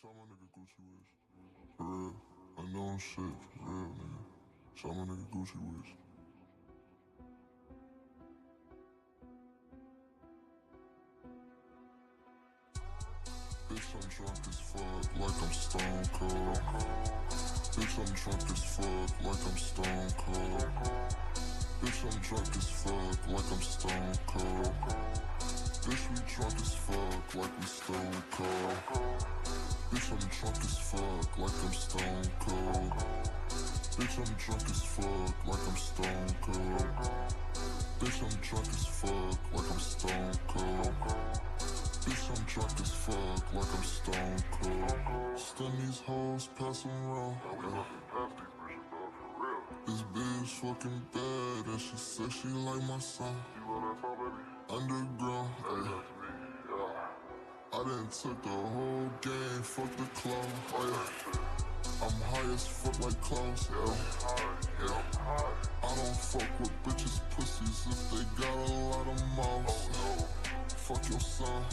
Shout my nigga Gucci Wiz. For real. I know I'm shit. For real, nigga. Shout my nigga Gucci Wiz. Bitch, I'm drunk as fuck, like I'm stone cold. Bitch, I'm drunk as fuck, like I'm stone cold. Bitch, I'm drunk as fuck, like I'm stone cold. Bitch, we drunk as fuck, like we stone cold. Bitch, I'm drunk as fuck, like I'm stone cold. Bitch, I'm drunk as fuck, like I'm stone cold. Bitch, I'm drunk as fuck, like I'm stone cold. Bitch, I'm drunk as fuck, like I'm stone cold. Stun these hoes, pass them around. This bitch fucking bad, and she said she like my son. Underground, ayy. I done took the whole game, fuck the club, ayy. I'm high as fuck like clowns, yeah. I don't fuck with bitches, pussies if they got a lot of mouths. Fuck your son,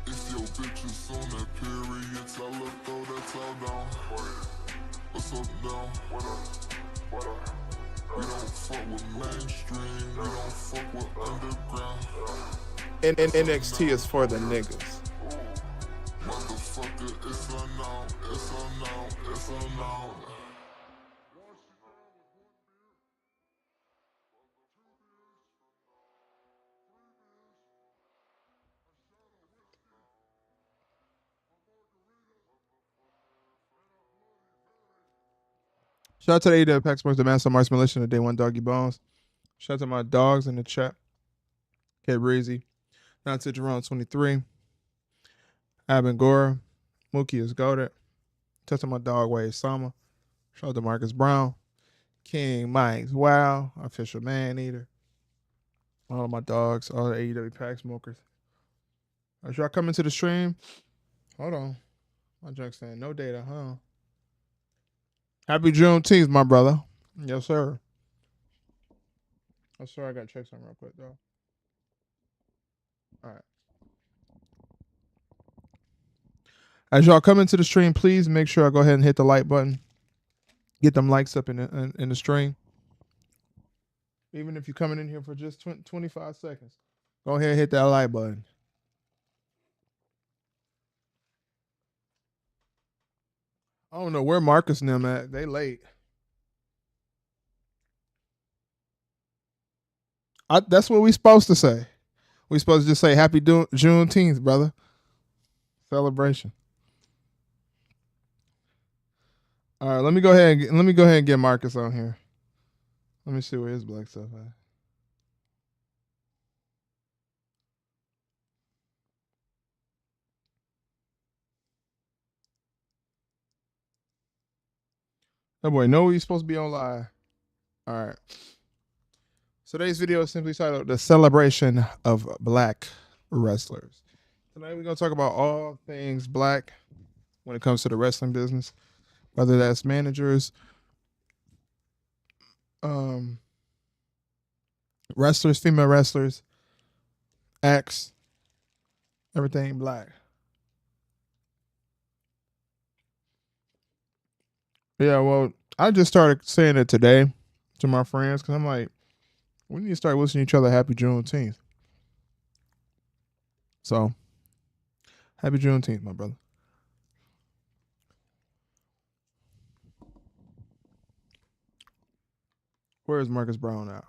if your bitch is on that period, tell her throw that towel down. What's up now? We don't fuck with mainstream, we don't fuck with underground. NXT is for the niggas. Motherfucker, it's a noun, it's a noun, it's a noun. Shout out to the AW Pack Sports, the Master Mars Militia, and the Day One Doggy Bones. Shout out to my dogs in the chat. K Breezy. Shout out to Jerome 23. Abin Gora. Mookie is goaded. Shout out to my dog Wade Sama. Shout out to Marcus Brown. King Mike's Wow. Official Man Eater. All of my dogs, all the AEW Pack Smokers. As y'all coming to the stream, hold on. My junk saying no data, huh? Happy Juneteenth, my brother. Yes, sir. I'm sorry, I gotta check something real quick, though. All right. As y'all come into the stream, please make sure I go ahead and hit the like button. Get them likes up in the stream. Even if you're coming in here for just 25 seconds, go ahead and hit that like button. I don't know where Marcus and them at. They late. That's what we supposed to say. We supposed to just say Happy Juneteenth, brother. Celebration. All right, let me go ahead and get Marcus on here. Let me see where his black stuff at. That boy know he's supposed to be on live. All right. So today's video is simply titled "The Celebration of Black Wrestlers." Tonight we're gonna talk about all things black when it comes to the wrestling business, whether that's managers, wrestlers, female wrestlers, acts, everything black. Yeah, well, I just started saying it today to my friends because I'm like, we need to start wishing each other Happy Juneteenth. So, Happy Juneteenth, my brother. Where is Marcus Brown at?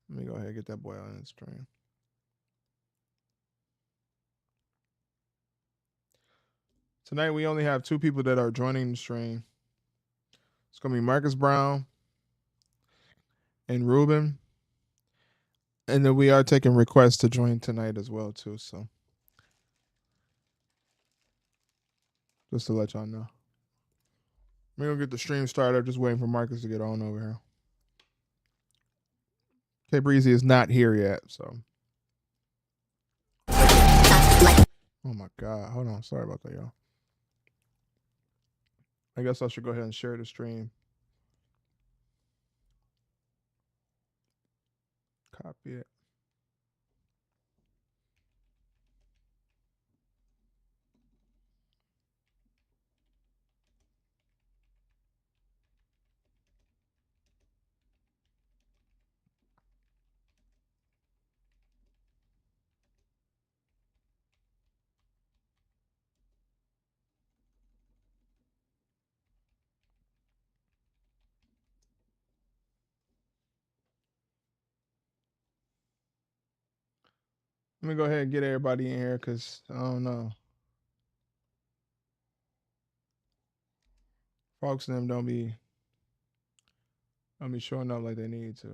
Let me go ahead and get that boy on the stream. Tonight we only have 2 people that are joining the stream. It's gonna be Marcus Brown and Ruben. And then we are taking requests to join tonight as well, too. So just to let y'all know. We're gonna get the stream started. I'm just waiting for Marcus to get on over here. K Breezy is not here yet, so. Oh my God. Hold on. Sorry about that, y'all. I guess I should go ahead and share the stream. Copy it. Let me go ahead and get everybody in here because I don't know. Folks and them don't be showing up like they need to.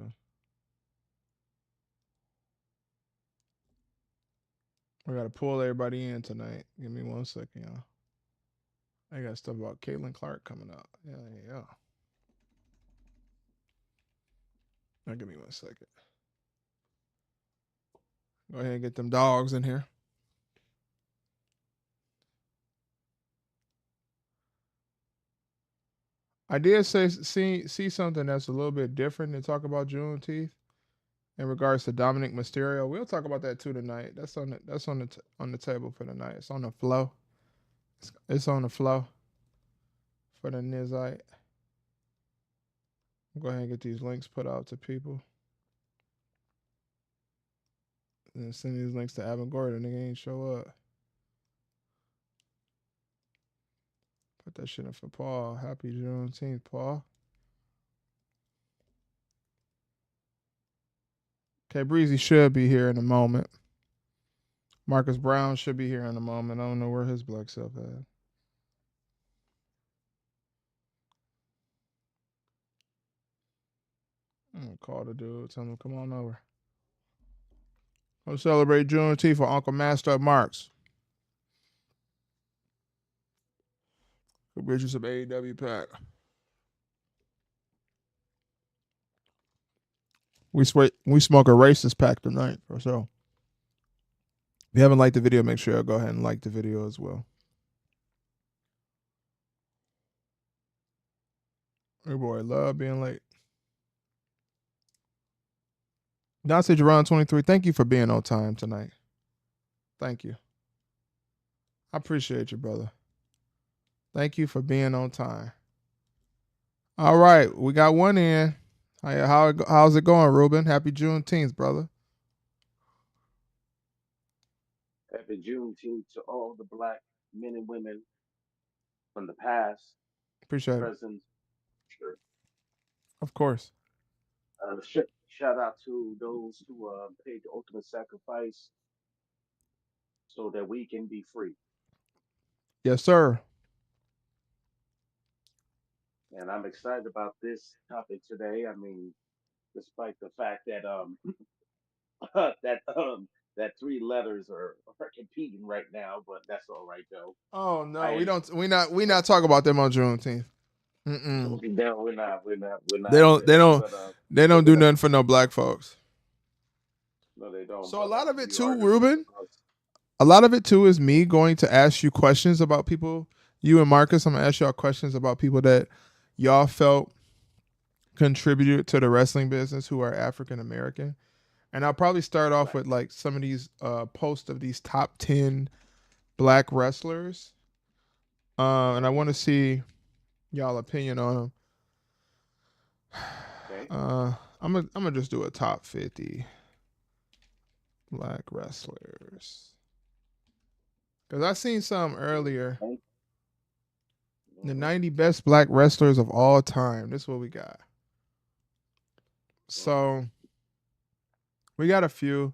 I gotta pull everybody in tonight. Give me 1 second, y'all. I got stuff about Caitlin Clark coming up. Yeah. Now give me 1 second. Go ahead and get them dogs in here. I did see something that's a little bit different to talk about Juneteenth in regards to Dominic Mysterio. We'll talk about that too tonight. That's on the table for tonight. It's on the flow. It's on the flow for the Nizite. Go ahead and get these links put out to people. And send these links to Evan Gordon. Nigga ain't show up. Put that shit in for Paul. Happy Juneteenth, Paul. Okay, Breezy should be here in a moment. Marcus Brown should be here in a moment. I don't know where his black self at. I'm gonna call the dude. Tell him to come on over. We'll celebrate Juneteenth for Uncle Master Marks. We'll get you some AEW pack. We smoke a racist pack tonight for sure. If you haven't liked the video, make sure you go ahead and like the video as well. Hey boy, love being late. Dante Jerron 23, thank you for being on time tonight. Thank you. I appreciate you, brother. Thank you for being on time. All right, we got one in. How's it going, Ruben? Happy Juneteenth, brother. Happy Juneteenth to all the black men and women from the past, Appreciate it. present, future. Of course. Shout out to those who paid the ultimate sacrifice so that we can be free. Yes, sir. And I'm excited about this topic today. I mean, despite the fact that that that three letters are competing right now, but that's all right though. Oh no, I we am don't. We not talk about them on Juneteenth. Mm-mm. no, we're not They don't. even. They don't. But They don't do nothing for no black folks. no, they don't. So a But lot of it we are too, going to Ruben. discuss. A lot of it too is me going to ask you questions about people. You and Marcus, I'm gonna ask y'all questions about people that y'all felt contributed to the wrestling business who are African American. And I'll probably start off Right. with like some of these posts of these top 10 black wrestlers. And I want to see y'all opinion on them. Okay. I'm gonna just do a top 50 black wrestlers. Cause I seen some earlier. The 90 best black wrestlers of all time. This is what we got. So we got a few.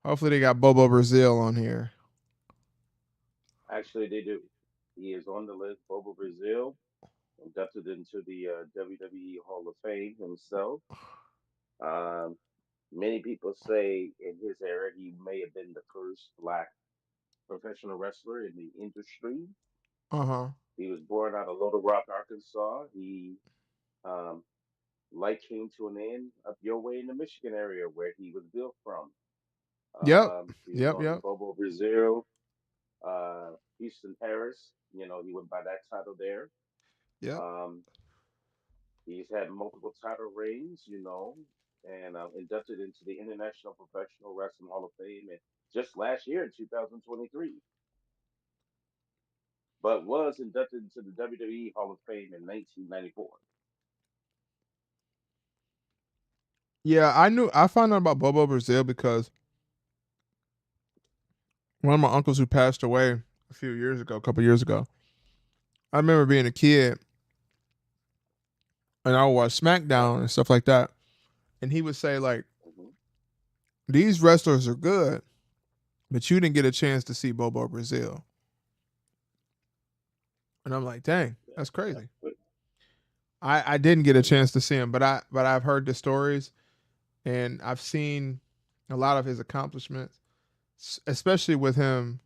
Hopefully they got Bobo Brazil on here. Actually, they do. He is on the list. Bobo Brazil, inducted into the WWE Hall of Fame himself. Um, Many people say in his era he may have been the first black professional wrestler in the industry. Uh-huh. He was born out of Little Rock, Arkansas. He um, life came to an end up your way in the Michigan area where he was built from. Yep. He was Yep. on Yep. Bobo Brazil, Houston Harris. He went by that title there. Yep. Um, he's had multiple title reigns, and inducted into the International Professional Wrestling Hall of Fame and just last year in 2023. But was inducted into the WWE Hall of Fame in 1994. Yeah, I found out about Bobo Brazil because one of my uncles who passed away a few years ago, a couple years ago. I remember being a kid and I would watch SmackDown and stuff like that. and he would say like, Hmm. "These wrestlers are good, but you didn't get a chance to see Bobo Brazil." And I'm like, "Dang, Yeah, that's crazy." definitely. I didn't get a Yeah. chance to see him, but I've heard the stories and I've seen a lot of his accomplishments, especially with him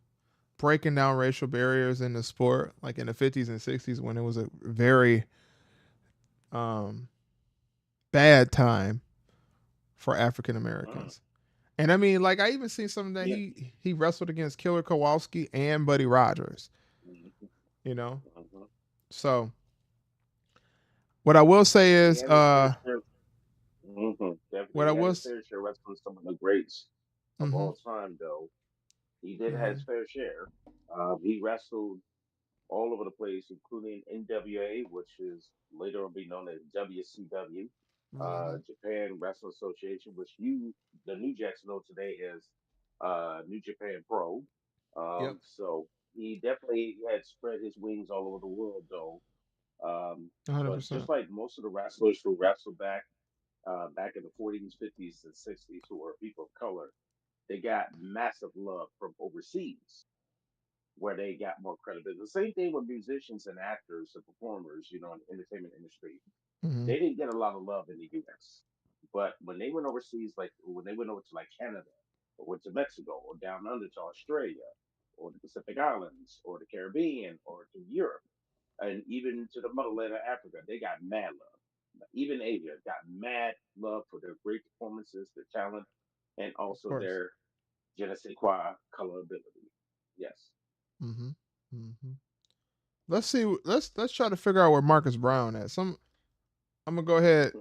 breaking down racial barriers in the sport, like in the 50s and 60s when it was a very um, bad time for African Mm. Americans. And I mean, like I even seen something that Yeah. he wrestled against Killer Kowalski and Buddy Rogers. Hmm. You know, Hmm. so what I will say He is, had his fair share. what Definitely, I he had his was, fair share wrestling some of the greats of mm-hmm, all time. Though he did have mm-hmm, his fair share. He wrestled all over the place, including NWA, which is later on be known as WCW, mm-hmm, Japan Wrestling Association, which the New Jacks know today as New Japan Pro. yep, So he definitely had spread his wings all over the world, though. Um, but just 100%. like most of the wrestlers who wrestled back in the 40s, 50s, and 60s, who were people of color, they got massive love from overseas where they got more credibility. The same thing with musicians and actors and performers, in the entertainment industry. Mm-hmm, They didn't get a lot of love in the US. But when they went overseas, like when they went over to like Canada or went to Mexico or down under to Australia or the Pacific Islands or the Caribbean or to Europe and even to the motherland of Africa, they got mad love. Even Asia got mad love for their great performances, their talent, and of also course. their je ne sais quoi color ability. Yes. Mm-hmm, mm-hmm. Let's see. Let's try to figure out where Marcus Brown at. I'm gonna go ahead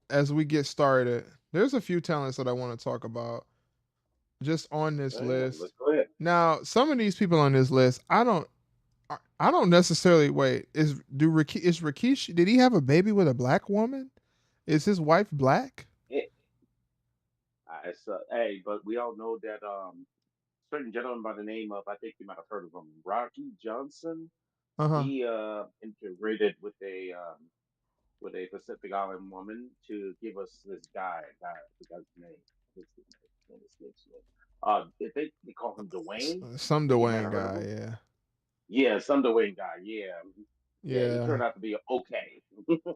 as we get started. There's a few talents that I want to talk about just on this Oh, yeah, list. let's go ahead. Now, some of these people on this list, I don't necessarily wait. Is Rikishi? Did he have a baby with a black woman? Is his wife black? Yeah, hey, but we all know that certain gentleman by the name of, I think you might have heard of him, Rocky Johnson. Uh huh. He integrated with a Pacific Island woman to give us this guy. I forgot his name. His name escapes me. I think they call him Dwayne. I Some think you might Dwayne have heard of guy. him. Yeah. Yeah, some Dwayne guy. Yeah, yeah. He Yeah. turned out to be okay.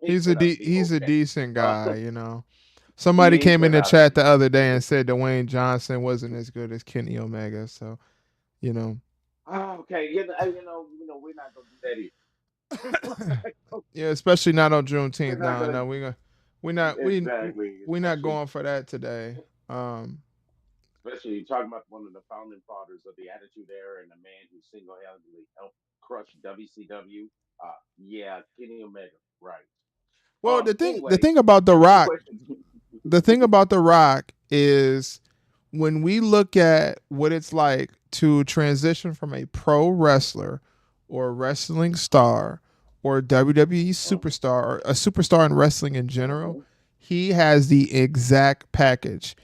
He turned out to be He's a okay. decent Uh, guy. You know. Somebody he came in turned the out to chat the be other day okay. and said Dwayne Johnson wasn't as good as Kenny Omega. So you know. Okay, we're not gonna do that either. Yeah, especially not on We're Juneteenth. not No, gonna no, we not exactly, we not going for that today. Um, especially talking about one of the founding fathers of the Attitude Era and the man who single-handedly helped crush WCW. Yeah, Kenny Omega, right? well, the Anyway, thing about The back to the Rock, question. the thing about The Rock is when we look at what it's like to transition from a pro wrestler or a wrestling star or a WWE Mhm, superstar or a superstar in wrestling in general, mhm, he has the exact package.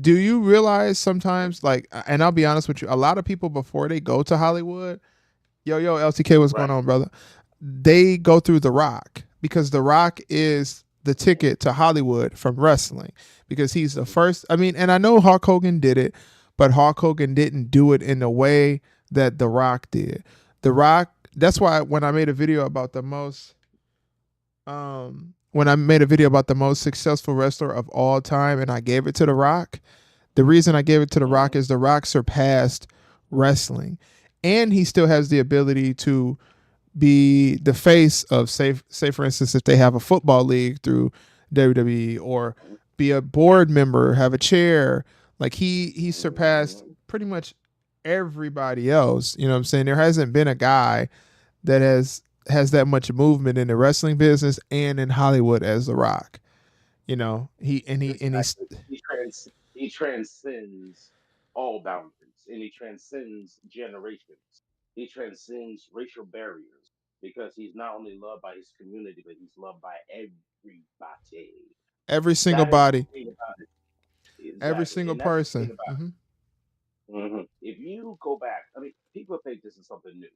Do you realize sometimes, like, and I'll be honest with you, a lot of people before they go to Hollywood, yo, LTK, what's going right. on, brother? They go through The Rock because The Rock is the Mhm, ticket to Hollywood from wrestling because he's the mhm, first. I mean, and I know Hulk Hogan did it, but Hulk Hogan didn't do it in the way that The Rock did. The Rock, that's why when I made a video about when I made a video about the most successful wrestler of all time and I gave it to The Rock, the reason I gave it to The Rock mhm, is The Rock surpassed wrestling. And he still has the ability to be the face of say for instance if they have a football league through WWE or be a board member, have a chair. Like he surpassed mhm. pretty much everybody else. You know what I'm saying? There hasn't been a guy that has that much movement in the wrestling business and in Hollywood as The Rock. You know, he's Exactly. He transcends all boundaries and he transcends generations. He transcends racial barriers because he's not only loved by his community, but he's loved by everybody. every single That is the body, thing about it. every Exactly. single And that's the thing person. about Hmm. it. If you go back, I mean, people think this is something new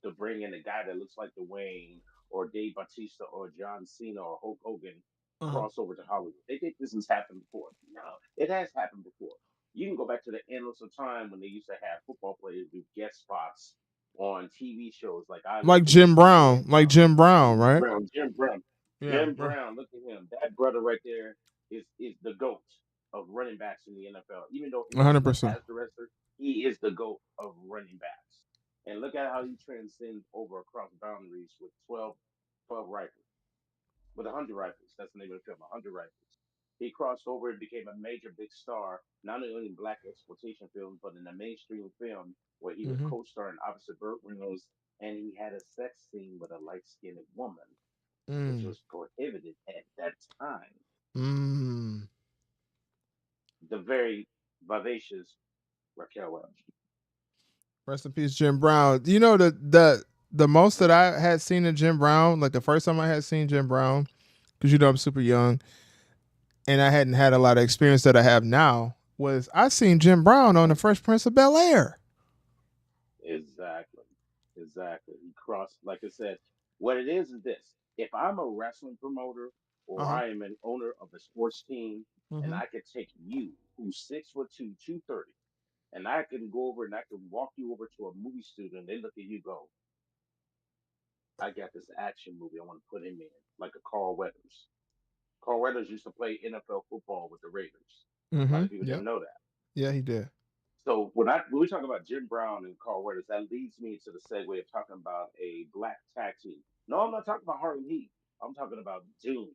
to bring in a guy that looks like Dwayne or Dave Bautista or John Cena or Hulk Hogan. Uh-huh. cross over to Hollywood. They think this has happened before. No, it has happened before. You can go back to the endless of time when they used to have football players do guest spots on TV shows like I Love Like Jim Lucy, Brown, Jim like Brown, Jim Brown, Jim right? Brown, Jim Brown, Yeah, Jim bro. Brown. Look at him. That brother right there is the goat of running backs in the NFL. Even though A hundred MVS percent. has the wrestler, he is the goat of running backs. And look at how he transcends over across boundaries with 12 rifles, with 100 rifles. That's the name of the film, 100 rifles. He crossed over and became a major big star, not only in black exploitation films, but in a mainstream film where he was Mm-hmm. co-starring opposite Burt Reynolds, and he had a sex scene with a light-skinned woman, which Mm. was prohibited at that time. Mm. The very vivacious Raquel Welch. Rest in peace, Jim Brown. You know the most that I had seen of Jim Brown, like the first time I had seen Jim Brown, because you know I'm super young and I hadn't had a lot of experience that I have now, was I seen Jim Brown on the Fresh Prince of Bel Air. Exactly. Exactly. He crossed, like I said, what it is this. If I'm a wrestling promoter Uh or huh. I am an owner of a sports team and Mm-hmm. I could take you, who's 6'2", 230, and I can go over and I can walk you over to a movie studio and they look at you go, I got this action movie I want to put him in, like a Carl Weathers. Carl Weathers used to play NFL football with the Raiders. A lot Mm-hmm. of people Yep. didn't know that. Yeah, he did. So when we talk about Jim Brown and Carl Weathers, that leads me to the segue of talking about a black tag team. No, I'm not talking about Harlem Heat. I'm talking about Doom,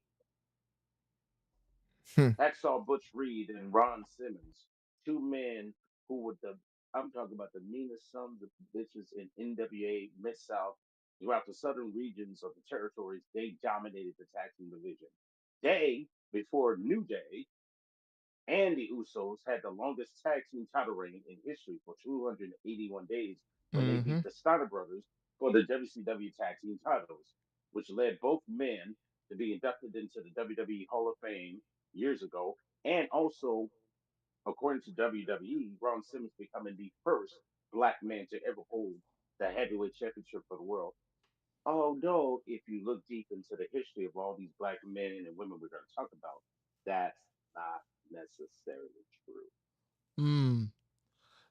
Hmm. Hacksaw Butch Reed, and Ron Simmons, two men who were the I'm talking about the meanest sons of bitches in NWA Mid South throughout the southern regions of the territories. They dominated the tag team division. They, before New Day, and the Usos had the longest tag team title reign in history for 281 days when they Mm-hmm. beat the Steiner brothers for the WCW tag team titles, which led both men to be inducted into the WWE Hall of Fame years ago, and also, according to WWE, Ron Simmons becoming the first black man to ever hold the heavyweight championship for the world. Although, if you look deep into the history of all these black men and women we're going to talk about, that's not necessarily true. Mm.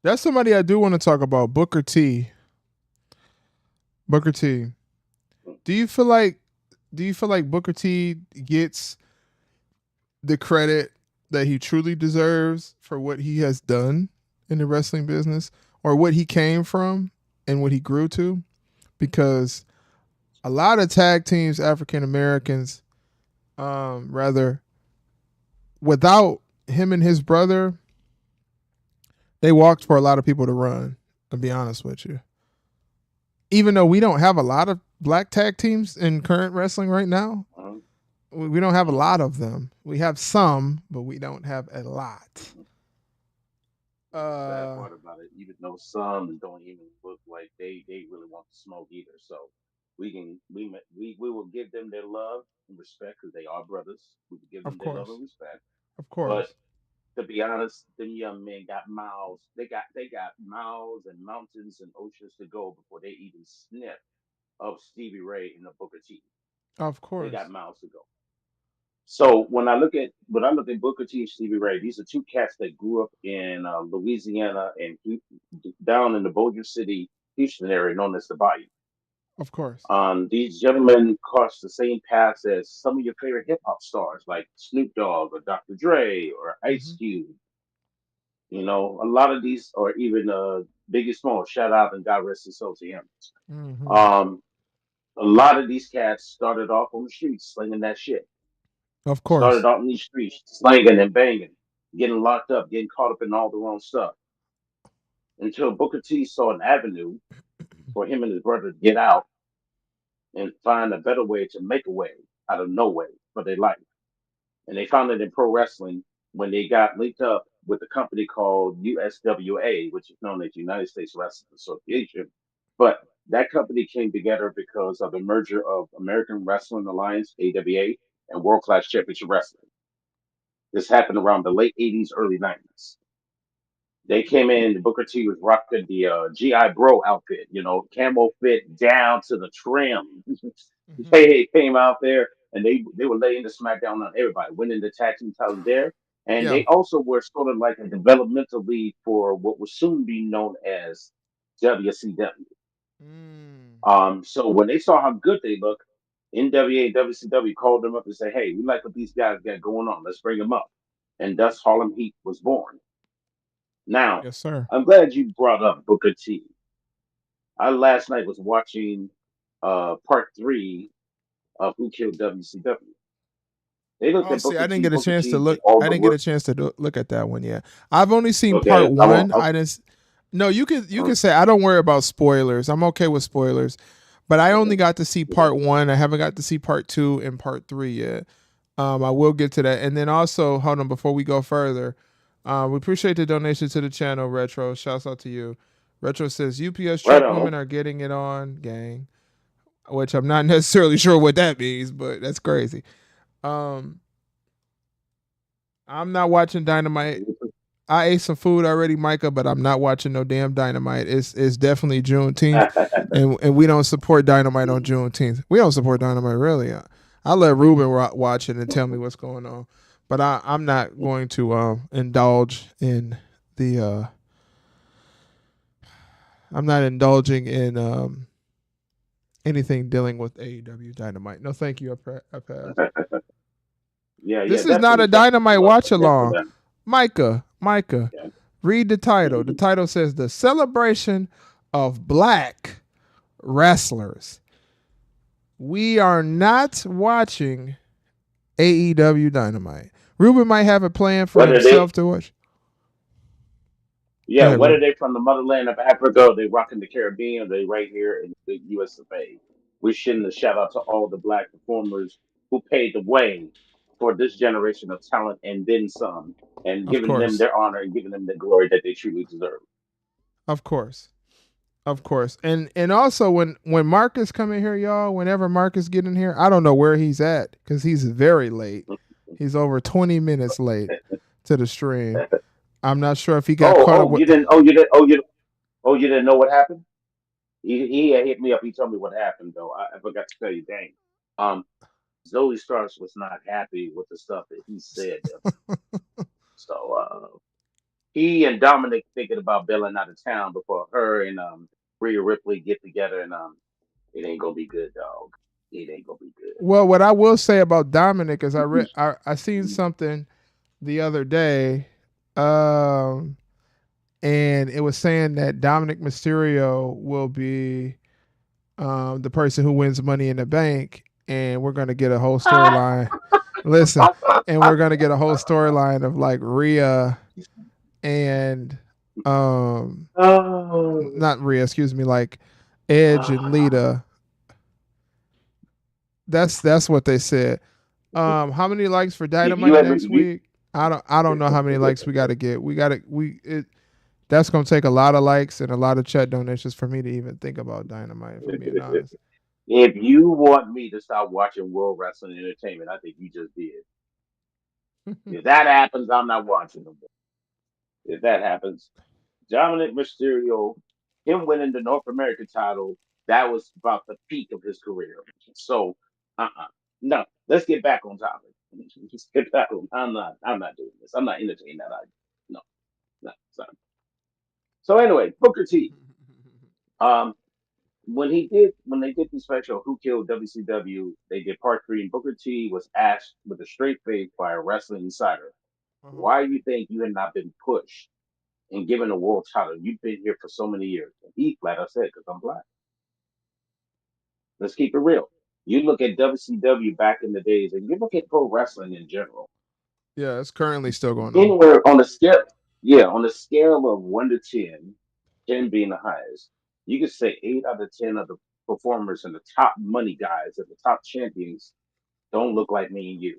That's somebody I do want to talk about. Booker T. Booker T. Do you feel like Booker T gets the credit that he truly deserves for what he has done in the wrestling business or what he came from and what he grew to? Because a lot of tag teams, African Americans, rather, without him and his brother, they walked for a lot of people to run. To be honest with you, even though we don't have a lot of black tag teams in current wrestling right now, Mhm, we don't have a mhm, lot of them. We have some, but we don't have a lot. mhm. And the sad Uh, part about it, even though some don't even look like they really want to smoke either. So we will give them their love and respect because they are brothers. We will give of them their love course, and respect. of But course, to be honest, them young men got miles. They got miles and mountains and oceans to go before they even sniff of Stevie Ray and the Booker T. of They got course, miles to go. So when I look at Booker T and Stevie Ray, these are two cats that grew up in Louisiana and down in the Bossier City, Houston area, known as the Bayou. of course. These gentlemen crossed the same paths as some of your favorite hip hop stars, like Snoop Dogg or Dr. Dre or Ice Mm-hmm. Cube. A lot of these, or even Biggie Small, shout out and God rest his soul to him. Mm-hmm. Um, a lot of these cats started off on the streets slinging that shit. Of Started course. out in these streets slanging and banging, getting locked up, getting caught up in all the wrong stuff. Until Booker T saw an avenue for him and his brother to get out and find a better way to make a way out of no way for their life. And they found it in pro wrestling when they got linked up with a company called USWA, which is known as United States Wrestling Association. But that company came together because of the merger of American Wrestling Alliance (AWA) and World Class Championship Wrestling. This happened around the late '80s, early '90s. They came in. Booker T was rocking the GI Bro outfit, camo fit down to the trim. Mm-hmm. They came out there. and they were laying the smackdown on everybody, winning the tag team titles there. And Yeah. they also were sort of like a developmental lead for what will soon be known as WCW. Mm. So when they saw how good they look, NWA and WCW called them up and said, "Hey, we like what these guys got going on. Let's bring them up." And thus Harlem Heat was born. Now, Yes, sir. I'm glad you brought up Booker T. I last night was watching part three of Who Killed WCW. They looked Oh, at see, I Booker didn't T. get a Booker chance to T did look. all I the didn't get a work. chance to look at that one yet. I've only seen part Okay, I one. won't. I didn't. No, you can Uh, say I don't worry about spoilers. I'm okay with spoilers, but I only okay, got to see okay. part one. I haven't got to see part two and part three yet. I will get to that, and then also hold on before we go further. We appreciate the donation to the channel, Retro. Shouts out to you. Retro says UPS Right truck on. women are getting it on, gang. Which I'm not necessarily sure what that means, but that's crazy. Um, I'm not watching Dynamite. I ate some food already, Micah, but I'm not watching no damn Dynamite. It's definitely Juneteenth, and we don't support Dynamite on Juneteenth. We don't support Dynamite really. I let Ruben watch it and tell me what's going on, but I'm not going to indulge in the. I'm not indulging in anything dealing with AEW Dynamite. No, thank you. I pass. Yeah, yeah, This is not definitely, a definitely Dynamite love watch that for along. them. Micah, Yeah. read the title. The Mhm. title says The Celebration of Black Wrestlers. We are not watching AEW Dynamite. Ruben might have a plan for Whether they, himself to watch. Go yeah, ahead, whether Ruben. they from the motherland of Africa, or they rocking the Caribbean, or they right here in the U.S. of A. We shouldn't a shout out to all the black performers who paved the way for this generation of talent and then some, and Of giving them course. their honor and giving them the glory that they truly deserve. Of course. Of course. And also when Marcus come in here, y'all, whenever Marcus get in here, I don't know where he's at because he's very late. He's over 20 minutes late to the stream. I'm not sure if he got Oh, caught up oh, with. you didn't, oh, you didn't, oh, oh, you didn't know what happened? He had hit me up. He told me what happened though. I forgot to tell you. Dang. Um, Zoe Starks was not happy with the stuff that he said. So he and Dominic thinking about bailing out of town before her and Rhea Ripley get together, and it ain't gonna be good, dog. It ain't gonna be Well, what I will say about Dominic is good. I seen something the other day, um, and it was saying that Dominic Mysterio will be the person who wins Money in the Bank, and we're gonna get a whole storyline. Listen, and we're gonna get a whole storyline of like Rhea and Oh, not Rhea, excuse me, like Edge and Lita. That's what they said. How many likes for you Dynamite had next you. week? I don't know how many likes we got to get. We it that's gonna take a lot of likes and a lot of chat donations for me to even think about Dynamite. If I'm being honest. If you want me to stop watching World Wrestling Entertainment, I think you just did. If that happens, I'm not watching them. If that happens, Dominic Mysterio, him winning the North American title, that was about the peak of his career. So, no, let's get back on topic. Let's get back on. I'm not doing this. I'm not entertaining that idea. No, no, sorry. So anyway, Booker T. Um, when they did the special Who Killed WCW, they did part three, and Booker T was asked with a straight face by a wrestling insider, Uh-huh. "Why you think you had not been pushed and given a world title? You've been here for so many years." And he flat out said, "Because I'm black." Let's keep it real. You look at WCW back in the days, and you look at pro wrestling in general. Yeah, it's currently still going on. Anywhere on a scale, yeah, on a scale of 1 to 10, 10 being the highest, you could say 8 out of 10 of the performers and the top money guys and the top champions don't look like me and you.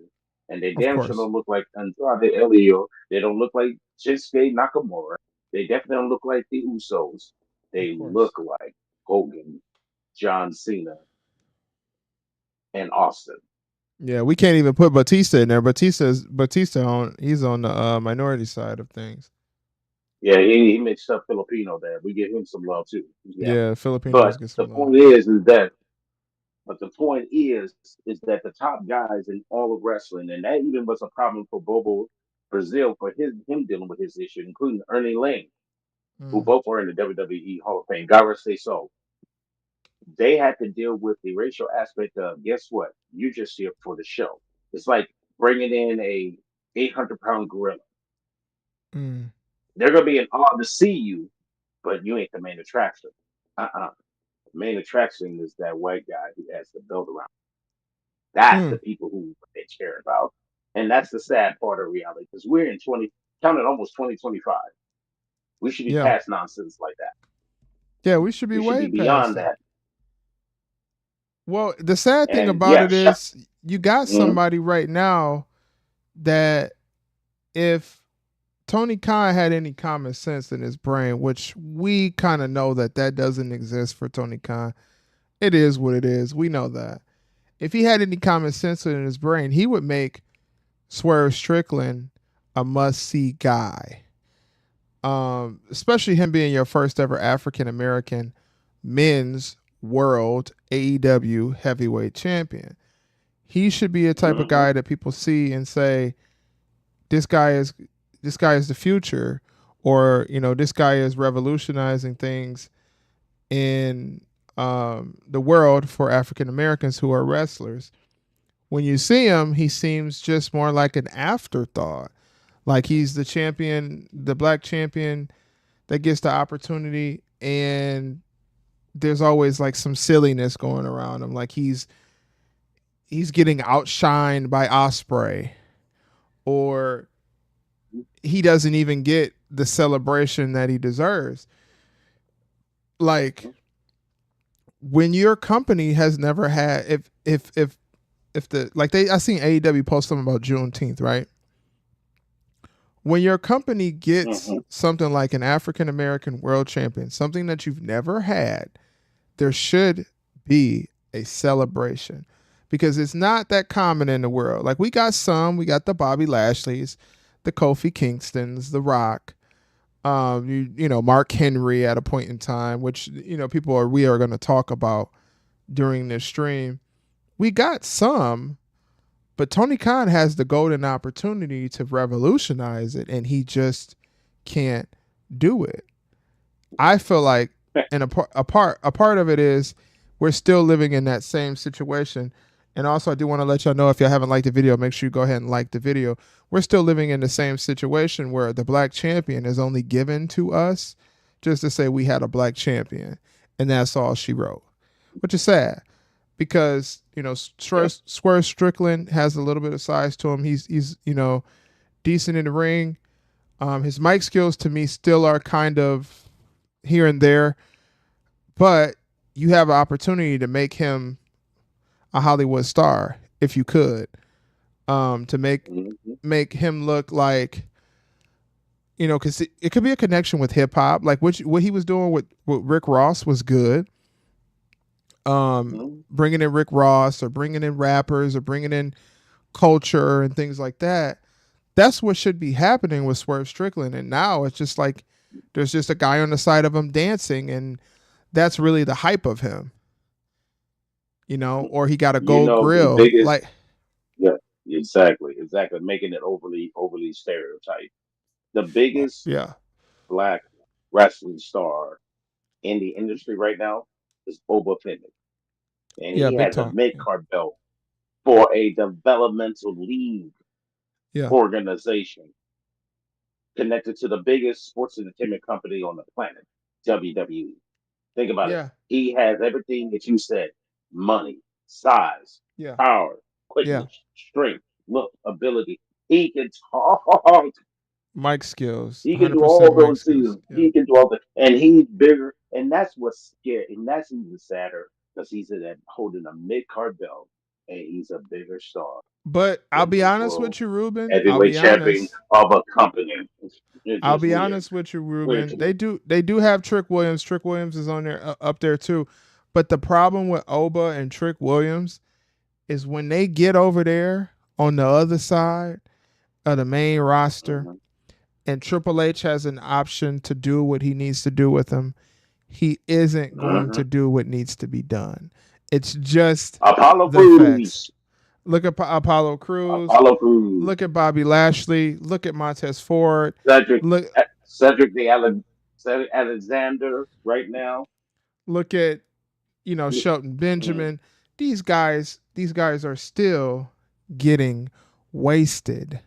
And they Of damn sure course. don't look like Andrade Elio. They don't look like Shinsuke Nakamura. They definitely don't look like the Usos. Of They course. look like Hogan, John Cena, and Austin. Yeah, we can't even put Batista in there. Batista on he's on the minority side of things. Yeah, he mixed up Filipino there. We give him some love too. Yeah. Yeah, Filipinos But get the some love. point is that But the point is that the top guys in all of wrestling, and that even was a problem for Bobo Brazil for him dealing with his issue, including Ernie Lane, who Mm. both are in the WWE Hall of Fame. God rest their soul. They had to deal with the racial aspect of guess what? You're just here for the show. It's like bringing in a 800-pound gorilla. Mm. They're gonna be in awe to see you, but you ain't the main attraction. The main attraction is that white guy who has the belt around. That's the Mm. people who they care about, and that's the sad part of reality because we're in 20, counting almost 2025. We should be Yeah. past nonsense like that. Yeah, we should be We should way be past beyond that. that. Well, the sad thing And about yeah, it is you got mm, somebody right now that if Tony Khan had any common sense in his brain, which we kind of know that that doesn't exist for Tony Khan, it is what it is. We know that. If he had any common sense in his brain, he would make Swerve Strickland a must see guy. Especially him being your first ever African American men's world AEW heavyweight champion. He should be a type of mm-hmm, guy that people see and say, this guy is this guy is the future, or this guy is revolutionizing things in the world for African Americans who are wrestlers. When you see him, he seems just more like an afterthought. Like he's the champion, the black champion that gets the opportunity, and there's always like some silliness going around him. Like he's getting outshined by Osprey, or he doesn't even get the celebration that he deserves. Like when your company has never had, if the like they I seen AEW post something about Juneteenth, right? When your company gets mm-hmm, something like an African American world champion, something that you've never had, there should be a celebration, because it's not that common in the world. Like we got the Bobby Lashleys, the Kofi Kingstons, the Rock, Mark Henry at a point in time, which we are going to talk about during this stream. We got some, but Tony Khan has the golden opportunity to revolutionize it, and he just can't do it. I feel like, and a part of it is we're still living in that same situation. And also, I do want to let y'all know, if y'all haven't liked the video, make sure you go ahead and like the video. We're still living in the same situation where the black champion is only given to us just to say we had a black champion, and that's all she wrote, which is sad because yep, Swerve Strickland has a little bit of size to him. He's decent in the ring. His mic skills to me still are kind of here and there, but you have an opportunity to make him a Hollywood star if you could, to mm-hmm, make him look like, because it could be a connection with hip hop, like what he was doing with Rick Ross was good. mm-hmm. Bringing in Rick Ross, or bringing in rappers, or bringing in culture and things like that. That's what should be happening with Swerve Strickland. And now it's just like there's just a guy on the side of him dancing, and that's really the hype of him, or he got a You gold know the grill. biggest, Like, yeah, exactly, making it overly stereotyped. The biggest yeah, black wrestling star in the industry right now is Boba Fett, and yeah, he big has a time. mid card belt for a developmental league Yeah, organization connected to the biggest sports entertainment company on the planet, WWE. Think about it. yeah, He has everything that you said: money, size, yeah, power, yeah. quickness, strength, look, ability. He can talk. Mic skills, He can do 100% all mic those skills. things. Yeah. He can do all that, and he's bigger. And that's what's scary. And that's even sadder because he's in that holding a mid card belt, and he's a bigger star But I'll than be the honest world with you, Ruben. I'll heavyweight be champion honest. of a company. It's I'll just be weird. honest with you, Weird to Ruben. me. They do have Trick Williams. Trick Williams is on there, up there too. But the problem with Oba and Trick Williams is when they get over there on the other side of the main roster, Hmm. and Triple H has an option to do what he needs to do with them, he isn't going Hmm. to do what needs to be done. It's just Apollo the facts. Crews. Look at Apollo Crews. Apollo Crews. Look at Bobby Lashley. Look at Montez Ford. Cedric Look Cedric Cedric Alexander right now. look at Shelton Mhm. Benjamin. These guys are still getting wasted.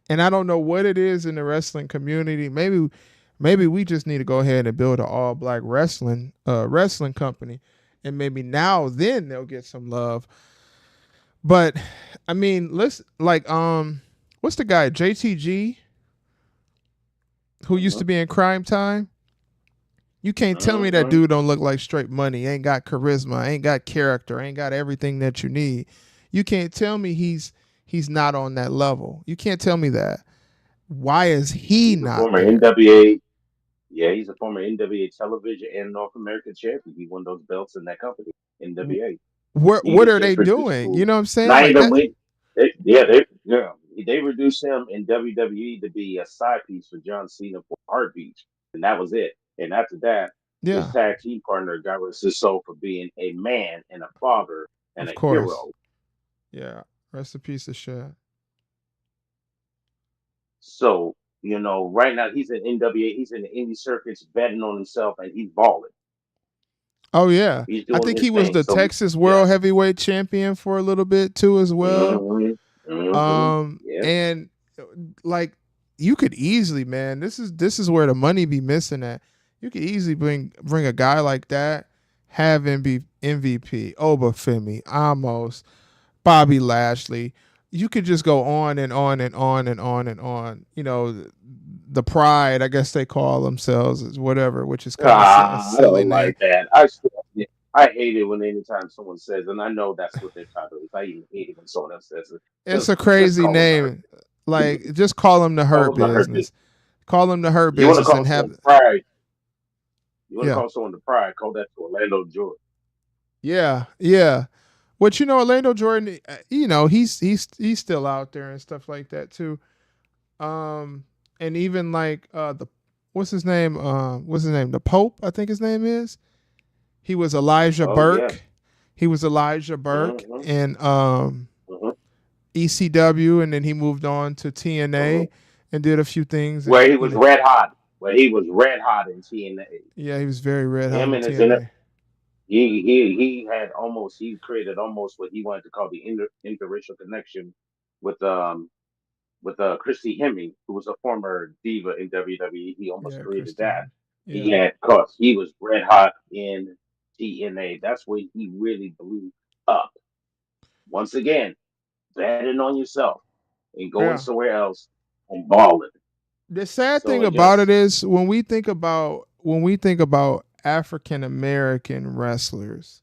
And I don't know what it is in the wrestling community. Maybe we just need to go ahead and build an all black wrestling company, and maybe now then they'll get some love. But I mean, let's like what's the guy JTG who used to Mhm. be in Crime Time? You can't tell me that Mhm. dude don't look like straight money. Ain't got charisma, ain't got character, ain't got everything that you need. You can't tell me he's not on that level. You can't tell me that. Why is he He's a not former there? NWA. Yeah, he's a former NWA television and North American champion. He won those belts in that company, NWA. He What was are they just reduced doing? You to know what I'm saying? not Like even that. win. Yeah, they reduced him in WWE to be a side piece for John Cena for Heartbeat, and that was it. And after that, his Yeah, tag team partner got rid of his soul for being a man and a father and of a course. hero. Yeah. Rest in peace of shit. So right now he's in NWA. He's in the indie circuits, betting on himself, and he's balling. Oh yeah. He's I doing think his he was thing. the So Texas World yes. Heavyweight Champion for a little bit too as well. Yeah. And like you could easily, man, this is where the money be missing at. You could easily bring a guy like that, have MVP, Obafemi, Amos, Bobby Lashley. You could just go on and on and on and on and on. The Pride, I guess they call themselves, is whatever, which is kind of a I silly don't name. like that. I hate it when anytime someone says, and I know that's what their title is. I even hate it when someone else says it. It's a Just crazy call them the hurt. name. Like, just call them the Call Hurt them the hurt business. Business. Call them the Hurt You want to Business call and someone have, the pride? You want to yeah, call someone the pride? Call that to Orlando Jordan. yeah, yeah. But Orlando Jordan, he's still out there and stuff like that too. And even like what's his name? The Pope, I think his name is. He was Elijah Oh Burke. yes. He was Elijah Burke hmm in hmm ECW, and then he moved on to hmm TNA and did a few things. Where And he was red hot. Where he was red hot in TNA. yeah, he was very red hot Him in and his inner TNA. he created almost what he wanted to call the interracial connection with Christy Hemme, who was a former diva in WWE. He almost Yeah, created Christy that. Hemme. He Yeah, had cause he was red hot in TNA. That's where he really blew up. Once again, betting on yourself and going yeah. somewhere else and balling. The sad So thing about it yes, is when we think about African American wrestlers,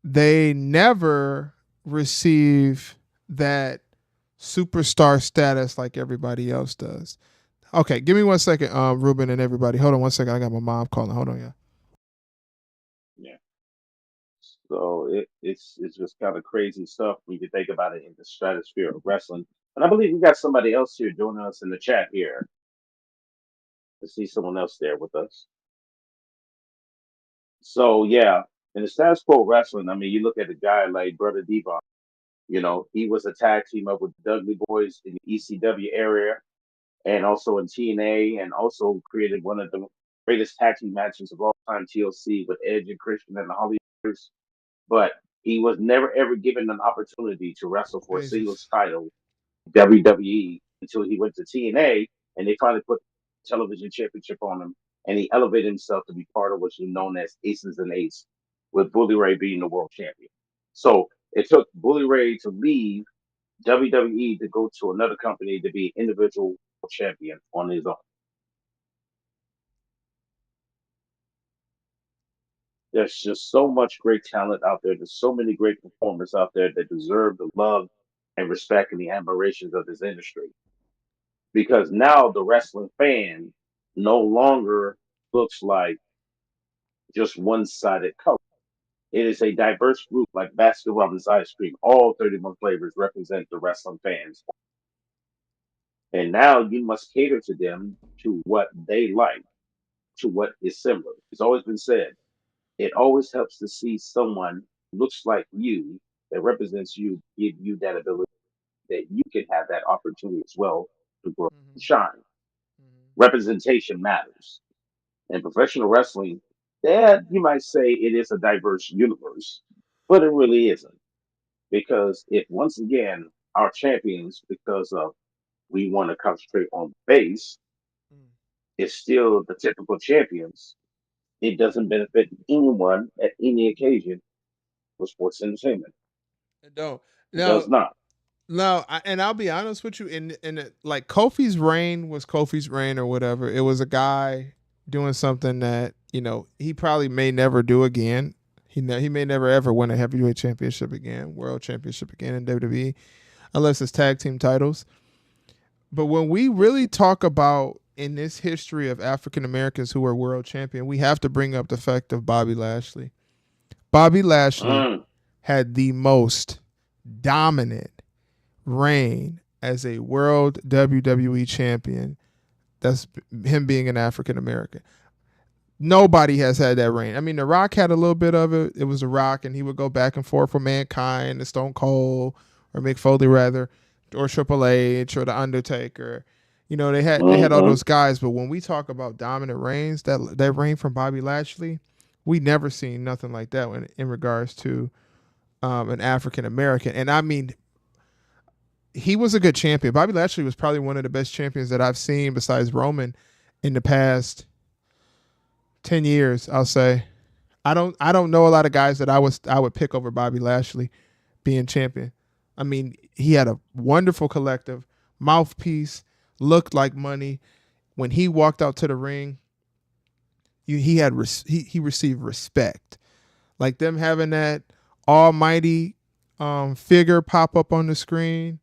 they never receive that superstar status like everybody else does. Okay, give me 1 second, Ruben and everybody. Hold on 1 second. I got my mom calling. Hold on, yeah. yeah. So it's just kind of crazy stuff when you think about it in the stratosphere of wrestling. And I believe we got somebody else here joining us in the chat here. To see someone else there with us. So yeah, in the status quo wrestling, I mean, you look at a guy like Brother Devon. He was a tag team up with the Dudley Boys in the ECW area, and also in TNA, and also created one of the greatest tag team matches of all time, TLC, with Edge and Christian and the Hollywooders. But he was never ever given an opportunity to wrestle for a Jesus. singles title WWE until he went to TNA, and they finally put the television championship on him, and he elevated himself to be part of what's known as Aces and Eights, with Bully Ray being the world champion. So it took Bully Ray to leave WWE to go to another company to be individual champion on his own. There's just so much great talent out there. There's so many great performers out there that deserve the love and respect and the admirations of this industry. Because now the wrestling fan no longer looks like just one-sided color. It is a diverse group like Baskin Robbins ice cream. All 31 flavors represent the wrestling fans. And now you must cater to them to what they like, to what is similar. It's always been said. It always helps to see someone looks like you, that represents you, give you that ability that you can have that opportunity as well to grow and Mm-hmm. shine. Mm-hmm. Representation matters. In professional wrestling, yeah, you might say it is a diverse universe, but it really isn't. Because if once again our champions, because of we want to concentrate on base, is still the typical champions, it doesn't benefit anyone at any occasion for sports entertainment. It don't. It does Now, not. no, and I'll be honest with you. Like Kofi's reign was Kofi's reign or whatever. It was a guy doing something that he probably may never do again. He may never ever win a heavyweight championship again, world championship again in WWE, unless it's tag team titles. But when we really talk about in this history of African Americans who are world champion, we have to bring up the fact of Bobby Lashley. Bobby Lashley Mm, had the most dominant reign as a world WWE champion. That's him being an African American. Nobody has had that reign. I mean, The Rock had a little bit of it. It was The Rock, and he would go back and forth for Mankind, the Stone Cold, or Mick Foley rather, or Triple H, or the Undertaker. They had all mm-hmm. those guys. But when we talk about dominant reigns, that reign from Bobby Lashley, we never seen nothing like that in regards to an African American. And I mean, he was a good champion. Bobby Lashley was probably one of the best champions that I've seen besides Roman in the past 10 years, I'll say. I don't know a lot of guys that I would pick over Bobby Lashley being champion. I mean, he had a wonderful collective, mouthpiece, looked like money. When he walked out to the ring, he received respect. Like them having that almighty figure pop up on the screen,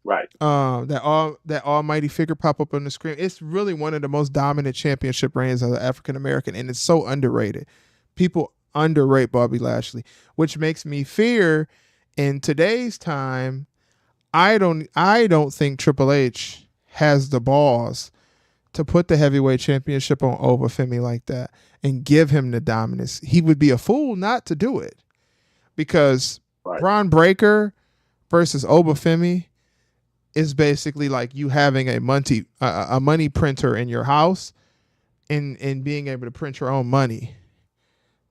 Right. that almighty figure pop up on the screen. It's really one of the most dominant championship reigns of the African American, and it's so underrated. People underrate Bobby Lashley, which makes me fear in today's time. I don't think Triple H has the balls to put the heavyweight championship on Obafemi like that and give him the dominance. He would be a fool not to do it because Right. Braun Breaker versus Obafemi is basically like you having a money printer in your house and being able to print your own money.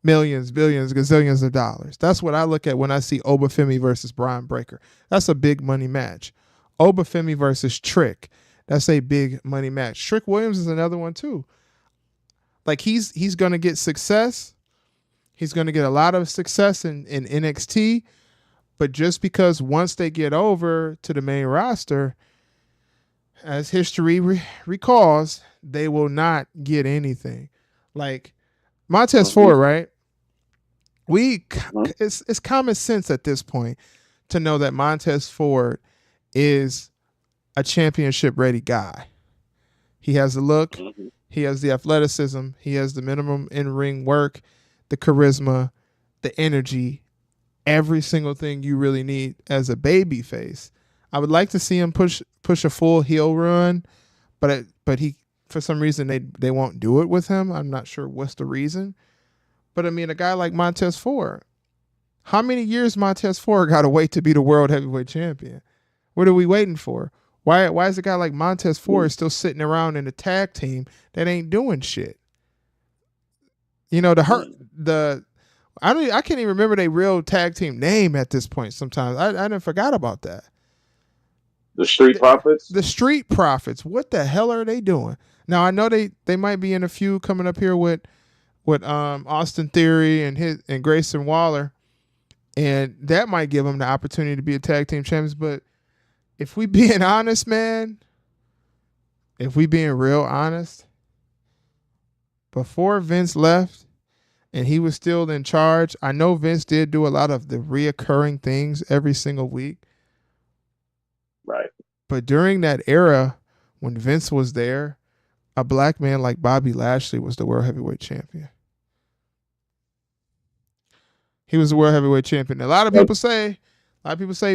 Millions, billions, gazillions of dollars. That's what I look at when I see Obafemi versus Braun Breaker. That's a big money match. Obafemi versus Trick. That's a big money match. Trick Williams is another one too. Like he's gonna get success. He's gonna get a lot of success in NXT. But just because once they get over to the main roster, as history recalls, they will not get anything. Like Montez Mm-hmm. Ford, right? Mm-hmm. It's common sense at this point to know that Montez Ford is a championship ready guy. He has the look, Mm-hmm. he has the athleticism, he has the minimum in ring work, the charisma, the energy, every single thing you really need as a baby face. I would like to see him push a full heel run, but he for some reason they won't do it with him. I'm not sure what's the reason. But I mean, a guy like Montez Ford, how many years Montez Ford got to wait to be the world heavyweight champion? What are we waiting for? Why is a guy like Montez Ford still sitting around in a tag team that ain't doing shit? The hurt Mm-hmm. the I can't even remember their real tag team name at this point. Sometimes I done forgot about that. The Street Profits. The Street Profits. What the hell are they doing? Now I know they might be in a feud coming up here with Austin Theory and Grayson Waller, and that might give them the opportunity to be a tag team champions. But if we being honest, man, if we being real honest, before Vince left and he was still in charge, I know Vince did do a lot of the reoccurring things every single week. Right. But during that era, when Vince was there, a black man like Bobby Lashley was the world heavyweight champion. He was the world heavyweight champion. A lot of people say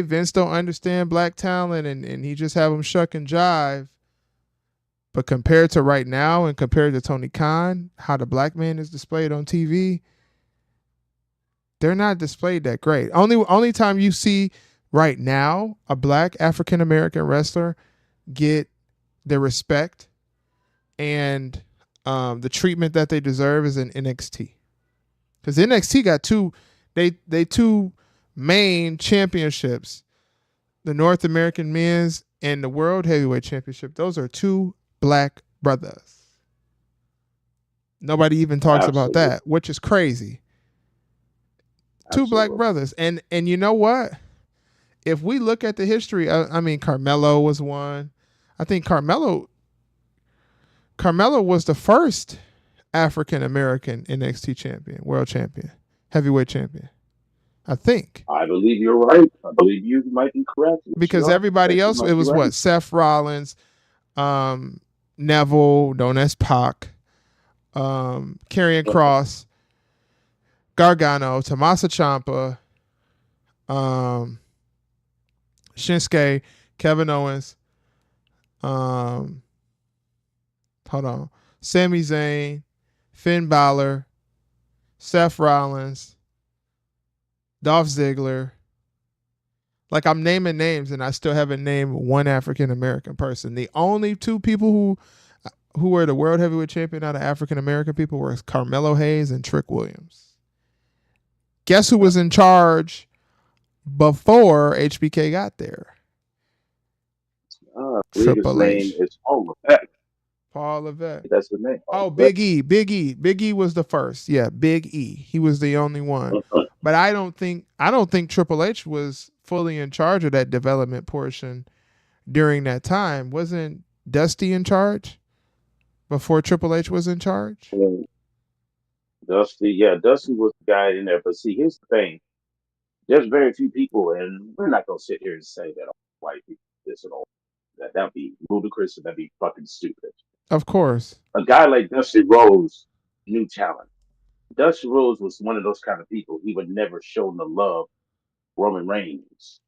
Vince don't understand black talent and he just have them shuck and jive. But compared to right now and compared to Tony Khan, how the black man is displayed on TV, they're not displayed that great. Only time you see right now a black African American wrestler get the respect and the treatment that they deserve is in NXT. Because NXT got they two main championships, the North American Men's and the World Heavyweight Championship. Those are two black brothers. Nobody even talks about Absolutely. that, which is crazy. Two black Absolutely. brothers, and you know what? If we look at the history, I mean, Carmelo was one. I think Carmelo was the first African American NXT champion, world champion, heavyweight champion. I think. I believe you're right. I believe you might be correct. Yes, you Because are. everybody Yes, you else, might it be was right. what? Seth Rollins, Neville, known as Pac, Karrion Kross, Gargano, Tommaso Ciampa, Shinsuke, Kevin Owens, hold on, Sami Zayn, Finn Balor, Seth Rollins, Dolph Ziggler. Like, I'm naming names and I still haven't named one African American person. The only two people who were the world heavyweight champion out of African American people were Carmelo Hayes and Trick Williams. Guess who was in charge before HBK got there? I believe his Triple name H. is Paul Levesque. Paul Levesque. That's the name. Oh, Paul Big E. Big E was the first. Yeah, Big E. He was the only one. Levesque. But I don't think Triple H was fully in charge of that development portion during that time. Wasn't Dusty in charge before Triple H was in charge? Dusty was the guy in there. But see, here's the thing: there's very few people, and we're not gonna sit here and say that all white people this and all that. That'd be ludicrous and that'd be fucking stupid. Of course. A guy like Dusty Rhodes, new talent. Dusty Rhodes was one of those kind of people. He would never show the love Roman Reigns.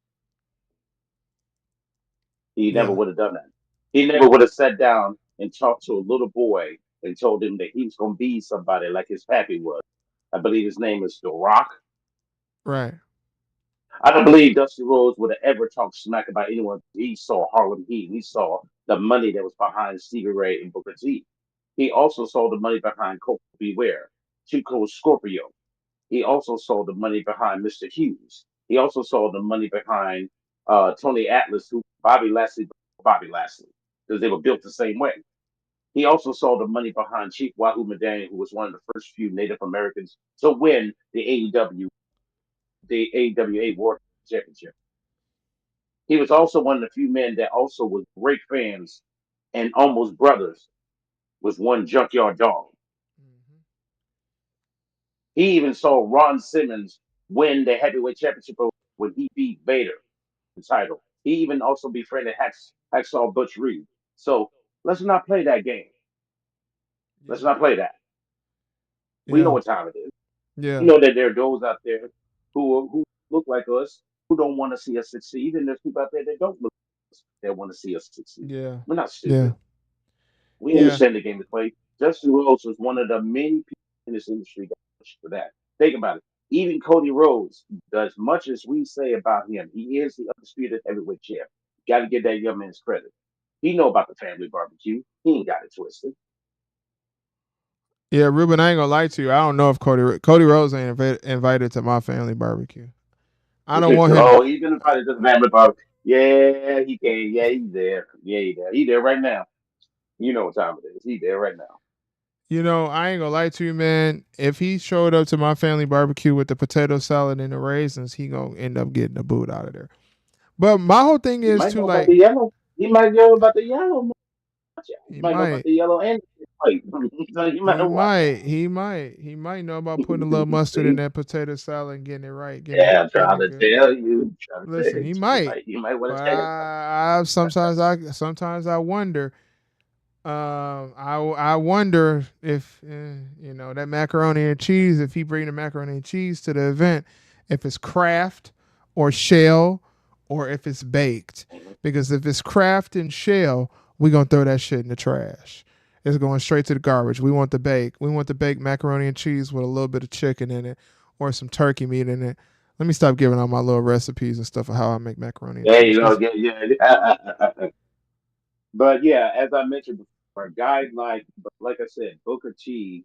He never Yeah. would have done that. He never would have sat down and talked to a little boy and told him that he was going to be somebody like his pappy was. I believe his name is The Rock. Right. I don't believe Dusty Rhodes would have ever talked smack about anyone. He saw Harlem Heat. He saw the money that was behind Stevie Ray and Booker T. He also saw the money behind Coco Beware, Chico Scorpio. He also saw the money behind Mr. Hughes. He also saw the money behind Tony Atlas, who Bobby Lashley, because they were built the same way. He also saw the money behind Chief Wahoo Madani, who was one of the first few Native Americans to win the AWA World Championship. He was also one of the few men that also was great fans and almost brothers with one Junkyard Dog. Mm-hmm. He even saw Ron Simmons win the heavyweight championship when he beat Vader, the title. He even also befriended Hacksaw Butch Reed. So let's not play that game. Let's Yeah. not play that. We know Yeah. what time it is. We Yeah. know that there are those out there who look like us who don't want to see us succeed, and there's people out there that don't look like us that want to see us succeed. Yeah. We're not Yeah. stupid. We Yeah. understand the game to play. Justin Rhodes was one of the many people in this industry that pushed for that. Think about it. Even Cody Rhodes, as much as we say about him, he is the undisputed heavyweight champ. Got to give that young man his credit. He know about the family barbecue. He ain't got it twisted. Yeah, Ruben, I ain't gonna lie to you. I don't know if Cody Rhodes ain't invited to my family barbecue. I don't want him. Oh, he's been invited to the family barbecue. Yeah, he can. Yeah, he's there. Yeah, he's there. He's there right now. You know what time it is. He's there right now. You know, I ain't gonna lie to you, man. If he showed up to my family barbecue with the potato salad and the raisins, he gonna end up getting the boot out of there. But my whole thing He is might too, know about the like, yellow. He might know about the yellow. He he might know about might, the yellow and the white. So you might watch out. he might know about putting a little mustard in See? that potato salad and getting it right, Yeah, I'm getting trying it to good. tell you. Trying to tell Listen, you. he might, You might want but to check it out. sometimes I wonder. I wonder if that macaroni and cheese. If he bring the macaroni and cheese to the event, if it's Kraft or Shell, or if it's baked. Mhm. Because if it's Kraft and Shell, we gonna throw that shit in the trash. It's going straight to the garbage. We want the bake. We want the baked macaroni and cheese with a little bit of chicken in it, or some turkey meat in it. Let me stop giving out my little recipes and stuff of how I make macaroni and Yeah, cheese. Cause yeah, yeah. But yeah, as I mentioned before, a guy like I said, Booker T.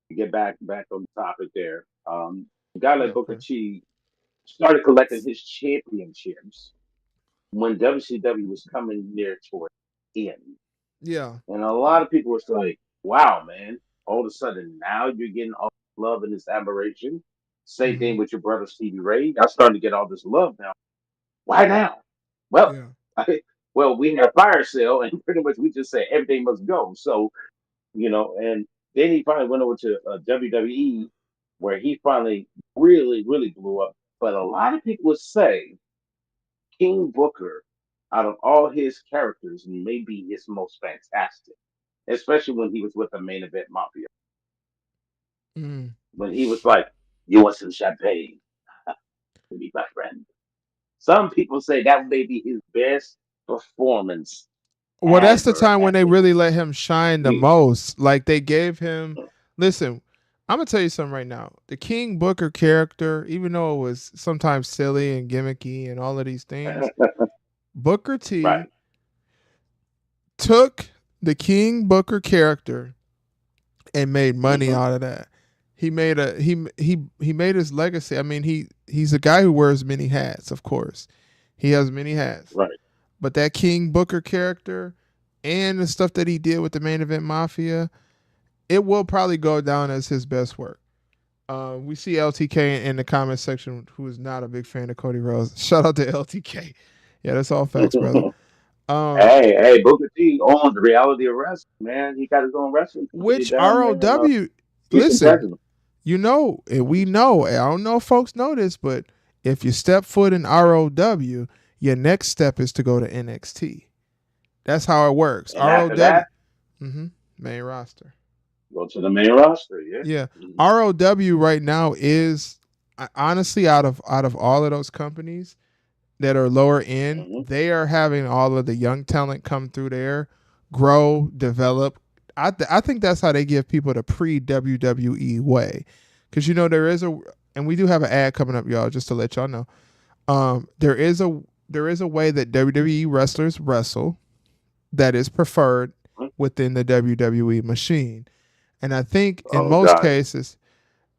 To get back on the topic there, a guy yeah, like of Booker course. T. started collecting his championships when WCW was coming near toward the end. Yeah, And a lot of people was like, wow, man, all of a sudden now you're getting all this love and this admiration. Same hmm thing with your brother Stevie Ray. I'm starting to get all this love now. Why now? Well, yeah. well, we had a fire sale and pretty much we just said everything must go. So, and then he finally went over to WWE where he finally really, really blew up. But a lot of people would say King Booker, out of all his characters, may be his most fantastic, especially when he was with the main event Mafia. Mm. When he was like, "You want some champagne to be my friend?" Some people say that may be his best performance Well, that's the ever time when at they the really let him shine the most. Like they gave him. Listen, I'm gonna tell you something right now. The King Booker character, even though it was sometimes silly and gimmicky and all of these things, Booker T right. took the King Booker character and made money Hmm. out of that. He made a he made his legacy. I mean, he's a guy who wears many hats, of course. He has many hats. Right. But that King Booker character and the stuff that he did with the main event Mafia, it will probably go down as his best work. We see LTK in the comment section, who is not a big fan of Cody Rhodes. Shout out to LTK. Yeah, that's all facts, brother. Um, Hey, Booker T owns reality of wrestling, man. He got his own wrestling company which down there in ROW, Houston, listen, Texas. you know, and we know, I don't know if folks know this, but if you step foot in ROW, your next step is to go to NXT. That's how it works. And after ROW, that, mm-hmm, main roster. go to the main roster. Yeah. Yeah, Mhm. ROW right now is honestly out of all of those companies that are lower end, Mhm. they are having all of the young talent come through there, grow, develop. I think that's how they give people the pre WWE way, because there is a, and we do have an ad coming up, y'all, just to let y'all know. There is a way that WWE wrestlers wrestle that is preferred Mhm. within the WWE machine. And I think in Oh most God. cases,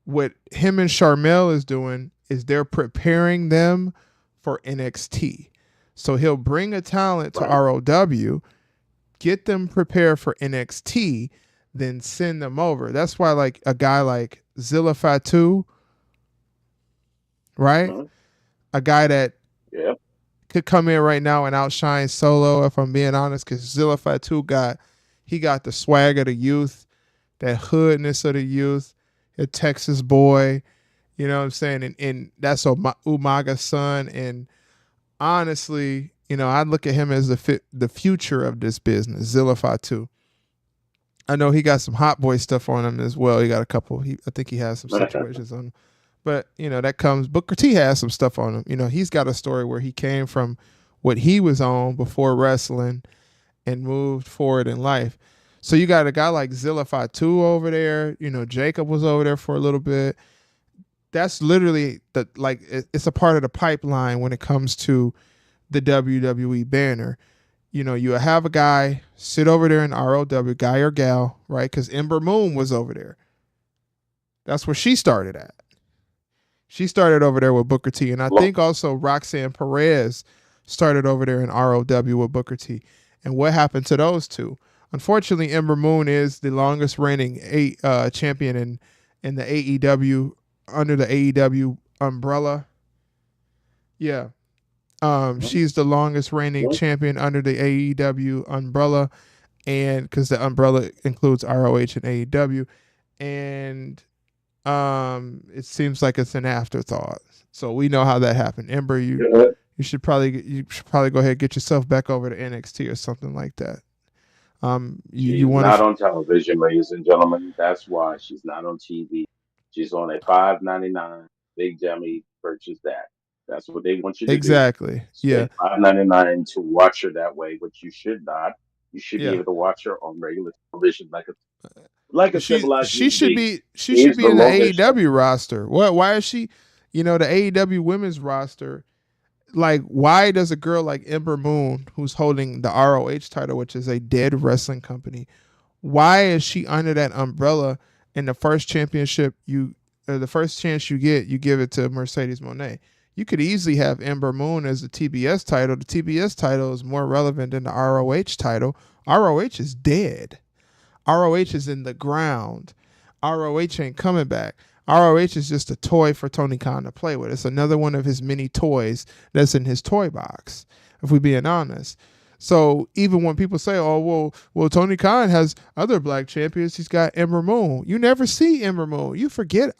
what him and Charmel is doing is they're preparing them for NXT. So he'll bring a talent to Right. ROW, get them prepared for NXT, then send them over. That's why like a guy like Zilla Fatu, right? Mhm. A guy that Yeah. could come in right now and outshine Solo, if I'm being honest, because Zilla Fatu got the swag of the youth, that hoodness of the youth, a Texas boy, you know what I'm saying? And that's Umaga's son. And honestly, I look at him as the future of this business, Zilla Fatu. I know he got some hot boy stuff on him as well. He got a couple. I think he has some situations on him. But that comes. Booker T has some stuff on him. He's got a story where he came from what he was on before wrestling and moved forward in life. So you got a guy like Zilla Fatu over there. Jacob was over there for a little bit. That's literally it's a part of the pipeline when it comes to the WWE banner. You have a guy sit over there in ROW, guy or gal, right? Because Ember Moon was over there. That's where she started at. She started over there with Booker T. And I Well, think also Roxanne Perez started over there in ROW with Booker T. And what happened to those two? Unfortunately, Ember Moon is the longest reigning champion in the AEW, under the AEW umbrella. Yeah. mhm. She's the longest reigning Yeah. champion under the AEW umbrella, and because the umbrella includes ROH and AEW, and it seems like it's an afterthought. So we know how that happened. Ember, Yeah. you should probably go ahead and get yourself back over to NXT or something like that. You She's want not to on television, ladies and gentlemen. That's why she's not on TV. She's on a 5.99 Big Jammy. Purchase that. That's what they want you to do. exactly, yeah, Spend 5.99 to watch her that way, which you should not. You should be yeah. able to watch her on regular television like a. like a civilized She human should being. be Is the in the longest. AEW roster. What? Why is she? The AEW women's roster. Like, why does a girl like Ember Moon, who's holding the ROH title, which is a dead wrestling company, why is she under that umbrella? And the first championship the first chance you get, you give it to Mercedes Moné. You could easily have Ember Moon as the TBS title. The TBS title is more relevant than the ROH title. ROH is dead. ROH is in the ground. ROH ain't coming back. ROH is just a toy for Tony Khan to play with. It's another one of his many toys that's in his toy box, if we're being honest. So even when people say, "Oh, well, Tony Khan has other black champions. He's got Ember Moon." You never see Ember Moon. You forget.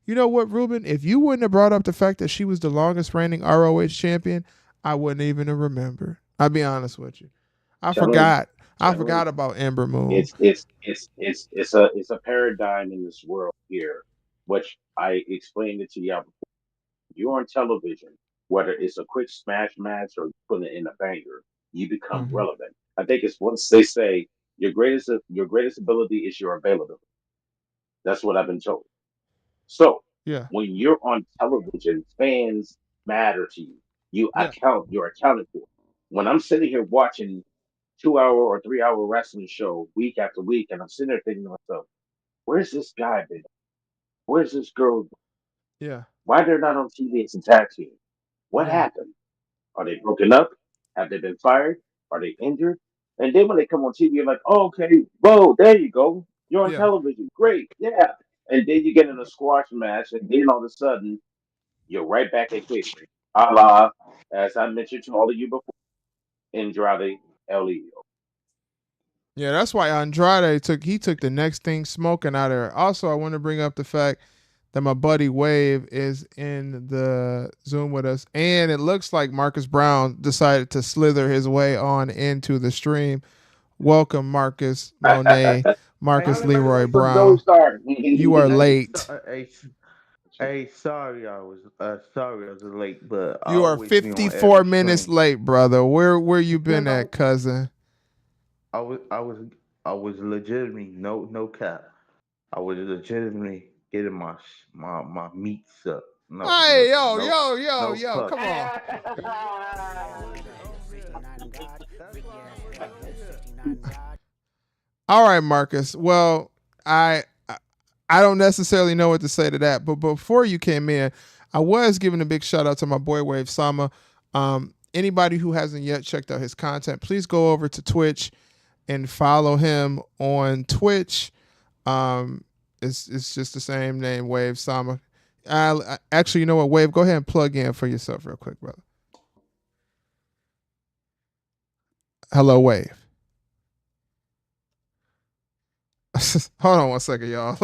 You know what, Ruben? If you wouldn't have brought up the fact that she was the longest reigning ROH champion, I wouldn't even have remembered. I'll be honest with you. I Telling, forgot. I telling. forgot about Ember Moon. It's a paradigm in this world here, which I explained it to you before. You're on television, whether it's a quick smash match or putting it in a banger, you become Mm-hmm. relevant. I think it's once they say your greatest ability is your availability. That's what I've been told. So Yeah. when you're on television, fans matter to you. Yeah. You're accounted for. When I'm sitting here watching 2 hour or 3 hour wrestling show week after week, and I'm sitting there thinking to myself, where's this guy been? Where's this girl? Yeah. Why they're not on TV as a tag team? What Yeah. happened? Are they broken up? Have they been fired? Are they injured? And then when they come on TV, you're like, oh, okay, whoa, there you go. You're on Yeah. television. Great. Yeah. And then you get in a squash match, and then all of a sudden, you're right back at catering. A la, as I mentioned to all of you before, Andrade El Idolo. Yeah, that's why Andrade took the next thing smoking out of there. Also, I want to bring up the fact that my buddy Wave is in the Zoom with us, and it looks like Marcus Brown decided to slither his way on into the stream. Welcome, Marcus Monet, Hey, Marcus how the Leroy So don't Brown. start. You are hey, late. sorry sorry I was late, but I You are always be on every 54 minutes stream. late, brother. Where you No, been at, no, cousin? I was I was I was legitimately no cap. I was legitimately getting my meats up. Hey, yo, yo, yo, No yo, puff. come on. That's why I was here. All right, Marcus. Well, I don't necessarily know what to say to that, but before you came in, I was giving a big shout out to my boy Wave Sama. Anybody who hasn't yet checked out his content, please go over to Twitch and follow him on Twitch. Um, it's just the same name, Wave Sama. Actually, you know what, Wave? Go ahead and plug in for yourself real quick, brother. Hello, Wave. Hold on one second, y'all.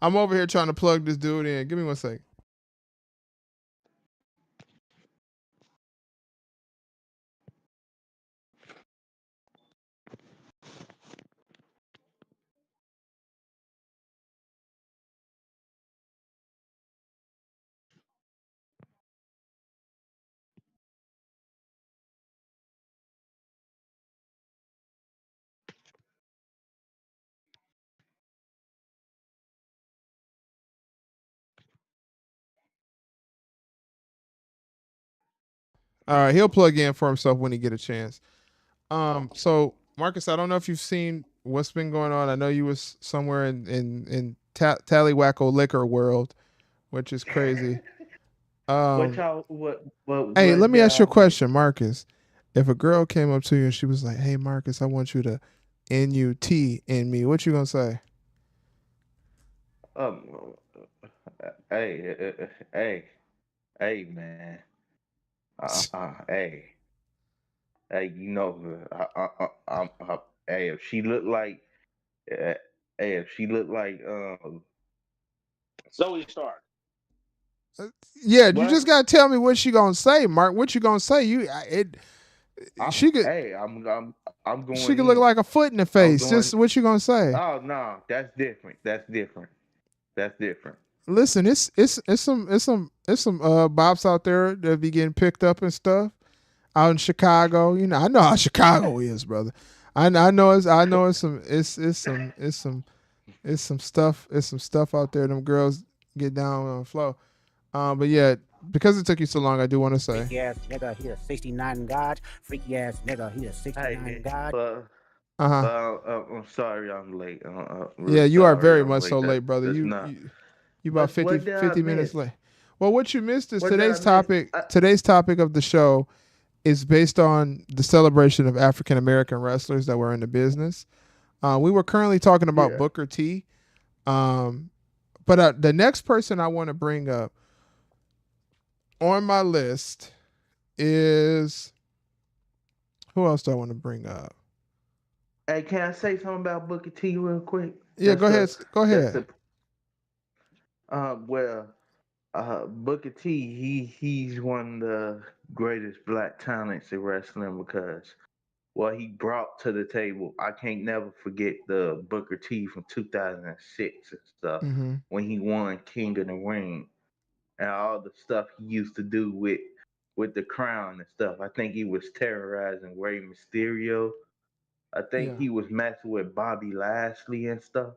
I'm over here trying to plug this dude in. Give me one second. All right, he'll plug in for himself when he get a chance. So Marcus, I don't know if you've seen what's been going on. I know you was somewhere in Tallywacko liquor world, which is crazy. What Um, y'all what hey, let went me ask you a down? question, Marcus. If a girl came up to you and she was like, "Hey, Marcus, I want you to NUT in me," what you gonna say? Um, hey, hey, man. Hey, hey, hey, if she look like, uh, hey, if she look like, Zoe Stark. Yeah, you what? just gotta tell me what she gonna say, Mark. What you gonna say? She could Hey, I'm she going could look in. like a foot in the I'm face. going. Just what you gonna say? Oh no, that's different. That's different. That's different. Listen, it's some bops out there that be getting picked up and stuff out in Chicago. I know how Chicago is, brother. I know it's some It's some stuff. It's some stuff out there. Them girls get down on the flow. But yeah, because it took you so long, I do want to say, Freaky ass nigga, he a 69 God. Freaky ass nigga, he a Hey, 69 God. uh huh. I'm sorry I'm late. Yeah, Real you are sorry very I'm much so late. late, brother. That's You not. you you about What did I 50 minutes miss? late. Well, what you missed is What did I today's miss? topic. Today's topic of the show is based on the celebration of African American wrestlers that were in the business. We were currently talking about Yeah. Booker T. Um, but the next person I want to bring up on my list is who else do I want to bring up? Hey, can I say something about Booker T real quick? Yeah, go ahead. Go That's ahead. the well Booker T, he's one of the greatest black talents in wrestling because what he brought to the table. I can't never forget the Booker T from 2006 and stuff Mm-hmm. when he won King of the Ring and all the stuff he used to do with the crown and stuff. I think he was terrorizing Rey Mysterio. I think Yeah. he was messing with Bobby Lashley and stuff.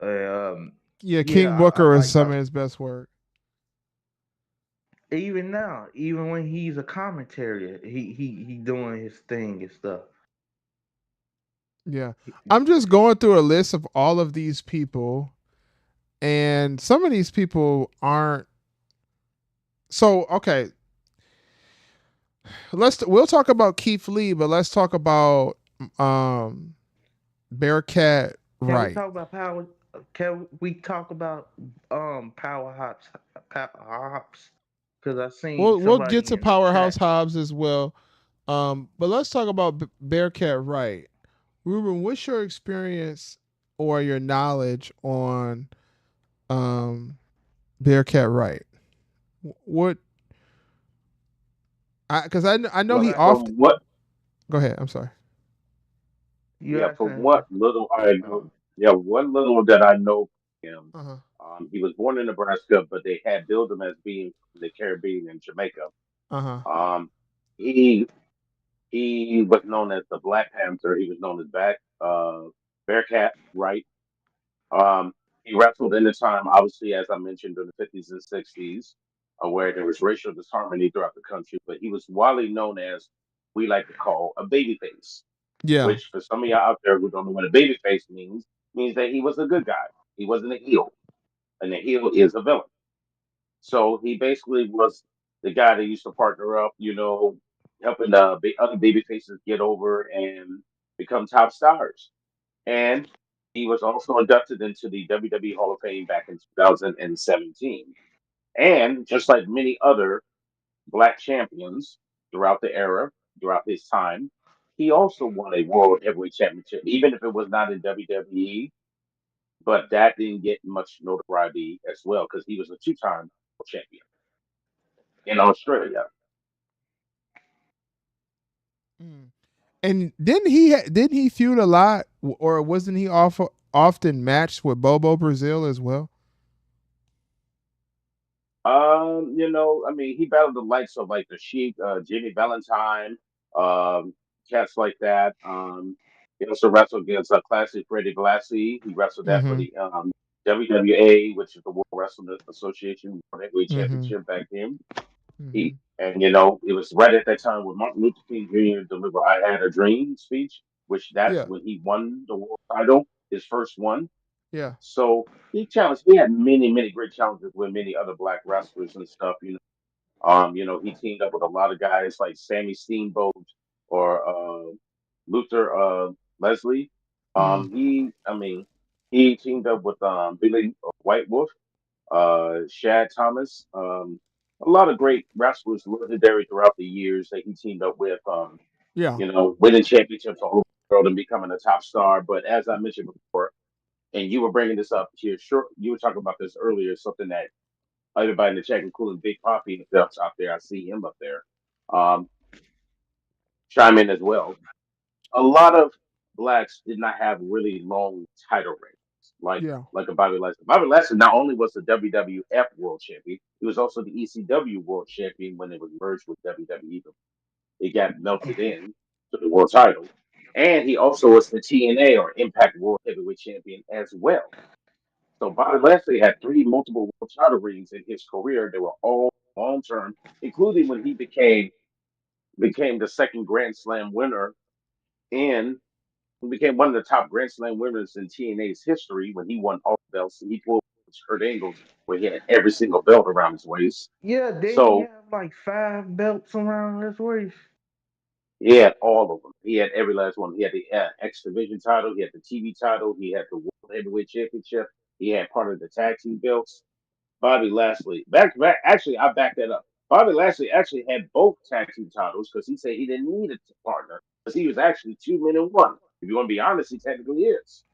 Um, Yeah, yeah, King Booker I is like some how of his best work. even now, even when he's a commentator, he doing his thing and stuff. Yeah. I'm just going through a list of all of these people, and some of these people aren't. So, okay, we'll talk about Keith Lee, but let's talk about um Bearcat Can we Wright. talk about power? Can we talk about power hops? Power hops? Because I seen We'll get somebody to in the Powerhouse chat. Hobbs as well. But let's talk about Bearcat Wright. Ruben, what's your experience or your knowledge on um Bearcat Wright? What because I know Well, he You often from what, go ahead. I'm sorry. you yeah, from asking? what little I know, Oh, yeah, what little that I know him, Uh huh. he was born in Nebraska, but they had billed him as being from the Caribbean and Jamaica. Uh huh. Um, he he was known as the Black Panther. He was known as Bearcat, right? Um, he wrestled in the time, obviously, as I mentioned, in the 50s and 60s, where there was racial disharmony throughout the country. But he was widely known as we like to call a babyface, Yeah. which for some of y'all out there who don't know what a babyface means that he was a good guy. He wasn't a heel, and a heel is a villain. So he basically was the guy that used to partner up, helping the other baby faces get over and become top stars. And he was also inducted into the WWE Hall of Fame back in 2017. And just like many other black champions throughout the era, throughout his time, he also won a World Heavyweight Championship, even if it was not in WWE. But that didn't get much notoriety as well because he was a two-time champion in Australia. Mm. And didn't he feud a lot, or wasn't he often matched with Bobo Brazil as well? I mean, he battled the likes of like the Sheik, Jimmy Valentine, um, cats like that. He also wrestled against Classic Freddie Blassie. He wrestled that for Mm-hmm. the WWA, which is the World Wrestling Association World Heavyweight Mm-hmm. Championship back then. Mm-hmm. And it was right at that time when Martin Luther King Jr. delivered "I Had a Dream" speech, which that's Yeah. when he won the world title, his first one. Yeah. So he challenged. He had many, many great challenges with many other black wrestlers and stuff. He teamed up with a lot of guys like Sammy Steamboat or Luther Leslie. Mm. I mean, he teamed up with Billy White Wolf, Shad Thomas, a lot of great wrestlers legendary throughout the years that he teamed up with. Yeah. Winning championships all over the world and becoming a top star. But as I mentioned before, and you were bringing this up here, sure, you were talking about this earlier, something that everybody in the chat, including Big Poppy himself out there. I see him up there. Um, chime in as well. A lot of blacks did not have really long title reigns, Yeah. like a Bobby Lashley. Bobby Lashley not only was the WWF World Champion, he was also the ECW World Champion when it was merged with WWE. It got melted in to the world title. And he also was the TNA or Impact World Heavyweight Champion as well. So Bobby Lashley had three multiple world title reigns in his career. They were all long term, including when he became the second Grand Slam winner and became one of the top Grand Slam winners in TNA's history when he won all the belts. He pulled Kurt Angle's where he had every single belt around his waist. Yeah, didn't he So have like 5 belts around his waist? he had all of them. He had every last one. He had the X Division title. He had the TV title. He had the World Heavyweight Championship. He had part of the tag team belts. Bobby Lashley. Back. Actually, I backed that up. Bobby Lashley actually had both tag team titles because he said he didn't need a partner because he was actually 2 men in one. If you want to be honest, he technically is.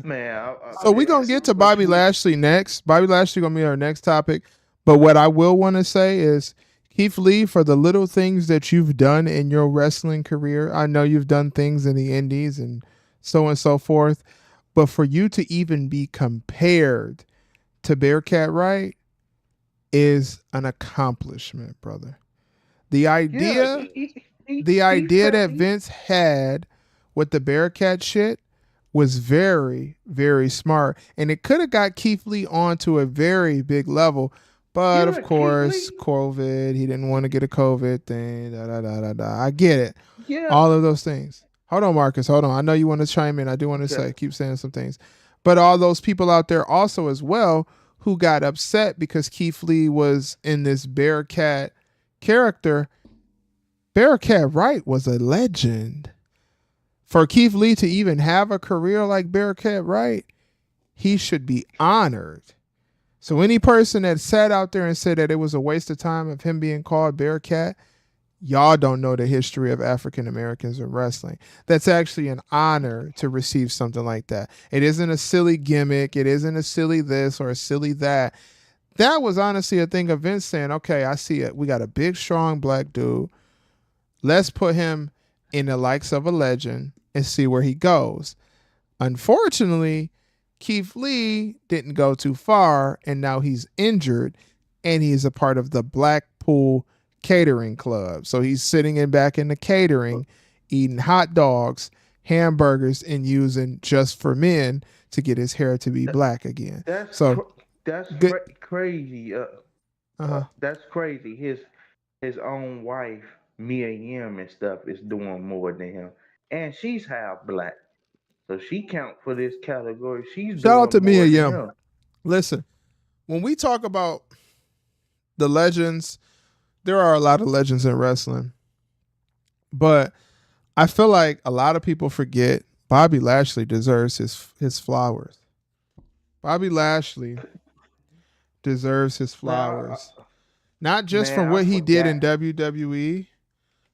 Man, So we gonna get to but Bobby you, Lashley next. Bobby Lashley gonna be our next topic. But what I will want to say is, Keith Lee, for the little things that you've done in your wrestling career, I know you've done things in the indies and so forth, but for you to even be compared to Bearcat Wright is an accomplishment, brother. The yeah, idea, the idea that Vince had with the Bearcat shit was very, very smart. And it could have got Keith Lee onto a very big level. But of yeah, Keith course, Lee, COVID, he didn't want to get a COVID thing. Da, da, da, da, da. I get it. yeah, All of those things. Hold on, Marcus. Hold on. I know you want to chime in. I do want to okay. say, keep saying some things. But all those people out there also as well who got upset because Keith Lee was in this Bearcat character. Bearcat Wright was a legend. For Keith Lee to even have a career like Bearcat Wright, he should be honored. So any person that sat out there and said that it was a waste of time of him being called Bearcat, y'all don't know the history of African Americans in wrestling. That's actually an honor to receive something like that. It isn't a silly gimmick. It isn't a silly this or a silly that. That was honestly a thing of Vince saying, okay, I see it. We got a big, strong black dude. Let's put him in the likes of a legend and see where he goes. Unfortunately, Keith Lee didn't go too far, and now he's injured, and he's a part of the Blackpool Catering Club. So he's sitting in back in the catering, eating hot dogs, hamburgers, and using Just for Men to get his hair to be black again. That's So good. crazy. Uh-huh. That's crazy. His own wife, Mia Yim and stuff, is doing more than him, and she's half black, so she count for this category. She's Shout out doing to Mia more than Yim. him. Listen, when we talk about the legends, there are a lot of legends in wrestling, but I feel like a lot of people forget Bobby Lashley deserves his flowers. Bobby Lashley deserves his Now, flowers, not just for man, I what he did forgot. in WWE,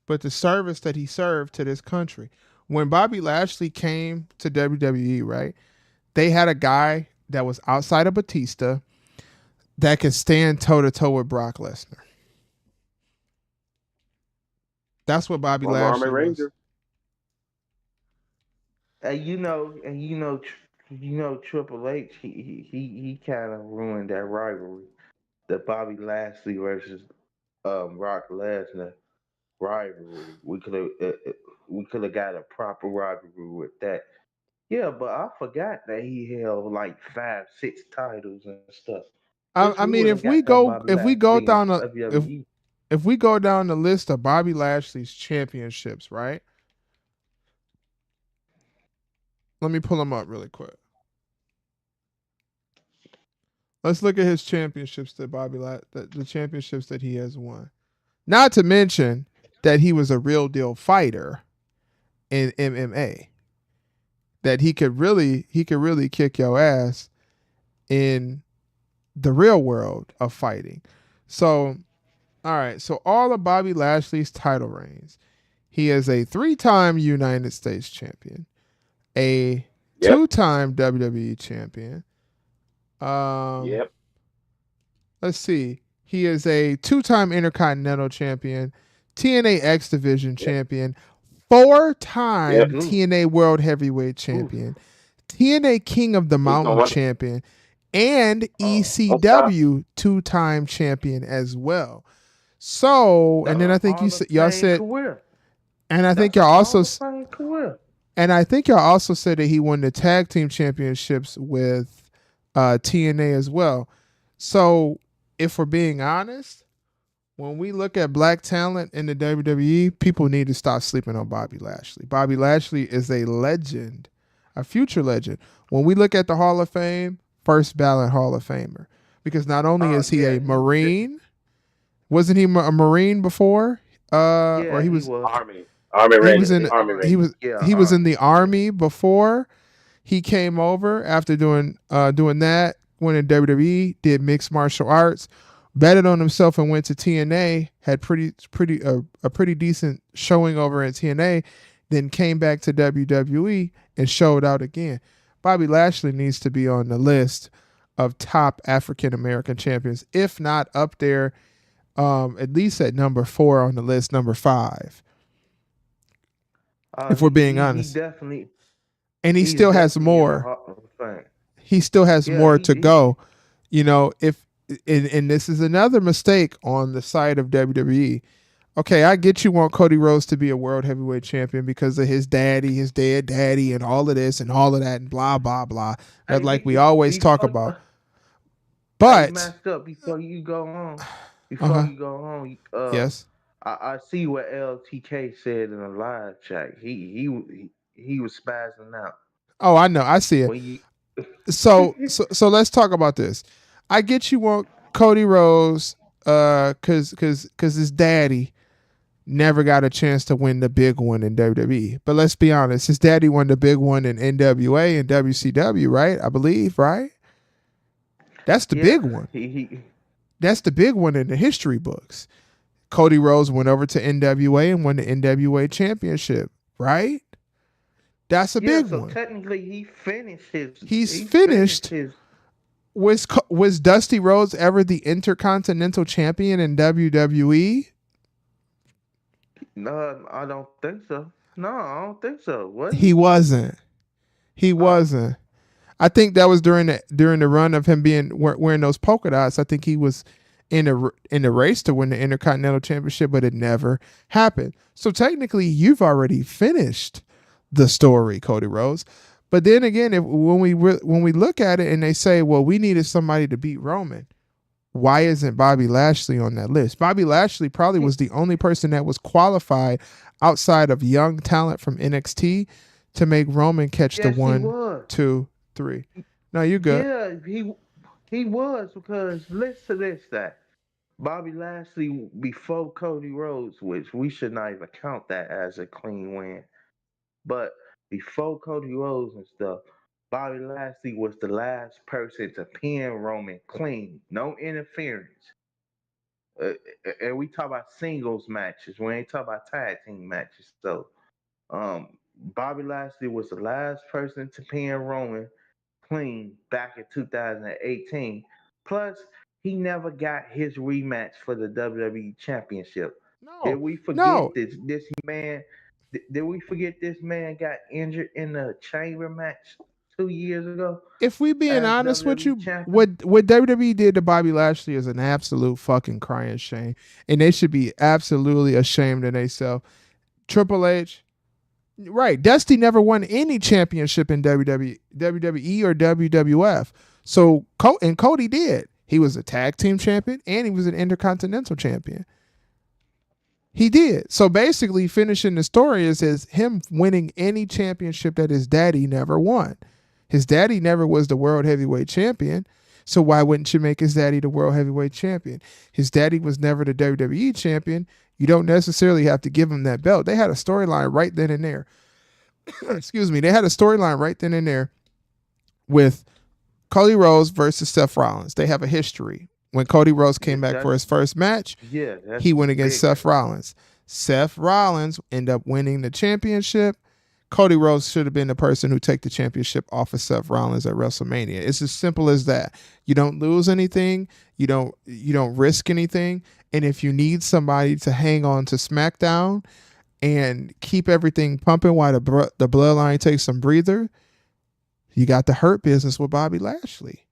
but the service that he served to this country. When Bobby Lashley came to WWE, right, they had a guy that was outside of Batista that could stand toe to toe with Brock Lesnar. That's what Bobby Former Army Lashley was. Ranger. Triple H, he kind of ruined that rivalry, the Bobby Lashley versus Brock Lesnar rivalry. We could have got a proper rivalry with that. Yeah, but I forgot that he held like 5, 6 titles and stuff. Wish we I would mean, have got that Bobby if we go Lashley in down a WWE. if we go down the list of Bobby Lashley's championships, right? Let me pull them up really quick. Let's look at his championships that the championships that he has won. Not to mention that he was a real deal fighter in MMA. That he could really kick your ass in the real world of fighting. So, all right. So all of Bobby Lashley's title reigns. He is a 3-time United States champion, a Yep. 2-time WWE champion. Yep. Let's see. He is a 2-time Intercontinental champion, TNA X Division Yep. champion, 4-time Yep. TNA World Heavyweight Oof. champion, TNA King of the He's gonna Mountain win. champion, and Don't stop. ECW 2-time champion as well. So, and then I think Hall of y'all Fame said, career. and I think That's a y'all Hall also of Fame career. And I think y'all also said that he won the tag team championships with TNA as well. So if we're being honest, when we look at black talent in the WWE, people need to stop sleeping on Bobby Lashley. Bobby Lashley is a legend, a future legend. When we look at the Hall of Fame, first ballot Hall of Famer. Because not only is he a Marine, wasn't he a Marine before? Or Yeah, he he was was. Army he was Ranger, in Army he Ranger. was Yeah, he was in the army before he came over after doing that, went in WWE, did mixed martial arts, betted on himself and went to TNA, had a pretty decent showing over at TNA, then came back to WWE and showed out again. Bobby Lashley needs to be on the list of top African American champions, if not up there, at least at number 4 on the list, number 5. If we're being he honest. definitely And he he's still has definitely in the more. Hall of Fame. He still has Yeah, more to he go. You know, if and this is another mistake on the side of WWE. Okay, I get you want Cody Rhodes to be a world heavyweight champion because of his daddy, his dead daddy, and all of this and all of that and blah blah blah. That Hey, like we always talk before about. hey, But masked up before you go on. Before uh-huh. you go on, Yes. I see what LTK said in a live chat. He was spazzing out Oh, I know. I see it. when you. So let's talk about this. I get you want Cody Rhodes cuz his daddy never got a chance to win the big one in WWE. But let's be honest, his daddy won the big one in NWA and WCW, right? I believe, right? That's the Yeah, big one. he That's the big one in the history books. Cody Rhodes went over to NWA and won the NWA championship, right? That's a yeah. big So one. technically, He's he finished finished. his. Was Dusty Rhodes ever the Intercontinental Champion in WWE? No, I don't think so. No, I don't think so. Was He he? wasn't. He Oh, wasn't. I think that was during the run of him being wearing those polka dots. I think he was in the race to win the Intercontinental Championship, but it never happened. So technically, you've already finished the story, Cody Rhodes. But then again, when we look at it and they say, well, we needed somebody to beat Roman, why isn't Bobby Lashley on that list? Bobby Lashley probably was the only person that was qualified outside of young talent from NXT to make Roman catch the yes, he 1, was. 2, 3. No, you good. Yeah, he was because listen to this that Bobby Lashley before Cody Rhodes, which we should not even count that as a clean win, but before Cody Rhodes and stuff, Bobby Lashley was the last person to pin Roman clean, no interference. Uh, and we talk about singles matches. We ain't talk about tag team matches. So, Bobby Lashley was the last person to pin Roman clean back in 2018. Plus, he never got his rematch for the WWE Championship. Did No, we forget no. this man? Did we forget this man got injured in the chamber match 2 years ago If we being as honest with WWE you, champion? what WWE did to Bobby Lashley is an absolute fucking crying shame, and they should be absolutely ashamed of themselves. Triple H, right? Dusty never won any championship in WWE or WWF. So and Cody did. He was a tag team champion and he was an intercontinental champion. He did. So basically, finishing the story is him winning any championship that his daddy never won. His daddy never was the world heavyweight champion. So why wouldn't you make his daddy the world heavyweight champion? His daddy was never the WWE champion. You don't necessarily have to give him that belt. They had a storyline right then and there. Excuse me. They had a storyline right then and there with Cody Rhodes versus Seth Rollins. They have a history. When Cody Rhodes came back for his first match, That's he went against big. Seth Rollins. Seth Rollins ended up winning the championship. Cody Rhodes should have been the person who take the championship off of Seth Rollins at WrestleMania. It's as simple as that. You don't lose anything. You don't risk anything. And if you need somebody to hang on to SmackDown and keep everything pumping while the bloodline takes some breather, you got the Hurt Business with Bobby Lashley.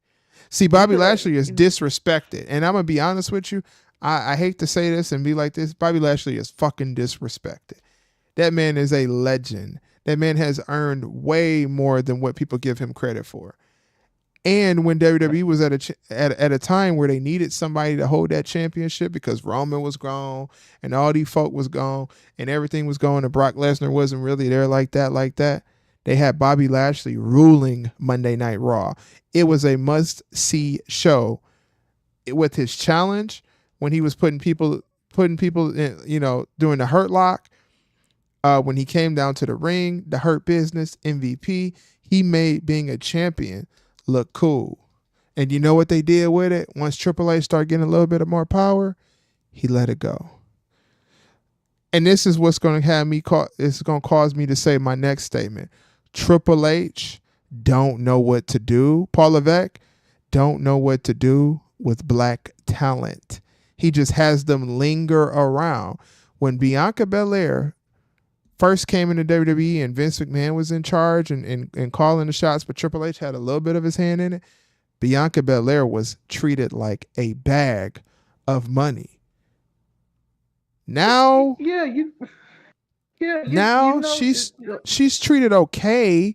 See, Bobby Lashley is disrespected. And I'm going to be honest with you. I hate to say this and be like this. Bobby Lashley is fucking disrespected. That man is a legend. That man has earned way more than what people give him credit for. And when WWE was at a time where they needed somebody to hold that championship because Roman was gone and all these folk was gone and everything was going and Brock Lesnar wasn't really there like that, they had Bobby Lashley ruling Monday Night Raw. It was a must-see show. With his challenge, when he was putting people in, doing the Hurt Lock, when he came down to the ring, the Hurt Business, MVP, he made being a champion look cool. And you know what they did with it? Once Triple H started getting a little bit of more power, he let it go. And this is what's going to have me it's going to cause me to say my next statement. Triple H don't know what to do. Paul Levesque don't know what to do with black talent. He just has them linger around. When Bianca Belair first came into WWE and Vince McMahon was in charge and calling the shots, but Triple H had a little bit of his hand in it, Bianca Belair was treated like a bag of money. Now, she's treated okay,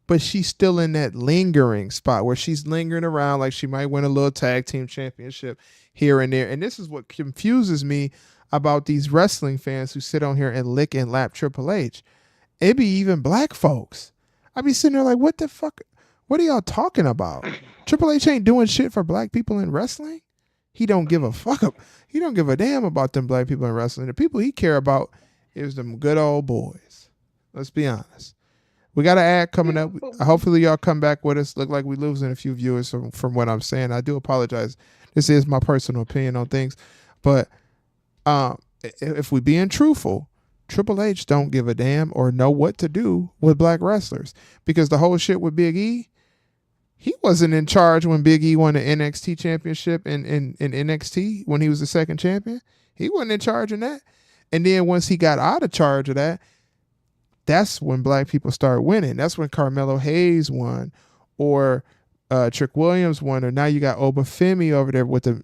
but she's still in that lingering spot where she's lingering around like she might win a little tag team championship here and there. And this is what confuses me about these wrestling fans who sit on here and lick and lap Triple H. It be even black folks. I be sitting there like, what the fuck? What are y'all talking about? Triple H ain't doing shit for black people in wrestling. He don't give a fuck. He don't give a damn about them black people in wrestling. The people he care about is them good old boys. Let's be honest. We got an ad coming up. Hopefully y'all come back with us. Look like we losing a few viewers from what I'm saying. I do apologize. This is my personal opinion on things. But if we being truthful, Triple H don't give a damn or know what to do with black wrestlers. Because the whole shit with Big E, he wasn't in charge when Big E won the NXT championship in NXT when he was the second champion. He wasn't in charge of that. And then once he got out of charge of that, that's when black people start winning. That's when Carmelo Hayes won, or Trick Williams won, or now you got Obafemi over there with the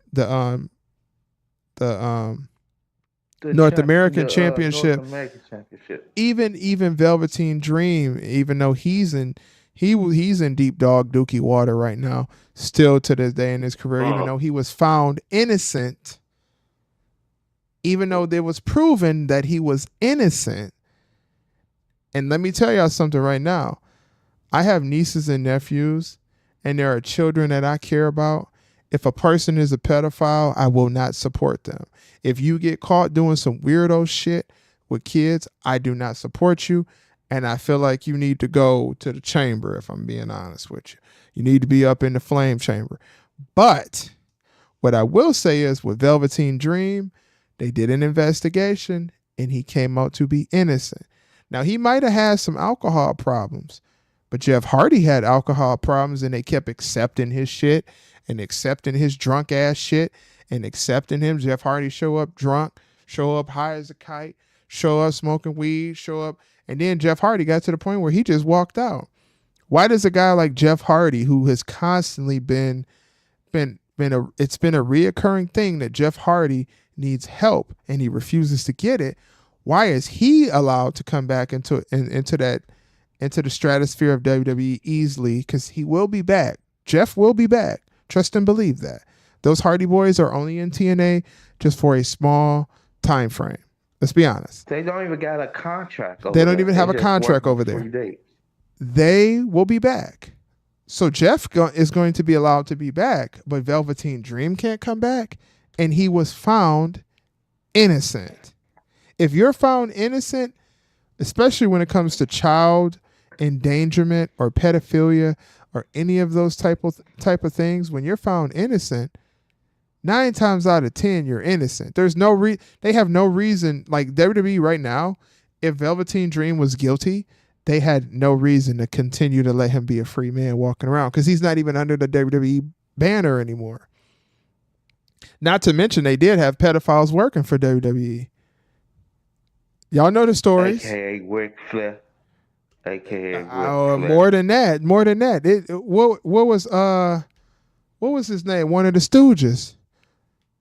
North American Championship. North American Championship. Even Velveteen Dream, even though he's in deep dog dookie water right now, still to this day in his career, even though he was found innocent, even though there was proven that he was innocent. And let me tell y'all something right now. I have nieces and nephews, and there are children that I care about. If a person is a pedophile, I will not support them. If you get caught doing some weirdo shit with kids, I do not support you. And I feel like you need to go to the chamber, if I'm being honest with you. You need to be up in the flame chamber. But what I will say is with Velveteen Dream, they did an investigation and he came out to be innocent. Now, he might have had some alcohol problems, but Jeff Hardy had alcohol problems and they kept accepting his shit and accepting his drunk ass shit and accepting him. Jeff Hardy show up drunk, show up high as a kite, show up smoking weed, show up. And then Jeff Hardy got to the point where he just walked out. Why does a guy like Jeff Hardy, who has constantly it's been a reoccurring thing that Jeff Hardy needs help and he refuses to get it, why is he allowed to come back into the stratosphere of WWE easily? Because he will be back. Jeff will be back. Trust and believe that. Those Hardy Boys are only in TNA just for a small time frame. Let's be honest. They don't even got a contract over there. They don't there. even have a contract over there. 3 days. They will be back. So Jeff is going to be allowed to be back, but Velveteen Dream can't come back, and he was found innocent. If you're found innocent, especially when it comes to child endangerment or pedophilia or any of those type of things, when you're found innocent, 9 times out of 10 you're innocent. There's they have no reason, like WWE right now, if Velveteen Dream was guilty, they had no reason to continue to let him be a free man walking around because he's not even under the WWE banner anymore. Not to mention they did have pedophiles working for WWE. Y'all know the stories. AKA Ric Flair. AKA Ric Flair. Flair. More than that. What was his name? One of the Stooges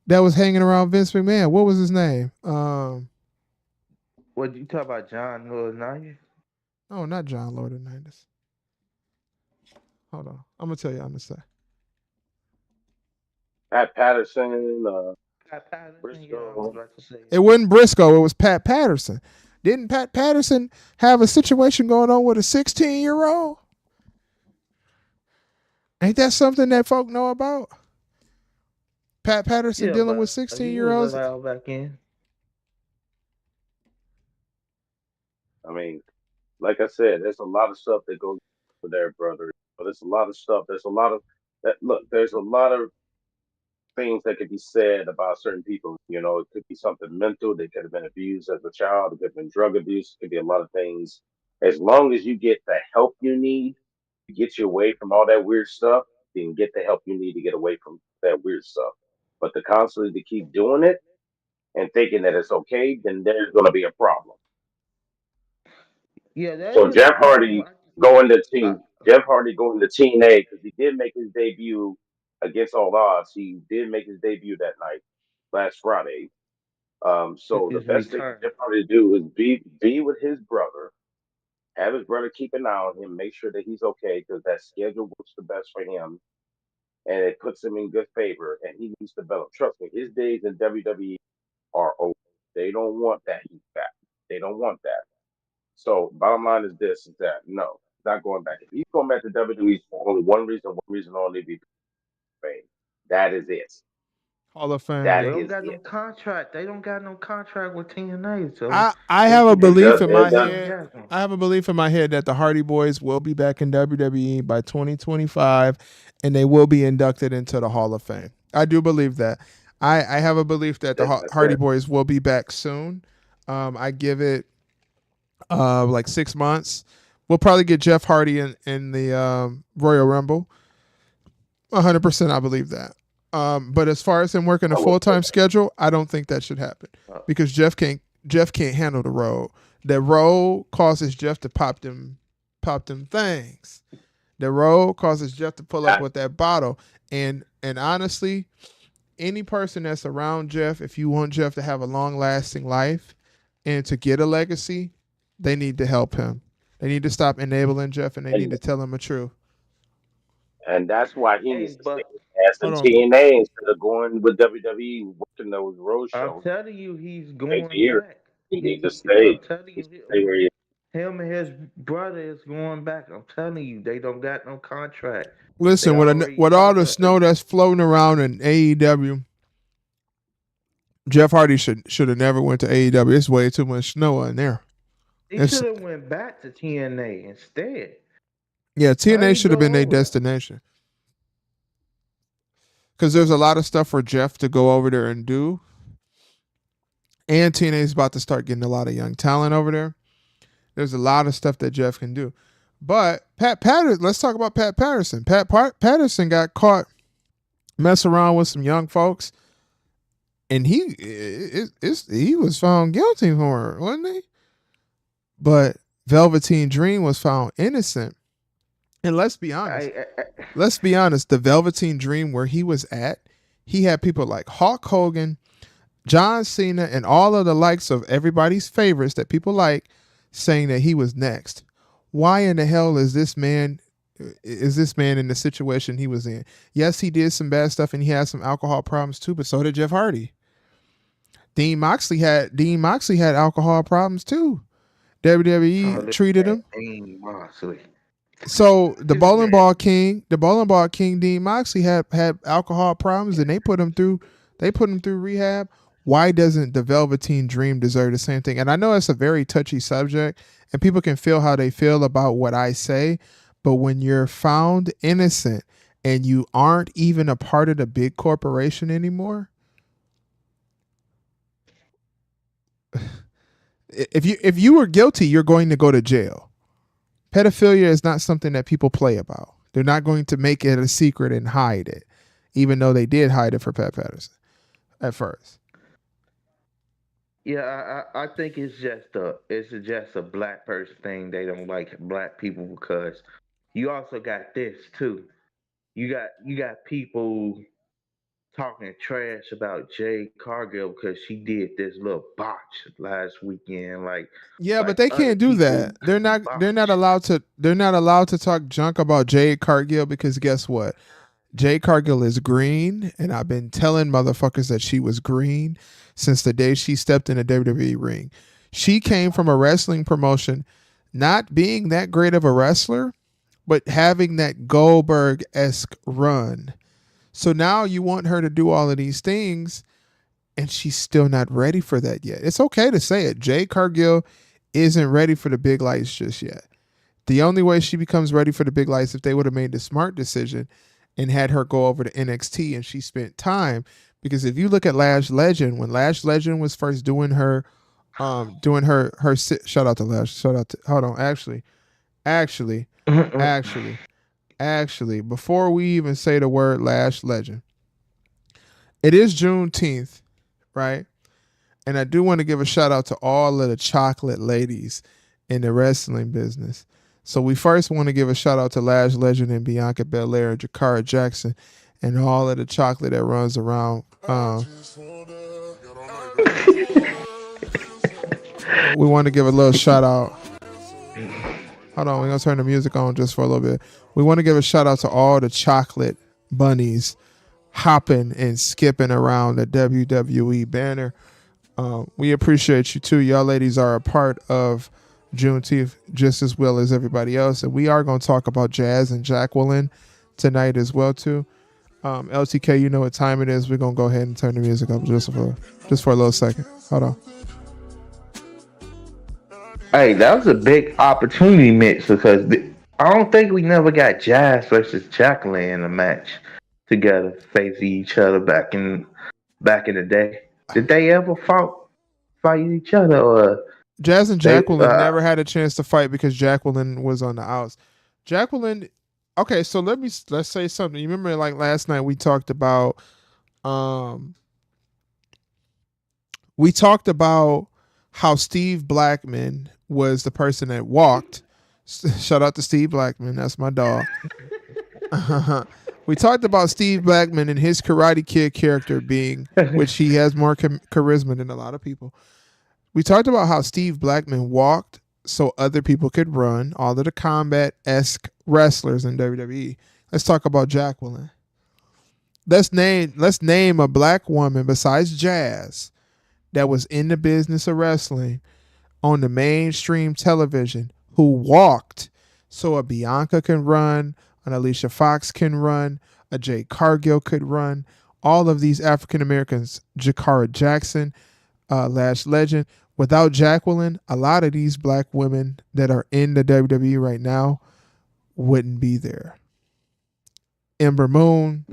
that was hanging around Vince McMahon. What was his name? What you talk about, John Laurinaitis? Oh, not John Laurinaitis. Hold on. I'm gonna tell you. I'm gonna say Pat Patterson, Pat Patterson, yeah, I was Briscoe. about to say it him. wasn't Briscoe. It was Pat Patterson. Didn't Pat Patterson have a situation going on with a 16-year-old? Ain't that something that folk know about? Pat Patterson Yeah, dealing with but he was 16-year-olds. allowed back in. I mean, like I said, there's a lot of stuff that goes for there, brother. But there's a lot of stuff. There's a lot of that. Look, there's a lot of things that could be said about certain people. You know, it could be something mental. They could have been abused as a child. It could have been drug abuse. It could be a lot of things. As long as you get the help you need to get you away from all that weird stuff, then get the help you need to get away from that weird stuff. But to constantly to keep doing it and thinking that it's okay, then there's going to be a problem. Yeah, that So is a Jeff problem. Hardy Jeff Hardy going to Team A because he did make his debut against all odds. He did make his debut that night, last Friday. So the his best thing for return. Jeff Hardy to do is be with his brother, have his brother keep an eye on him, make sure that he's okay because that schedule works the best for him, and it puts him in good favor. And he needs to develop. Trust me, his days in WWE are over. They don't want that heat back. They don't want that. So bottom line is this: is that no, he's not going back. If he's going back to WWE for only one reason only, be fame. That is it. Hall of Fame, That They yeah. don't is got no it. contract. They don't got no contract with TNA, so I they have a should just belief Does in keep my it does William head. Jackson. I have a belief in my head that the Hardy Boys will be back in WWE by 2025, and they will be inducted into the Hall of Fame. I do believe that. I have a belief that the that's Hardy it. Boys will be back soon. I give it like 6 months. We'll probably get Jeff Hardy in the Royal Rumble. 100%, I believe that. But as far as him working a I would full say time schedule, I don't think that should happen Uh, because Jeff can't handle the road. The road causes Jeff to pop them things. The road causes Jeff to pull up that. with that bottle. And honestly, any person that's around Jeff, if you want Jeff to have a long lasting life and to get a legacy, they need to help him. They need to stop enabling Jeff and they need and to tell him the truth. and that's why he hey, needs to stay but with ass Hold in on. TNA instead of going with WWE, working those road I'm shows telling you, he's next going year. back. He needs to I'm stay. telling He needs you, to stay where he is. him and his brother is going back. I'm telling you, they don't got no contract. They Listen, already with all signed the snow that's floating around in AEW, Jeff Hardy should have never went to AEW. It's way too much snow in there. He It's should have went back to TNA instead. Yeah, How TNA he should have been go their over there? destination because there's a lot of stuff for Jeff to go over there and do. And TNA is about to start getting a lot of young talent over there. There's a lot of stuff that Jeff can do. But Pat Patterson, let's talk about Pat Patterson. Patterson got caught messing around with some young folks, and he was found guilty for it, wasn't he? But Velveteen Dream was found innocent. And let's be honest, the Velveteen Dream where he was at, he had people like Hulk Hogan, John Cena, and all of the likes of everybody's favorites that people like saying that he was next. Why in the hell is this man in the situation he was in? Yes, he did some bad stuff and he had some alcohol problems too, but so did Jeff Hardy. Dean Moxley had alcohol problems too. Oh, WWE look treated at him. Dean Moxley. So the This man, bowling ball king Dean Moxley had alcohol problems and they put him through rehab. Why doesn't the Velveteen Dream deserve the same thing? And I know it's a very touchy subject and people can feel how they feel about what I say, but when you're found innocent and you aren't even a part of the big corporation anymore, if you were guilty, you're going to go to jail. Pedophilia is not something that people play about. They're not going to make it a secret and hide it, even though they did hide it for Pat Patterson at first. yeah, I think it's just a black person thing. They don't like black people because you also got this too. You got people talking trash about Jade Cargill because she did this little botch last weekend. Yeah, but Like they other can't do people that. They're not. They're not botched. allowed to. They're not allowed to talk junk about Jade Cargill because guess what? Jade Cargill is green, and I've been telling motherfuckers that she was green since the day she stepped in a WWE ring. She came from a wrestling promotion, not being that great of a wrestler, but having that Goldberg esque run. So now you want her to do all of these things, and she's still not ready for that yet. It's okay to say it. Jade Cargill isn't ready for the big lights just yet. The only way she becomes ready for the big lights if they would have made the smart decision and had her go over to NXT and she spent time. Because if you look at Lash Legend, when Lash Legend was first doing her shout out to Lash, shout out to hold on, actually, actually, actually, before we even say the word Lash Legend, it is Juneteenth, right? And I do want to give a shout out to all of the chocolate ladies in the wrestling business. So we first want to give a shout out to Lash Legend and Bianca Belair and Jakara Jackson and all of the chocolate that runs around. We want to give a little shout out. Hold on, we're going to turn the music on just for a little bit. We want to give a shout out to all the chocolate bunnies hopping and skipping around the WWE banner. We appreciate you too. Y'all ladies are a part of Juneteenth just as well as everybody else. And we are going to talk about Jazz and Jacqueline tonight as well too. LTK, you know what time it is. We're going to go ahead and turn the music up just for a little second. Hold on. Hey, that was a big opportunity mix because I don't think we never got Jazz versus Jacqueline in a match together, facing each other back in the day. Did they ever fight each other, or Jazz and they? Jacqueline never had a chance to fight because Jacqueline was on the outs. Jacqueline, okay, so let's say something. You remember like last night um we talked about how Steve Blackman was the person that walked. Shout out to Steve Blackman, that's my dog. We talked about Steve Blackman and his Karate Kid character being, which he has more charisma than a lot of people. We talked about how Steve Blackman walked so other people could run, all of the combat-esque wrestlers in WWE. Let's talk about Jacqueline. Let's name a black woman besides Jazz that was in the business of wrestling on the mainstream television who walked so a Bianca can run, an Alicia Fox can run, a Jade Cargill could run. All of these African Americans, Jakara Jackson, Lash Legend. Without Jacqueline, a lot of these black women that are in the WWE right now wouldn't be there. Ember Moon,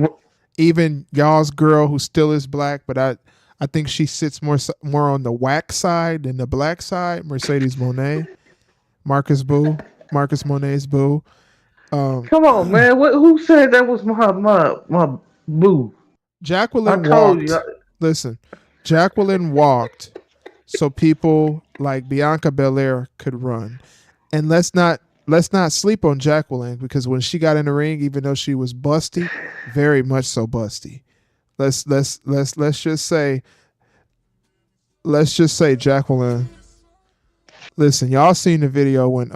even y'all's girl who still is black, but I think she sits more on the whack side than the black side. Mercedes Moné, Marcus Monet's boo. Come on, man. Who said that was my boo? I Jacqueline told you. walked. Listen, Jacqueline walked so people like Bianca Belair could run. And let's not sleep on Jacqueline because when she got in the ring, even though she was busty, very much so busty. Let's just say Jacqueline. Listen, y'all seen the video when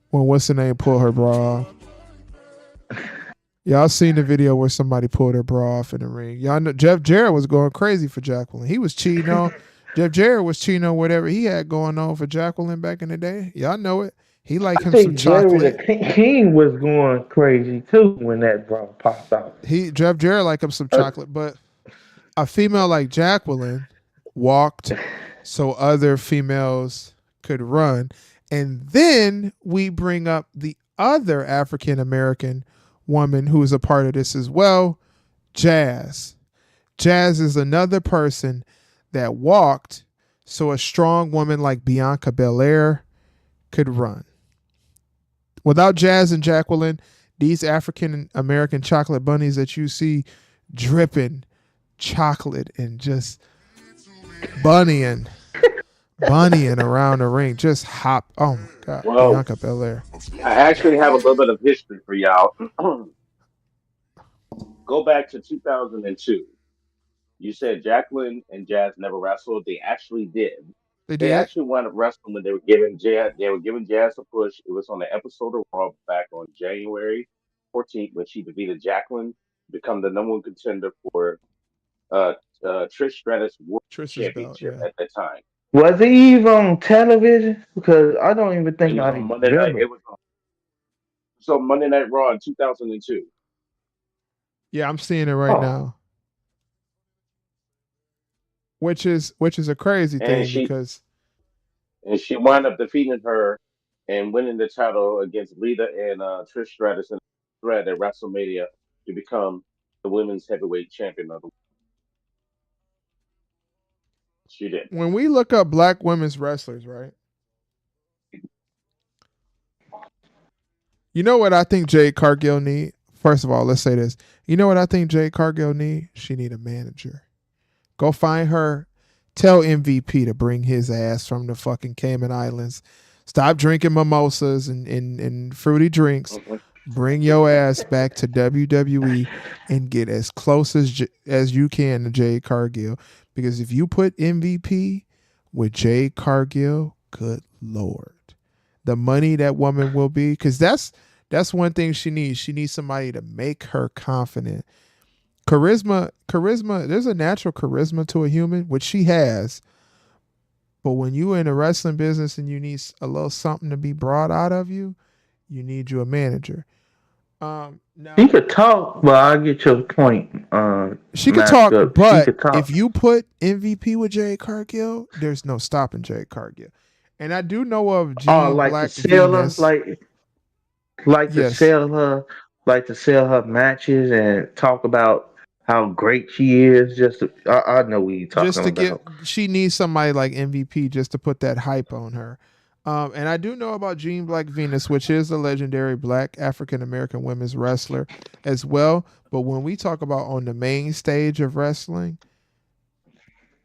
what's the name pulled her bra off. Y'all seen the video where somebody pulled her bra off in the ring. Y'all know Jeff Jarrett was going crazy for Jacqueline. He was cheating on Jeff Jarrett was cheating on whatever he had going on for Jacqueline back in the day. Y'all know it. He like I him some think Jerry the chocolate. King was going crazy too when that bra popped out. Jeff Jarrett like him some chocolate, but a female like Jacqueline walked so other females could run. And then we bring up the other African American woman who is a part of this as well, Jazz. Jazz is another person that walked so a strong woman like Bianca Belair could run. Without Jazz and Jacqueline, these African American chocolate bunnies that you see dripping chocolate and just bunnying around the ring, just hop. Oh my God, Well, Bianca Belair. I actually have a little bit of history for y'all. Go back to 2002. You said Jacqueline and Jazz never wrestled. They actually did. They They did. actually wound up wrestling when they were giving Jazz a push. It was on the episode of Raw back on January 14th when she defeated Jacqueline, become the number one contender for uh, Trish Stratus World Trish's belt. Championship Yeah. at that time. Was it even on television? Because I don't even It think was I on Monday night. remember. So Monday Night Raw in 2002, Yeah, I'm seeing it right Oh, now. Which is a crazy and thing she because and she wound up defeating her and winning the title against Lita and Trish Stratus in a thread at WrestleMania to become the women's heavyweight champion of the world. She did. when we look up black women's wrestlers, right? You know what I think Jade Cargill need? First of all, let's say this. You know what I think Jade Cargill need? She need a manager. Go find her. Tell MVP to bring his ass from the fucking Cayman Islands. Stop drinking mimosas and fruity drinks. Mhm. Bring your ass back to WWE and get as close as you can to Jade Cargill. Because if you put MVP with Jade Cargill, good lord, the money that woman will be. Because that's one thing she needs. She needs somebody to make her confident. Charisma, there's a natural charisma to a human, which she has. But when you in a wrestling business and you need a little something to be brought out of you, you need you a manager. she Now could talk, but I get your point, she could talk, Master. She but could talk. if you put MVP with Jade Cargill, there's no stopping Jade Cargill. And I do know of Oh, Jean like to Black sell her, Venus. like to Yes, sell her, like to sell her matches and talk about how great she is. I know what you're just talking to get about. she needs somebody like MVP just to put that hype on her. And I do know about Jean Black Venus, which is a legendary black African American women's wrestler as well. But when we talk about on the main stage of wrestling,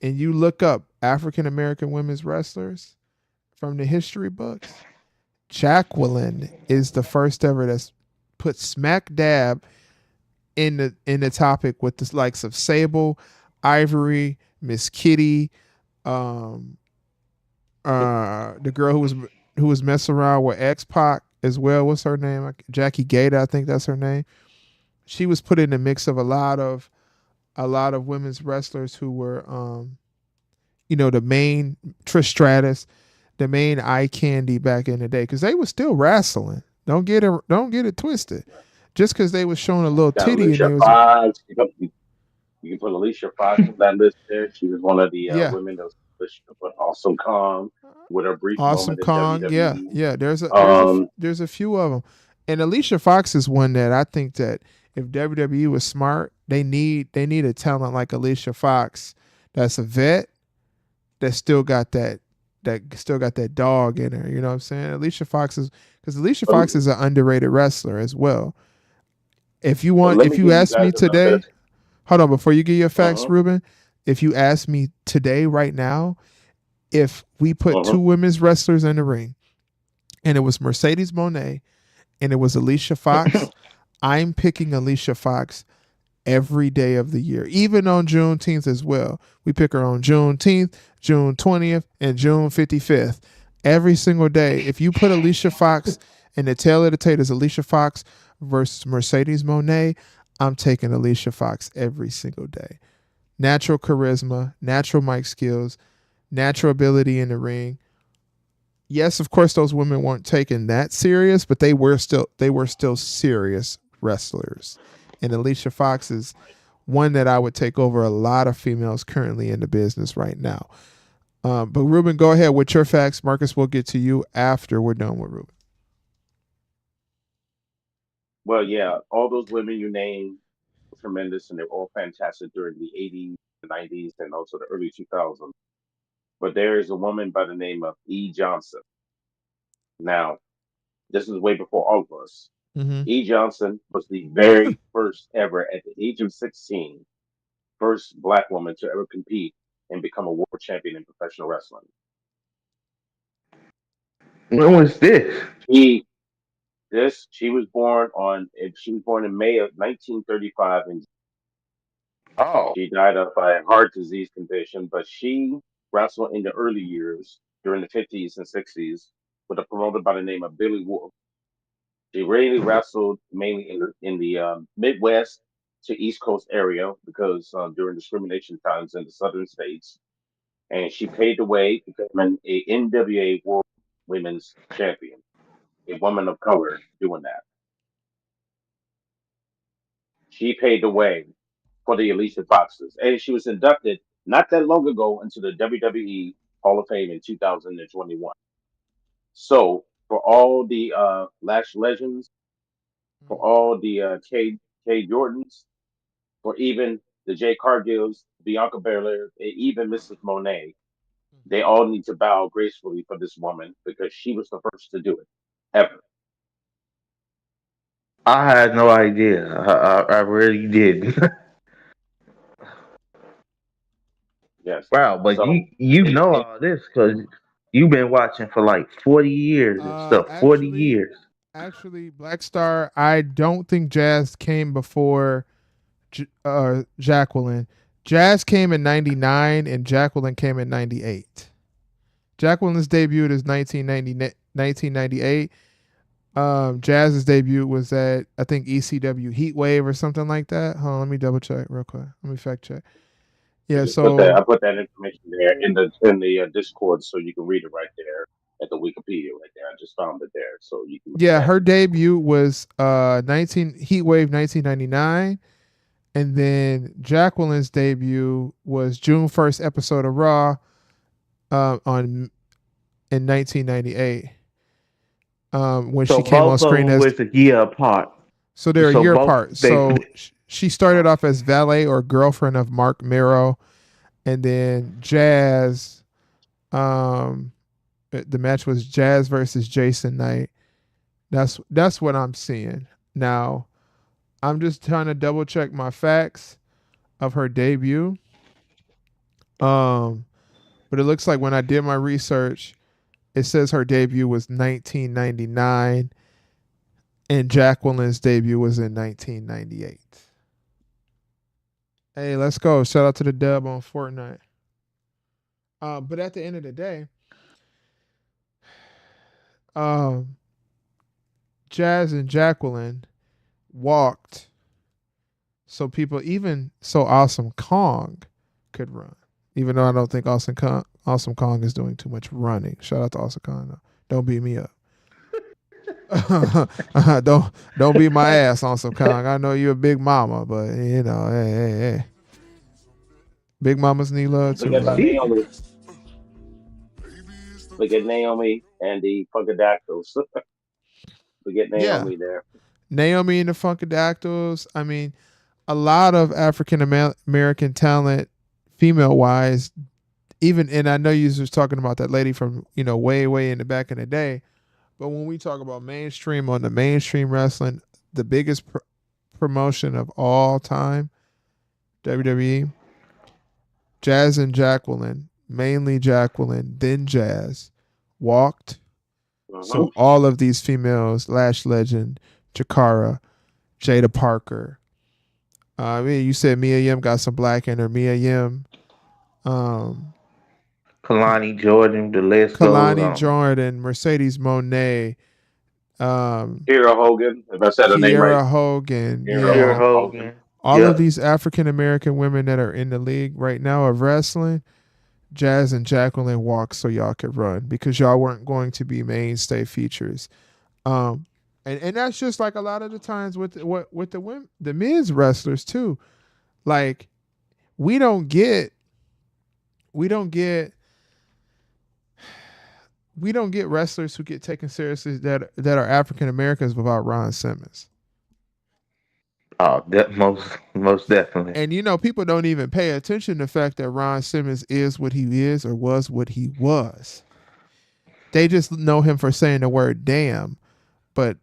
and you look up African American women's wrestlers from the history books, Jacqueline is the first ever that's put smack dab in the topic with the likes of Sable, Ivory, Miss Kitty, um, the girl who was messing around with X Pac as well. What's her name? Jackie Gator, I think that's her name. She was put in the mix of a lot of women's wrestlers who were, the main Trish Stratus, the main eye candy back in the day, because they were still wrestling. Don't get it twisted. Just because they was showing a little Got titty and Alicia they was Fox. You can put Alicia Fox on that list there. She was one of the yeah, women that was pushed to put Awesome Kong with her brief Awesome moment in Kong, yeah, WWE. yeah. Um, There's a few of them, and Alicia Fox is one that I think that if WWE was smart, they need a talent like Alicia Fox, that's a vet that still got that dog in her. You know what I'm saying? Alicia but, Fox is an underrated wrestler as well. but let If me you give you ask guys me a little bit of. today, hold on, before you get your facts, Uh-huh, Ruben. If you ask me today, right now, if we put uh-huh. two women's wrestlers in the ring and it was Mercedes Monet and it was Alicia Fox, I'm picking Alicia Fox every day of the year, even on Juneteenth as well. We pick her on Juneteenth, June 20th, and June 55th. Every single day. If you put Alicia Fox and the tail of the tape is Alicia Fox versus Mercedes Monet, I'm taking Alicia Fox every single day. Natural charisma, natural mic skills, natural ability in the ring. Yes, of course, those women weren't taken that serious, but they were still serious wrestlers. And Alicia Fox is one that I would take over a lot of females currently in the business right now. But Ruben, go ahead with your facts. Marcus, we'll get to you after we're done with Ruben. Well, yeah, all those women you named were tremendous, and they're all fantastic during the '80s, the '90s, and also the early 2000s. But there is a woman by the name of E. Johnson. Now, this is way before all of us. Mm-hmm. E. Johnson was the very first ever, at the age of 16, first black woman to ever compete and become a world champion in professional wrestling. When was this? She was born in May of 1935 in Oh, She died of a heart disease condition, but she wrestled in the early years during the 50s and 60s with a promoter by the name of Billy Wolf. She really wrestled mainly in the Midwest to East Coast area because during discrimination times in the southern states, and she paved the way, becoming a NWA World Women's Champion, a woman of color doing that. She paved the way for the Alicia Foxes, and she was inducted not that long ago into the WWE Hall of Fame in 2021. So for all the Lash Legends, for Mhm. all the K Jordans, for even the Jay Cargills, Bianca Belair, and even Mrs. Monet, they all need to bow gracefully for this woman because she was the first to do it ever. I had no idea. I really did. Yes. Wow, but So you it, know it all this because you've been watching for like 40 years and stuff. 40 Actually, years. Black Star. I don't think Jazz came before Jacqueline. Jazz came in '99 and Jacqueline came in '98. Jacqueline's debut is 1998. Jazz's debut was at I think ECW Heatwave or something like that. Hold on, let me double check real quick. Let me fact check. I Yeah, just put that. so I put that information there in the Discord so you can read it right there at the Wikipedia right there. I just found it there, so you can look yeah, at her debut was 19 Heatwave 1999, and then Jacqueline's debut was June 1st episode of Raw on in 1998. When So she came on both of screen them as was a year apart. so they're a So year both apart. they. So she started off as valet or girlfriend of Mark Miro, and then Jazz. Um, the match was Jazz versus Jason Knight. That's what I'm seeing now. I'm just trying to double check my facts of her debut. Um, but it looks like when I did my research, it says her debut was 1999 and Jacqueline's debut was in 1998. Hey, let's go. Shout out to the dub on Fortnite. But at the end of the day, um, Jazz and Jacqueline walked so people, even so Awesome Kong could run. Even though I don't think Awesome Kong is doing too much running. Shout out to Awesome Kong though. Don't beat me up. don't beat my ass on some Kong. I know you're a big mama, but you know, hey. Big mamas need love Don't too, forget about brother. She, Naomi. Forget Naomi and the Funkadactyls. Forget Yeah. Naomi there. Naomi and the Funkadactyls. I mean, a lot of African American talent, female wise, even and I know you was talking about that lady from, way in the back in the day. But when we talk about mainstream on the mainstream wrestling, the biggest promotion of all time, WWE, Jazz and Jacqueline, mainly Jacqueline, then Jazz, walked. Hmm. So all of these females, Lash Legend, Jakara, Jada Parker. I mean, you said Mia Yim got some black in her. Mia Yim, um, Kalani Jordan, the list goes Kalani on. Jordan, Mercedes Monet, um, Kira Hogan, if I said her name right. Kiera Hogan. Kira Kiera Yeah, Hogan. Hogan. all of Yep. these African American women that are in the league right now of wrestling, Jazz and Jacqueline walked so y'all could run because y'all weren't going to be mainstay features. Um, and that's just like a lot of the times with the women, the men's wrestlers too. Like we don't get we don't get we don't get wrestlers who get taken seriously that are African Americans without Ron Simmons. Oh, that most definitely. And people don't even pay attention to the fact that Ron Simmons is what he is or was what he was. They just know him for saying the word damn. But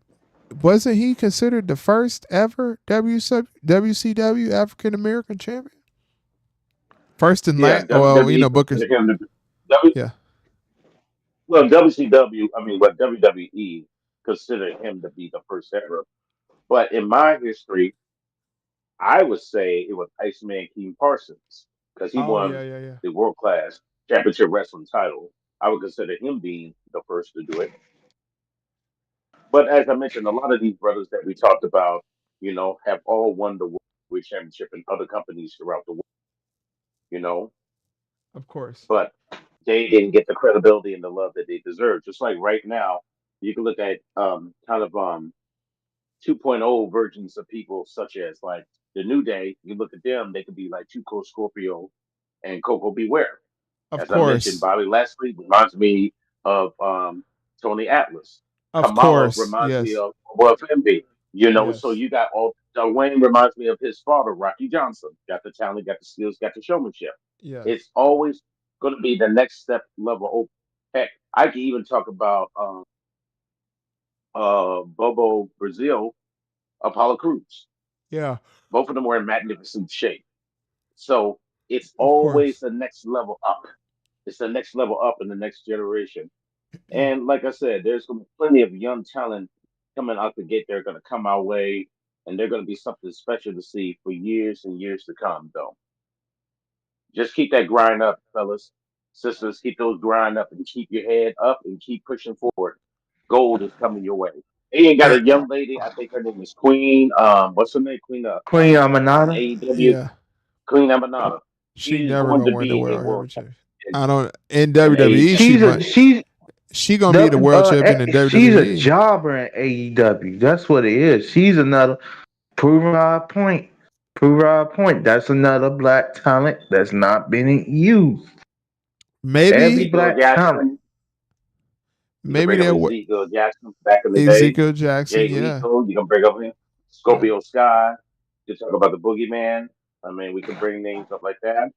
wasn't he considered the first ever WCW African American champion? First and Yeah, last, well, WWE Booker's, considered him to be. W, yeah. well, WCW, I mean, what WWE considered him to be the first ever. But in my history, I would say it was Iceman King Parsons because he Oh won yeah. the world class championship wrestling title. I would consider him being the first to do it. But as I mentioned, a lot of these brothers that we talked about, have all won the world heavyweight championship in other companies throughout the world. You know, Of course. but they didn't get the credibility and the love that they deserve. Just like right now, you can look at kind of 2.0 versions of people such as like the New Day. You look at them, they could be like Tuco Scorpio and Coco Beware. Of As I mentioned, course. Bobby Lashley reminds me of Tony Atlas. Of Kamala course. reminds me Yes. of Fenby. So Yes. you got all Wayne reminds me of his father, Rocky Johnson. Got the talent, got the skills, got the showmanship. Yes. It's always going to be the next step level open. Heck, I can even talk about Bobo Brazil, Apollo Cruz. Yeah. Both of them were in magnificent shape. So it's Of always course. the next level up. It's the next level up in the next generation. And like I said, there's going to be plenty of young talent coming out the gate. They're going to come our way, and they're going to be something special to see for years and years to come. Though, just keep that grind up, fellas, sisters. Keep those grind up and keep your head up and keep pushing forward. Gold is coming your way. They ain't got And a young lady. I think her name is Queen. What's her name? Queen Queen Amanada. AEW. yeah, Queen Amanada. she She's never going gonna to win the be a world world heavyweight. champion I don't in in WWE. She AEW. might. She gonna be the world champion in She's a WWE. jobber in AEW. That's what it is. She's another proving our point. Prove our point. That's another black talent that's not being used. Every Maybe, Ezekiel black talent. Jackson. You can maybe bring up they're Ezekiel Jackson back in the day. Ezekiel Jackson. Jay Yeah, Lethal. You can bring up him. yeah, Scorpio Sky. You talk about the Boogeyman. I mean, we can bring names up like that.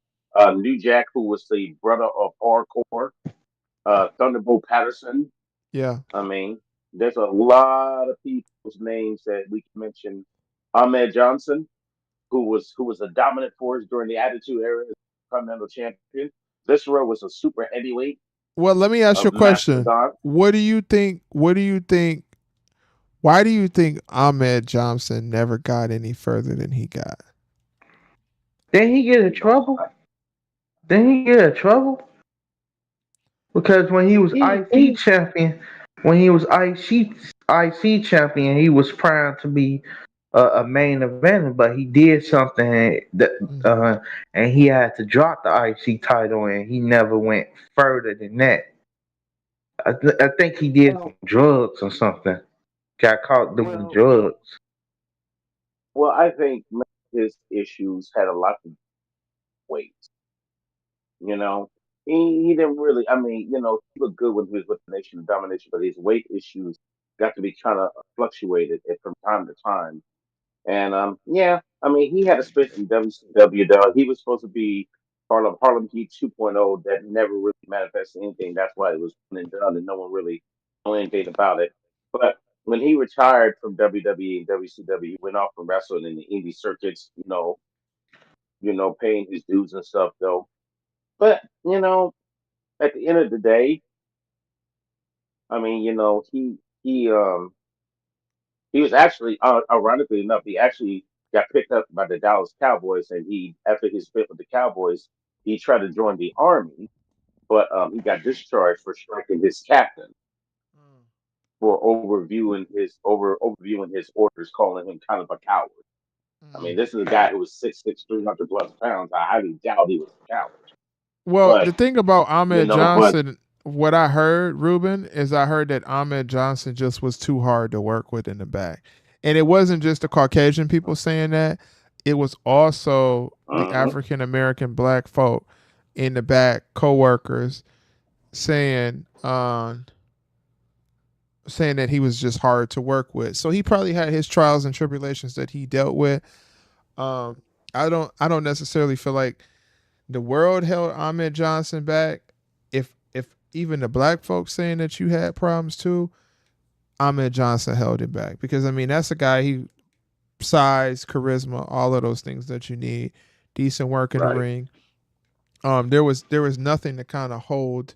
New Jack, who was the brother of Hardcore. Thunderbolt Patterson. yeah. I mean, there's a lot of people's names that we can mention. Ahmed Johnson, who was a dominant force during the Attitude Era, as Continental Champion. Viscera was a super heavyweight, Well, let me ask a you a question. mastodon. What do you think? What do you think? Why do you think Ahmed Johnson never got any further than he got? Did he get in You know, trouble? Did he get in trouble? Because when he was IC he champion, when he was IC champion, he was primed to be a main eventer, but he did something that Mm. and he had to drop the IC title, and he never went further than that. I think he did some well, drugs or something. Got caught doing well, drugs. well. I think his issues had a lot to do with weight. You know, he didn't really. I mean, he looked good when he was with the Nation of Domination, but his weight issues got to be kind of fluctuated from time to time. And yeah, I mean, he had a split in WCW. Though he was supposed to be Harlem Heat 2.0 that never really manifested anything. That's why it was one and done, and no one really knew anything about it. But when he retired from WWE and WCW, he went off and wrestled in the indie circuits. Paying his dues and stuff though. But at the end of the day, I mean, he was actually, ironically enough, he actually got picked up by the Dallas Cowboys, and after his split with the Cowboys, he tried to join the army, but he got discharged for striking his captain for overviewing his orders, calling him kind of a coward. I mean, this is a guy who was 6'6", 300+ pounds. I highly doubt he was a coward. Well, the But thing about Ahmed but Johnson, what I heard, Ruben, is I heard that Ahmed Johnson just was too hard to work with in the back. And it wasn't just the Caucasian people saying that. It was also the uh African American black folk in the back, coworkers, saying saying that he was just hard to work with. So he probably had his trials and tribulations that he dealt with. Um, I don't necessarily feel like the world held Ahmed Johnson back. If even the black folks saying that you had problems too, Ahmed Johnson held it back because I mean that's a guy he size, charisma, all of those things that you need, decent work in the right. ring. There was nothing to kind of hold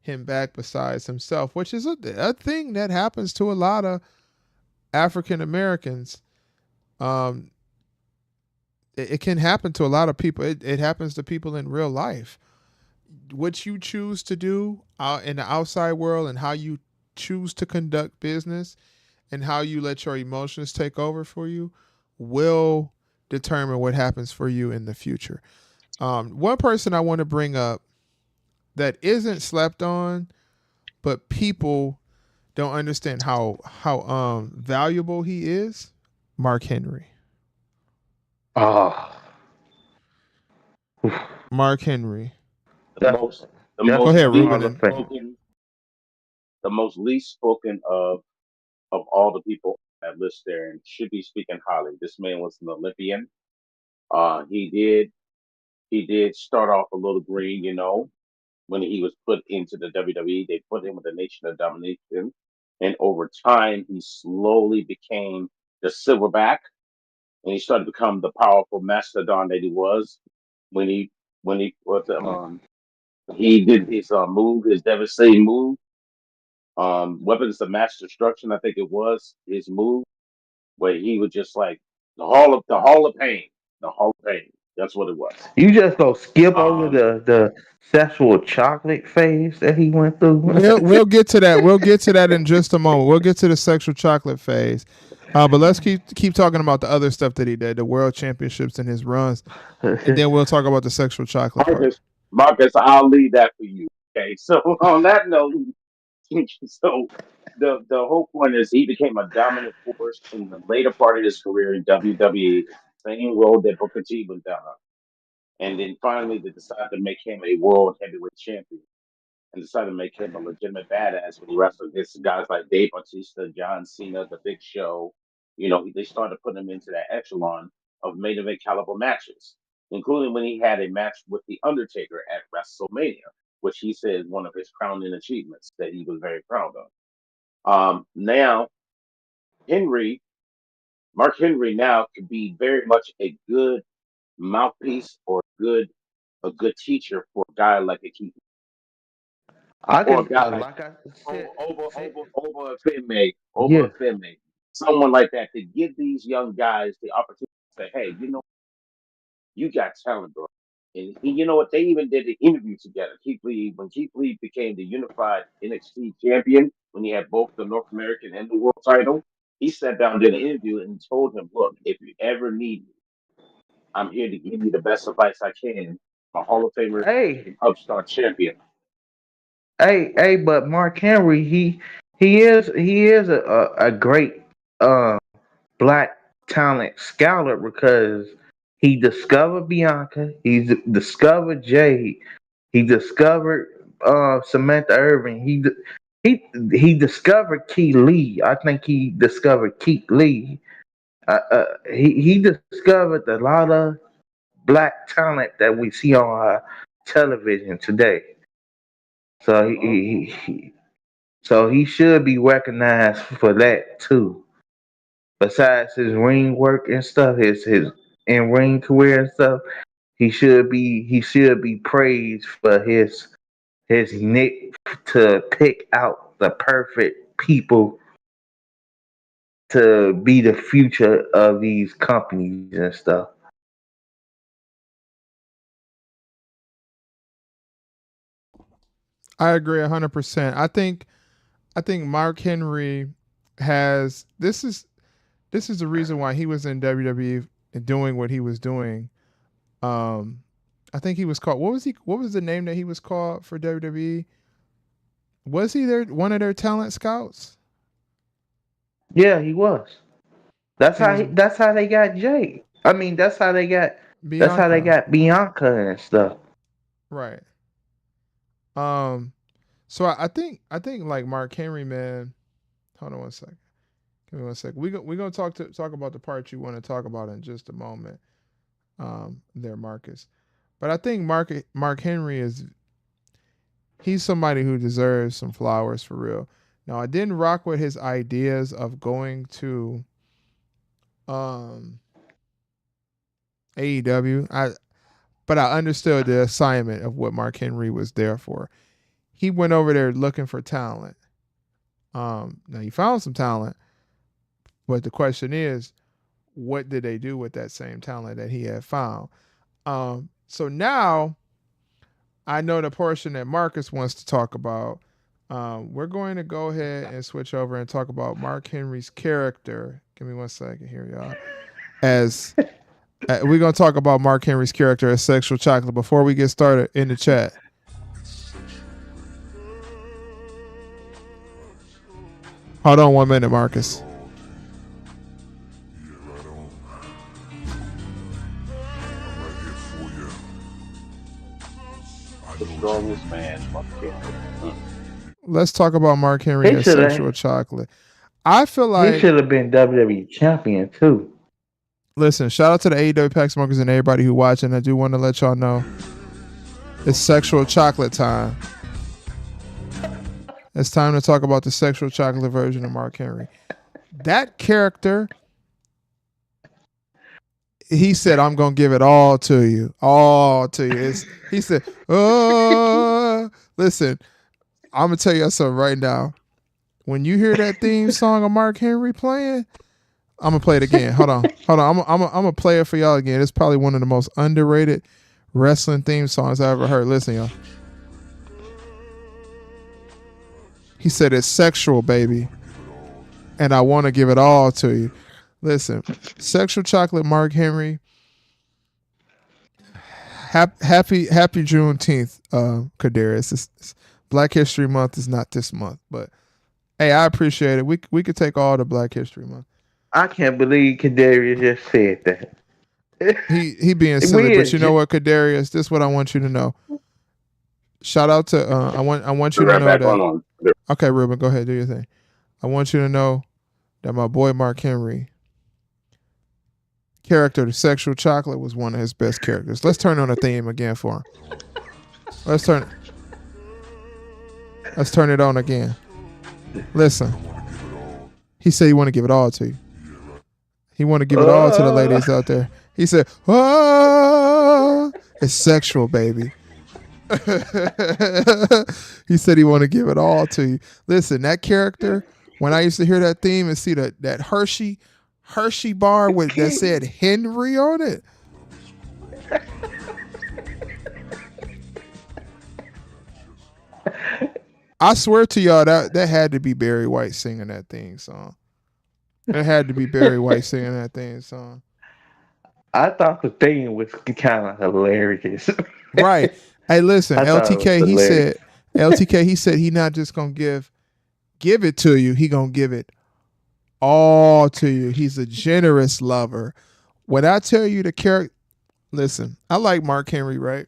him back besides himself, which is a thing that happens to a lot of African Americans. Um, it can happen to a lot of people. It happens to people in real life. What you choose to do out in the outside world and how you choose to conduct business and how you let your emotions take over for you will determine what happens for you in the future. One person I want to bring up that isn't slept on, but people don't understand how valuable he is. Mark Henry. Oh, Mark Henry. The that's most the Go most ahead, definitely least Ruben. Hall of And Fame. spoken the most least spoken of all the people that list there and should be speaking highly. This man was an Olympian. He did start off a little green, when he was put into the WWE. They put him with the Nation of Domination, and over time, he slowly became the silverback, and he started to become the powerful mastodon that he was when he did his move, his devastating move, weapons of mass destruction. I think it was his move where he was just like the Hall of Pain, the Hall of Pain. That's what it was. You just go skip over Um, the sexual chocolate phase that he went through. we'll get to that. We'll get to that in just a moment. We'll get to the sexual chocolate phase. But let's keep talking about the other stuff that he did, the world championships and his runs, and then we'll talk about the sexual chocolate part. Marcus, Marcus, I'll leave that for you. Okay, so on that note, so the whole point is he became a dominant force in the later part of his career in WWE, same role that Booker T was down on. And then finally they decided to make him a world heavyweight champion and decided to make him a legitimate badass when he wrestled against guys like Dave Bautista, John Cena, The Big Show. They started putting him into that echelon of main event caliber matches, including when he had a match with The Undertaker at WrestleMania, which he said is one of his crowning achievements that he was very proud of. Now, Henry, Mark Henry now could be very much a good mouthpiece or a good teacher for a guy like a Keith I or a can, guy like like I said, over a Finmay, over yeah. a Finmay, someone like that to give these young guys the opportunity to say, hey, you got talent, bro. And you know what? They even did an interview together. Keith Lee, when Keith Lee became the unified NXT champion, when he had both the North American and the world title, he sat down, did an interview, and told him, look, if you ever need me, I'm here to give you the best advice I can. I'm a Hall of Famer Hey, and upstart champion. hey, but Mark Henry, he is a great black talent scholar because he discovered Bianca, discovered Jade, he discovered Samantha Irving, he discovered Keith Lee. I think he discovered Keith Lee. He discovered a lot of black talent that we see on our television today. So Uh-huh. he should be recognized for that too. Besides his ring work and stuff, his in ring career and stuff, he should be praised for his nick to pick out the perfect people to be the future of these companies and stuff. I agree 100%. I think Mark Henry has this is the reason why he was in WWE and doing what he was doing. Um, I think he was called. What was the name that he was called for WWE? Was he there? One of their talent scouts. Yeah, he was. That's He how was that's how they got Jay. I mean, that's how they Bianca, got Bianca and stuff. right? Um, so I think like Mark Henry, man. Hold on one second. Give me one second. We gonna talk about the part you want to talk about in just a moment. There, Marcus. But I think Mark Henry he's somebody who deserves some flowers for real. Now I didn't rock with his ideas of going to um AEW. But I understood the assignment of what Mark Henry was there for. He went over there looking for talent. Now he found some talent, but the question is, what did they do with that same talent that he had found? So now I know the portion that Marcus wants to talk about. We're going to go ahead and switch over and talk about Mark Henry's character. Give me 1 second here, y'all. As we're going to talk about Mark Henry's character as Sexual Chocolate before we get started in the chat. Hold on 1 minute, Marcus. The strongest man, Mark Henry. Let's talk about Mark Henry as Sexual Chocolate. I feel like he should have been WWE champion too. Listen, shout out to the AEW Pack Smokers and everybody who watching. I do want to let y'all know it's Sexual Chocolate time. It's time to talk about the Sexual Chocolate version of Mark Henry. That character, he said, I'm going to give it all to you. All to you. He said, oh, listen, I'm going to tell you something right now. When you hear that theme song of Mark Henry playing, I'm going to play it again. Hold on. I'm going to play it for y'all again. It's probably one of the most underrated wrestling theme songs I ever heard. Listen, y'all. He said it's sexual, baby. And I want to give it all to you. Listen, Sexual Chocolate Mark Henry. Happy Juneteenth, Kadarius. It's Black History Month is not this month, but hey, I appreciate it. We could take all the Black History Month. I can't believe Kadarius just said that. He being silly, but you know what, Kadarius? This is what I want you to know. Shout out to I want you to know that. Okay, Ruben, go ahead, do your thing. I want you to know that my boy Mark Henry character, the Sexual Chocolate, was one of his best characters. Let's turn on the theme again for him. Let's turn it on again. Listen. He said he want to give it all to you. He want to give it all to the ladies out there. He said, oh, it's sexual, baby. He said he want to give it all to you. Listen, that character, when I used to hear that theme and see that Hershey bar with that said Henry on it. I swear to y'all that had to be Barry White singing that theme song. It had to be Barry White singing that theme song. I thought the thing was kind of hilarious. Right. Hey, listen, LTK, he said he not just gonna give it to you, he gonna give it all to you. He's a generous lover. When I tell you the character, listen, I like Mark Henry, right?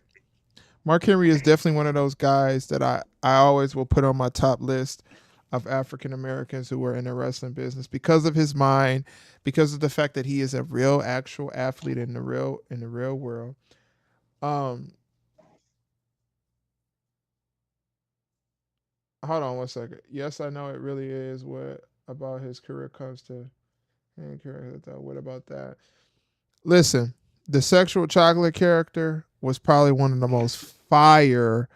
Mark Henry is definitely one of those guys that I always will put on my top list of African Americans who are in the wrestling business because of his mind, because of the fact that he is a real actual athlete in the real world. Hold on 1 second. Yes, I know it really is what about his career comes to. What about that? Listen, the Sexual Chocolate character was probably one of the most fire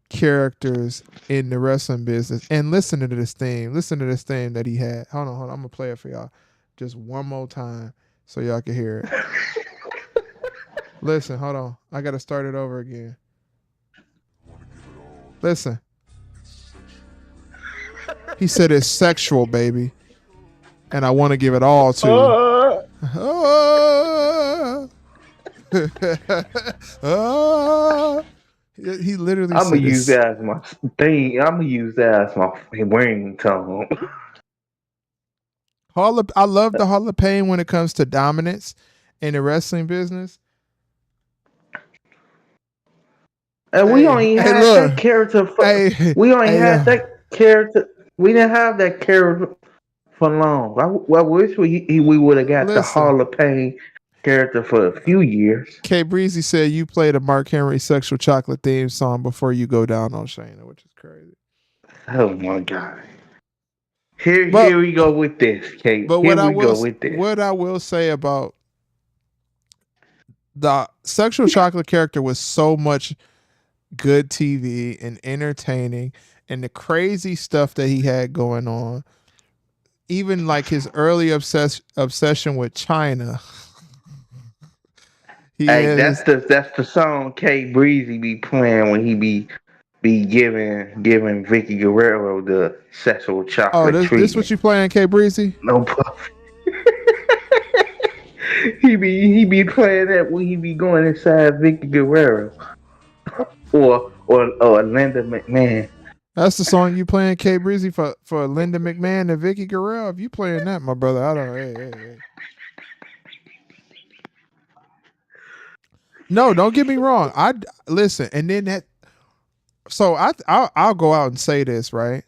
characters in the wrestling business. And listen to this theme. Listen to this theme that he had. Hold on. I'm going to play it for y'all just one more time so y'all can hear it. Listen, hold on. I got to start it over again. Listen. He said it's sexual, baby. And I want to give it all to you. He literally I'm said gonna use that as my thing. I'm gonna use that as my ringtone. I love the Hall of Pain when it comes to dominance in the wrestling business. And we only had that character for that character. We didn't have that character for long. I wish we would have got the Hall of Pain character for a few years. K Breezy said you played a Mark Henry Sexual Chocolate theme song before you go down on Shayna, which is crazy. Oh my God. Here we go with this, Kate. But what I will say about the Sexual Chocolate character was so much good TV and entertaining, and the crazy stuff that he had going on. even like his early obsession with China. He Hey, had his that's the song K Breezy be playing when he be giving Vicky Guerrero the sexual oh chocolate this what treatment. you playing, K Breezy? No puff. He be playing that when he be going inside Vicky Guerrero or Linda McMahon. That's the song you playing, K Breezy, for Linda McMahon and Vicky Guerrero. If you playing that, my brother, I don't. Hey. No, don't get me wrong. I listen, and then that. So I'll go out and say this, right.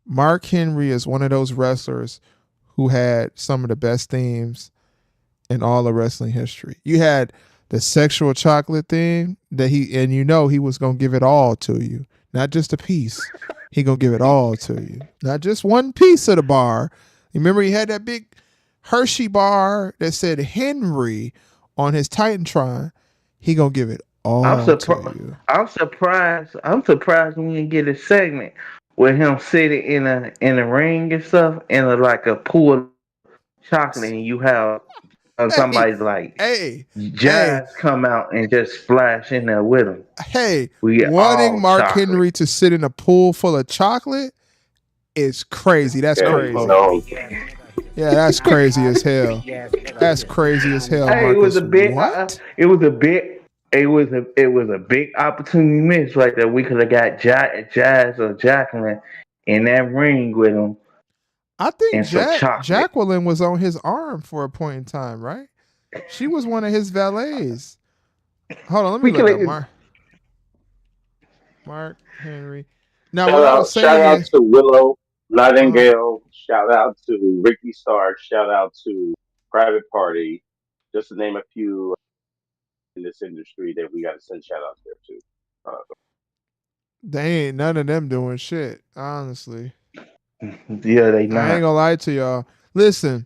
Mark Henry is one of those wrestlers who had some of the best themes in all of wrestling history. You had the sexual chocolate thing that he was gonna give it all to you, not just a piece. He gonna give it all to you, not just one piece of the bar. You remember he had that big Hershey bar that said Henry on his Titantron. He gonna give it I'm all to surprised. you. I'm surprised. I'm surprised we didn't get a segment with him sitting in a ring and stuff, and like a pool of chocolate, and you have Hey, somebody like hey, hey, Jazz come out and just splash in there with him. hey, We get wanting all Mark chocolate. Henry to sit in a pool full of chocolate is crazy. That's Yeah, crazy. no. Yeah, that's crazy as hell. That's crazy as hell, Hey, it was Marcus. a big. What? It was a big. It was a big opportunity miss right there. We could have got Jazz or Jacqueline in that ring with him I think and some chocolate. Jacqueline was on his arm for a point in time, right? She was one of his valets. Hold on, let me We look could up have. Mark Henry. Now, what I was Shout saying out is, to Willow uh, Nightingale. Shout out to Ricky Stark. Shout out to Private Party. Just to name a few in this industry that we got to send shout outs there too. they ain't none of them doing shit. Honestly, Yeah, they I ain't not. gonna lie to y'all. Listen,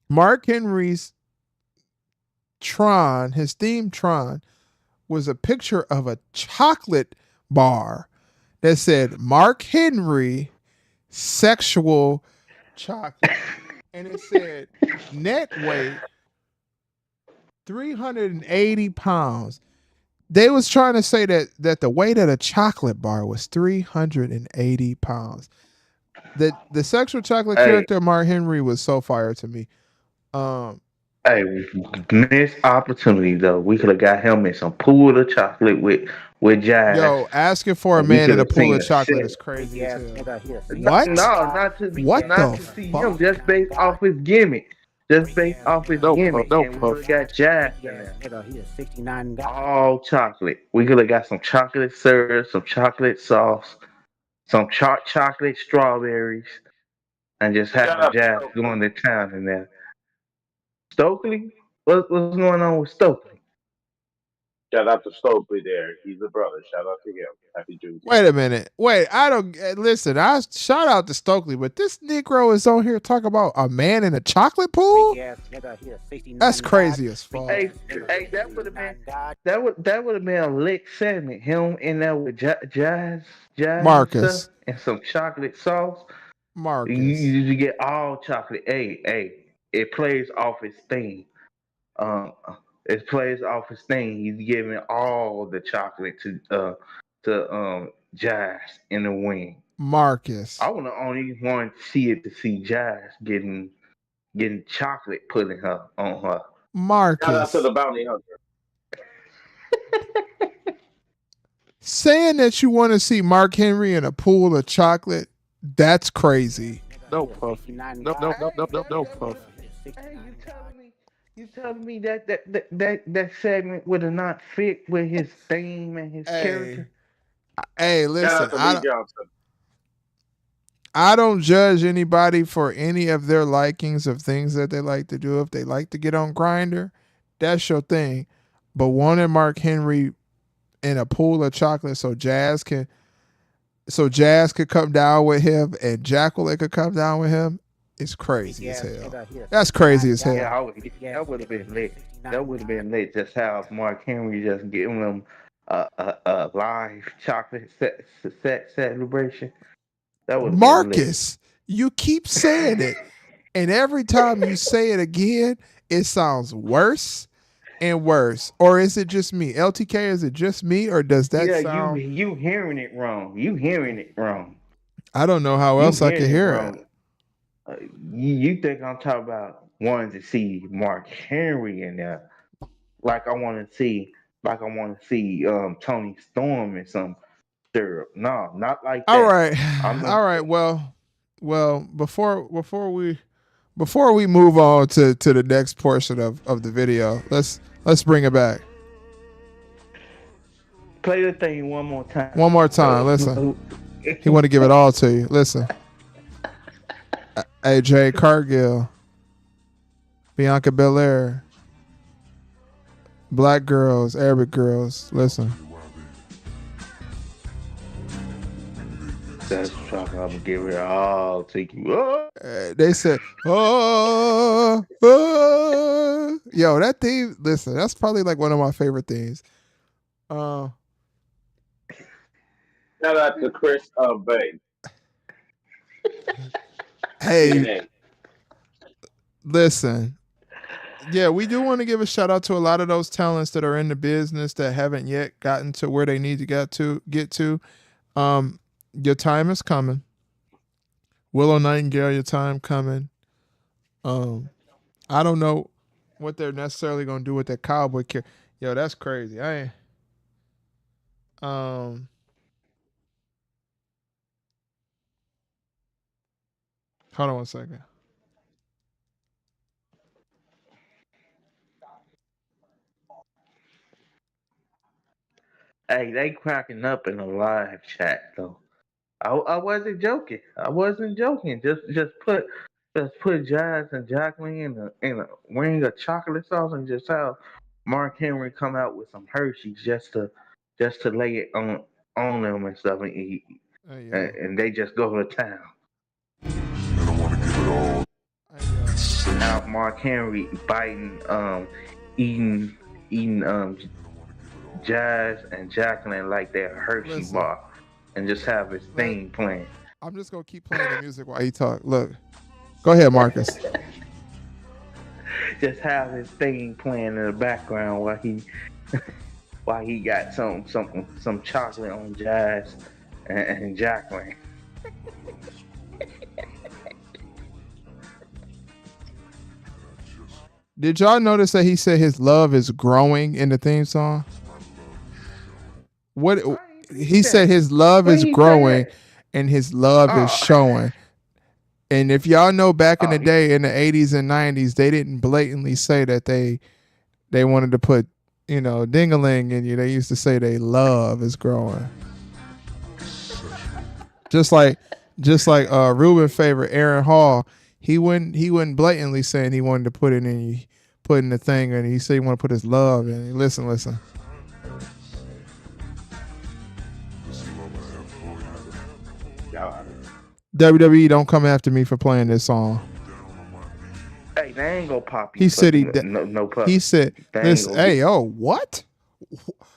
Mark Henry's Tron, his theme Tron, was a picture of a chocolate bar that said Mark Henry sexual chocolate. And it said net weight 380 pounds. They was trying to say that the weight of a chocolate bar was 380 pounds. The sexual chocolate Hey, character Mark Henry was so fire to me. Um, hey, missed opportunity though. We could have got him in some pool of chocolate with Jazz, yo, asking for a and we man could in a have pool seen of a chocolate set. is crazy as hell. No, What? What not the to see him fuck? just based off his gimmick, just based off his No puff, gimmick, no and we could puff. have got Jazz Freaky in ass there. nigga, he is 69 God. All chocolate. We could have got some chocolate syrup, some chocolate sauce, some chocolate strawberries, and just Shout have out to Jazz Stokely. going to town in there. Stokely, what's going on with Stokely? Shout out to Stokely there. He's a brother. Shout out to him. Happy Juneteenth. Wait a minute. Wait, I don't listen. I shout out to Stokely, but this Negro is on here talking about a man in a chocolate pool. Freaky ass nigga, he is 69 That's God. crazy as Freaky fuck. ass Hey, nigga, he hey, is that would have been 69 God. that would have been a lit segment. Him in there with Jazz and stuff, Marcus, and some chocolate sauce. You, Marcus, you get all chocolate. Hey, it plays off his theme. Um, it plays off his thing. He's giving all the chocolate to Jazz in the wing. I Marcus, would only want to see it to see Jazz getting chocolate put in her on her. Shout out to the Marcus. bounty hunter. Saying that you want to see Mark Henry in a pool of chocolate, that's crazy. No puff. No, no, no, no, no, no puff. Hey, you telling me that segment would have not fit with his theme and his Hey, character? hey, Shout listen, out to Lee Johnson. I don't judge anybody for any of their likings of things that they like to do. If they like to get on Grinder, that's your thing. But wanting Mark Henry in a pool of chocolate so Jazz could come down with him and Jacqueline could come down with him, it's crazy as hell. That's crazy as Yeah, hell. that would have been lit. That would have been lit. Just have Mark Henry just giving them a live chocolate set celebration. That would have been lit. Marcus, You keep saying it, and every time you say it again, it sounds worse and worse. Or is it just me? LTK, is it just me, or does that Yeah, sound? you hearing it wrong. You hearing it wrong. I don't know how You else I could hearing it hear it. wrong. You think I'm talking about wanting to see Mark Henry in there? Like I want to see, like I want to see Tony Storm and some syrup. No, not like All that. right, I'm all gonna right. Well, before we move on to the next portion of the video, let's bring it back play the thing one more time. one more time. Listen, he want to give it all to you. Listen, AJ Cargill, Bianca Belair, black girls, Arabic girls. Listen. That's what I'm gonna give it all to you. Oh. They said, yo, that theme. Listen, that's probably like one of my favorite themes. Uh, Shout out to Chris Bay, hey, TNA. listen. Yeah, we do want to give a shout out to a lot of those talents that are in the business that haven't yet gotten to where they need to get to. Your time is coming. Willow Nightingale, your time coming. I don't know what they're necessarily gonna do with that cowboy kid. Yo, that's crazy. I ain't. Hold on one second. Hey, they cracking up in the live chat though. I wasn't joking. I wasn't joking. Just put Jazz and Jacqueline in a ring of chocolate sauce and just have Mark Henry come out with some Hershey's just to lay it on them and stuff and eat. Hey yo. And they just go to town. And I wanna give it all. Hey yo. Have Mark Henry biting, eating Jazz and Jacqueline like they're Hershey Listen. bar, and just have his theme playing. I'm just gonna keep playing the music while he talk. Look, go ahead, Marcus. Just have his theme playing in the background while he while he got some chocolate on Jazz and Jacqueline. Did y'all notice that he said his love is growing in the theme song? What he said his love is growing and his love is showing. And if y'all know back in the day in the 80s and 90s, they didn't blatantly say that they wanted to put, ding-a-ling in you. They used to say they love is growing. Just like Ruben favorite Aaron Hall, he wouldn't blatantly saying he wanted to put it in you, putting the thing in. He said he want to put his love in. Listen. WWE don't come after me for playing this song. Hey, they ain't gonna pop you. He said no puppy. He said, listen, hey, what?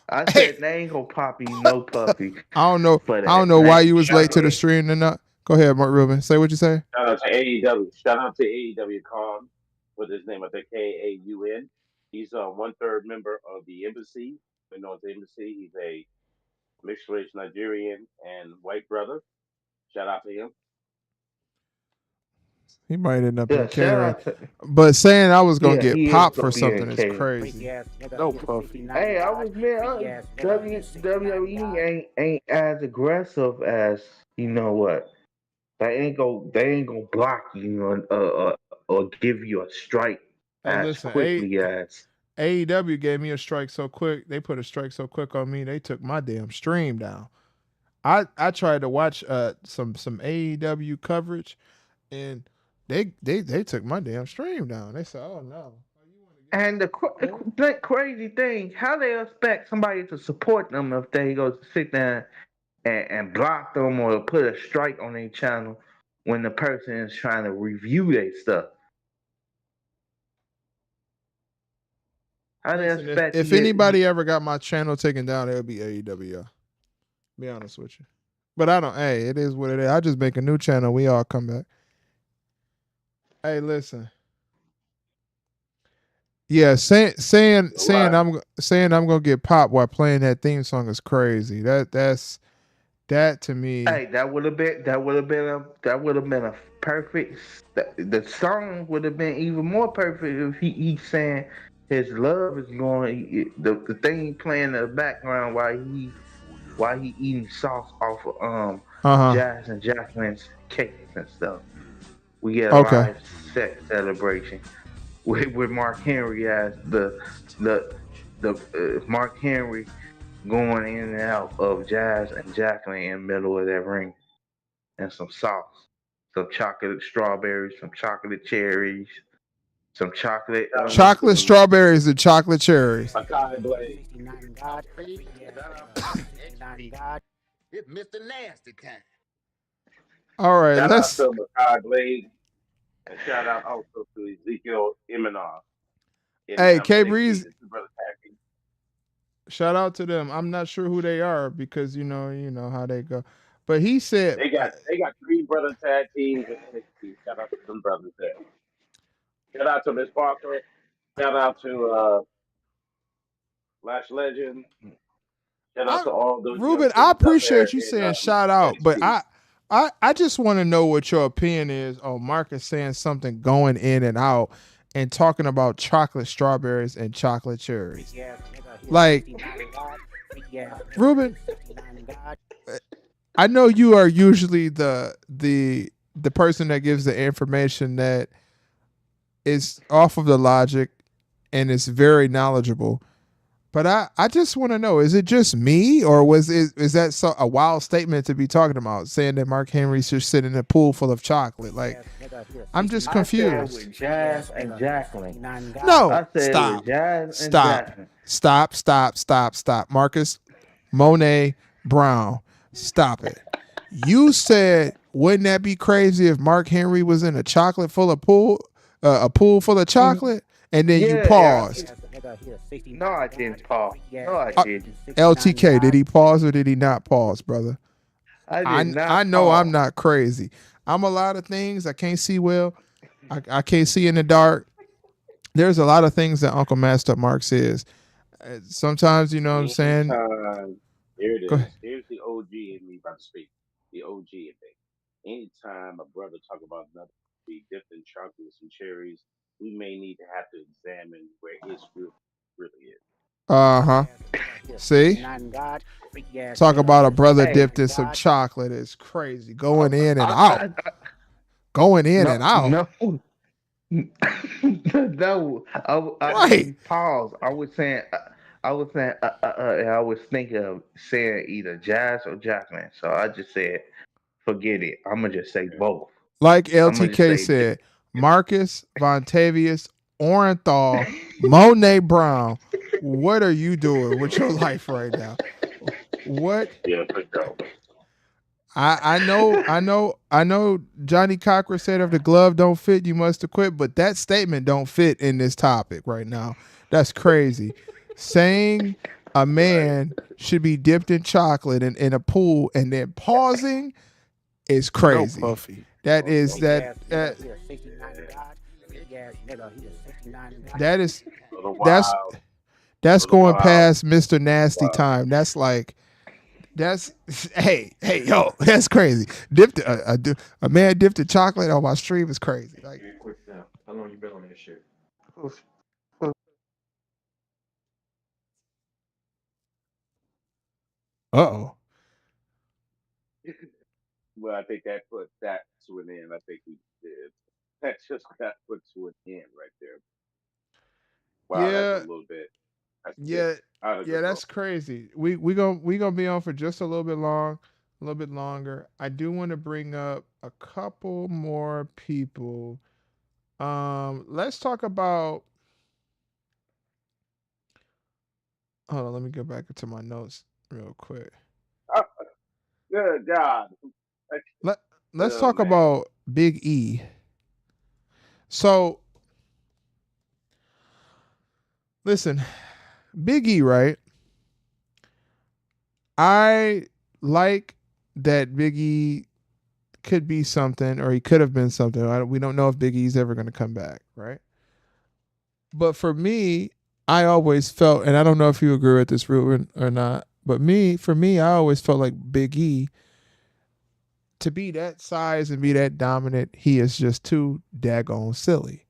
I said they ain't gonna pop you, no puppy. I don't know why you was late to the stream or not. Go ahead, Mark Ruben. Say what you say. Shout out to AEW. Shout out to AEW Khan with his name, I think KAUN. He's 1/3 member of the embassy. We know the embassy. He's a mixed race Nigerian and white brother. Shout out to him. He might end up in catering. But saying I was gonna get popped for something is crazy. No puffy. Hey, I was WWE ain't as aggressive as you know what. They ain't gonna block you or give you a strike quickly as AEW gave me a strike so quick. They put a strike so quick on me. They took my damn stream down. I tried to watch some AEW coverage, and they took my damn stream down. They said, "Oh no." And the crazy thing, how they expect somebody to support them if they go sit there and block them or put a strike on their channel when the person is trying to review their stuff? Listen, if anybody ever got my channel taken down, it would be AEW. Be honest with you. But I don't. Hey, it is what it is. I just make a new channel. We all come back. Hey, listen. Yeah, saying Right. I'm gonna get popped while playing that theme song is crazy. That to me. Hey, that would have been a perfect. The song would have been even more perfect if he's saying his love is going. The thing playing in the background while he eating sauce off of Uh huh. Jazz and Jacqueline's cakes and stuff. We get a Okay. live sex celebration with Mark Henry as the Mark Henry going in and out of Jazz and Jacqueline in the middle of that ring, and some sauce, some chocolate strawberries, some chocolate cherries, some chocolate. Shout out Chocolate to strawberries and chocolate cherries. Makai Blade. 69 God, freaky ass nigga. 69 God. It's Mr. Nasty time. All right, Shout out let's. to Makai Blade. And shout out also to Ezekiel Imanoff in Hey, K NXT, Breeze. the Two Brother Tag Team. Shout out to them. I'm not sure who they are because you know how they go. But he said, They got three brother tag teams in NXT. Shout out to them brothers there. Shout out to Miss Parker. Shout out to Lash Legend. Shout out I to all those young Ruben, I kings out there appreciate you in saying shout out, but NXT. I just want to know what your opinion is on Marcus saying something going in and out and talking about chocolate strawberries and chocolate cherries. Freaky ass nigga. He a Like 69 God. Freaky ass nigga. Ruben, 69 God. I know you are usually the person that gives the information that is off of the logic and is very knowledgeable. But I just want to know, is it just me or is that a wild statement to be talking about, saying that Mark Henry should sit in a pool full of chocolate? Like, Ass nigga. He a I'm just 69 I said God. confused. with Freaky ass Jazz and nigga. Jacqueline. 69 God. No, I said with stop, Jazz and stop, Jacqueline. stop. Marcus Monet Brown, stop it. You said, wouldn't that be crazy if Mark Henry was in a a pool full of chocolate, and then you Yeah, paused. no, I didn't, Paul. No, I Uh, didn't. LTK, did he pause or did he not pause, brother? I did I not know I'm pause. not crazy. I'm a lot of things. I can't see well. I can't see in the dark. There's a lot of things that Uncle Master Mark says. Sometimes, you know what I'm saying? Anytime, here it Go ahead. is. Here's the OG in me about to speak. The OG in me. Anytime a brother talk about another be dipped in chocolates and cherries, we may need to have to examine where his fruit really is. Uh-huh. See? Talk about a brother Hey, dipped in some chocolate. It's crazy. I, Going in and out. I, Going in no, and out. no, no. I Right. didn't pause. I was thinking of saying either Jazz or Jacqueline. So I just said, forget it. I'm gonna just say both. Like I'm gonna just LTK say, said, Marcus Vontavious Orenthal, Monet Brown. What are you doing with your life right now? What? Yeah, for sure. I know Johnny Cochran said if the glove don't fit, you must acquit, but that statement don't fit in this topic right now. That's crazy. Saying a man should be dipped in chocolate in a pool and then pausing is crazy. No, Puffy. That is that is For the that's wild, that's for the going wild, past Mr. Nasty wild. time. That's like that's hey yo, that's crazy. Dipped a man dipped in chocolate on my stream is crazy. Like, How long you been on that shit? uh-oh. Well, I think that put that to an end. I think we did. That just got put to an end right there. Wow, that's a Yeah, little bit. That's a bit yeah, out of yeah, control. that's crazy. We gonna be on for just a little bit a little bit longer. I do want to bring up a couple more people. Let's talk about. Hold on, let me go back into my notes real quick. Oh, good God. Let Let's Oh talk man. about Big E. So listen, Big E, right? I like that Big E could be something, or he could have been something. We don't know if Big E's ever going to come back, right? But for me, I always felt, and I don't know if you agree with this, Ruben, or not. But for me, I always felt like Big E, to be that size and be that dominant, he is just too daggone silly.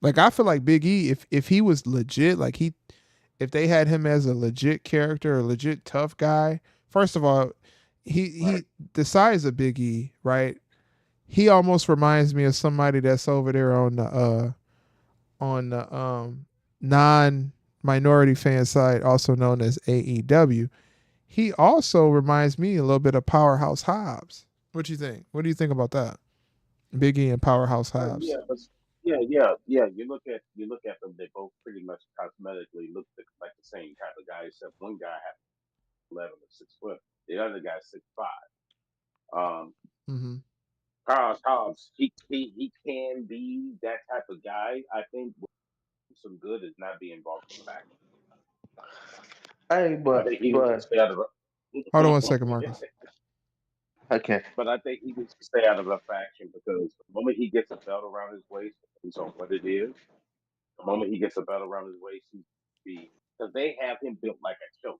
Like I feel like Big E, if he was legit, like if they had him as a legit character, a legit tough guy. First of all, Right. he the size of Big E, right? He almost reminds me of somebody that's over there on the non minority fan side, also known as AEW. He also reminds me a little bit of Powerhouse Hobbs. What do you think? What do you think about that? Biggie and Powerhouse Yeah, Hobbs. but yeah. You look at them. They both pretty much cosmetically look like the same type of guy, except one guy has 11 or 6 foot. The other guy's 6'5". Um, Mm-hmm. Carl Hobbs, he can be that type of guy. I think what some good is not being involved in fact. Hey, I think he needs to but stay out of Hold on one it. second, Marcus. okay. But I think he needs to stay out of a faction because the moment he gets a belt around his waist, depends on what it is. The moment he gets a belt around his waist, he's be because they have him built like a killer.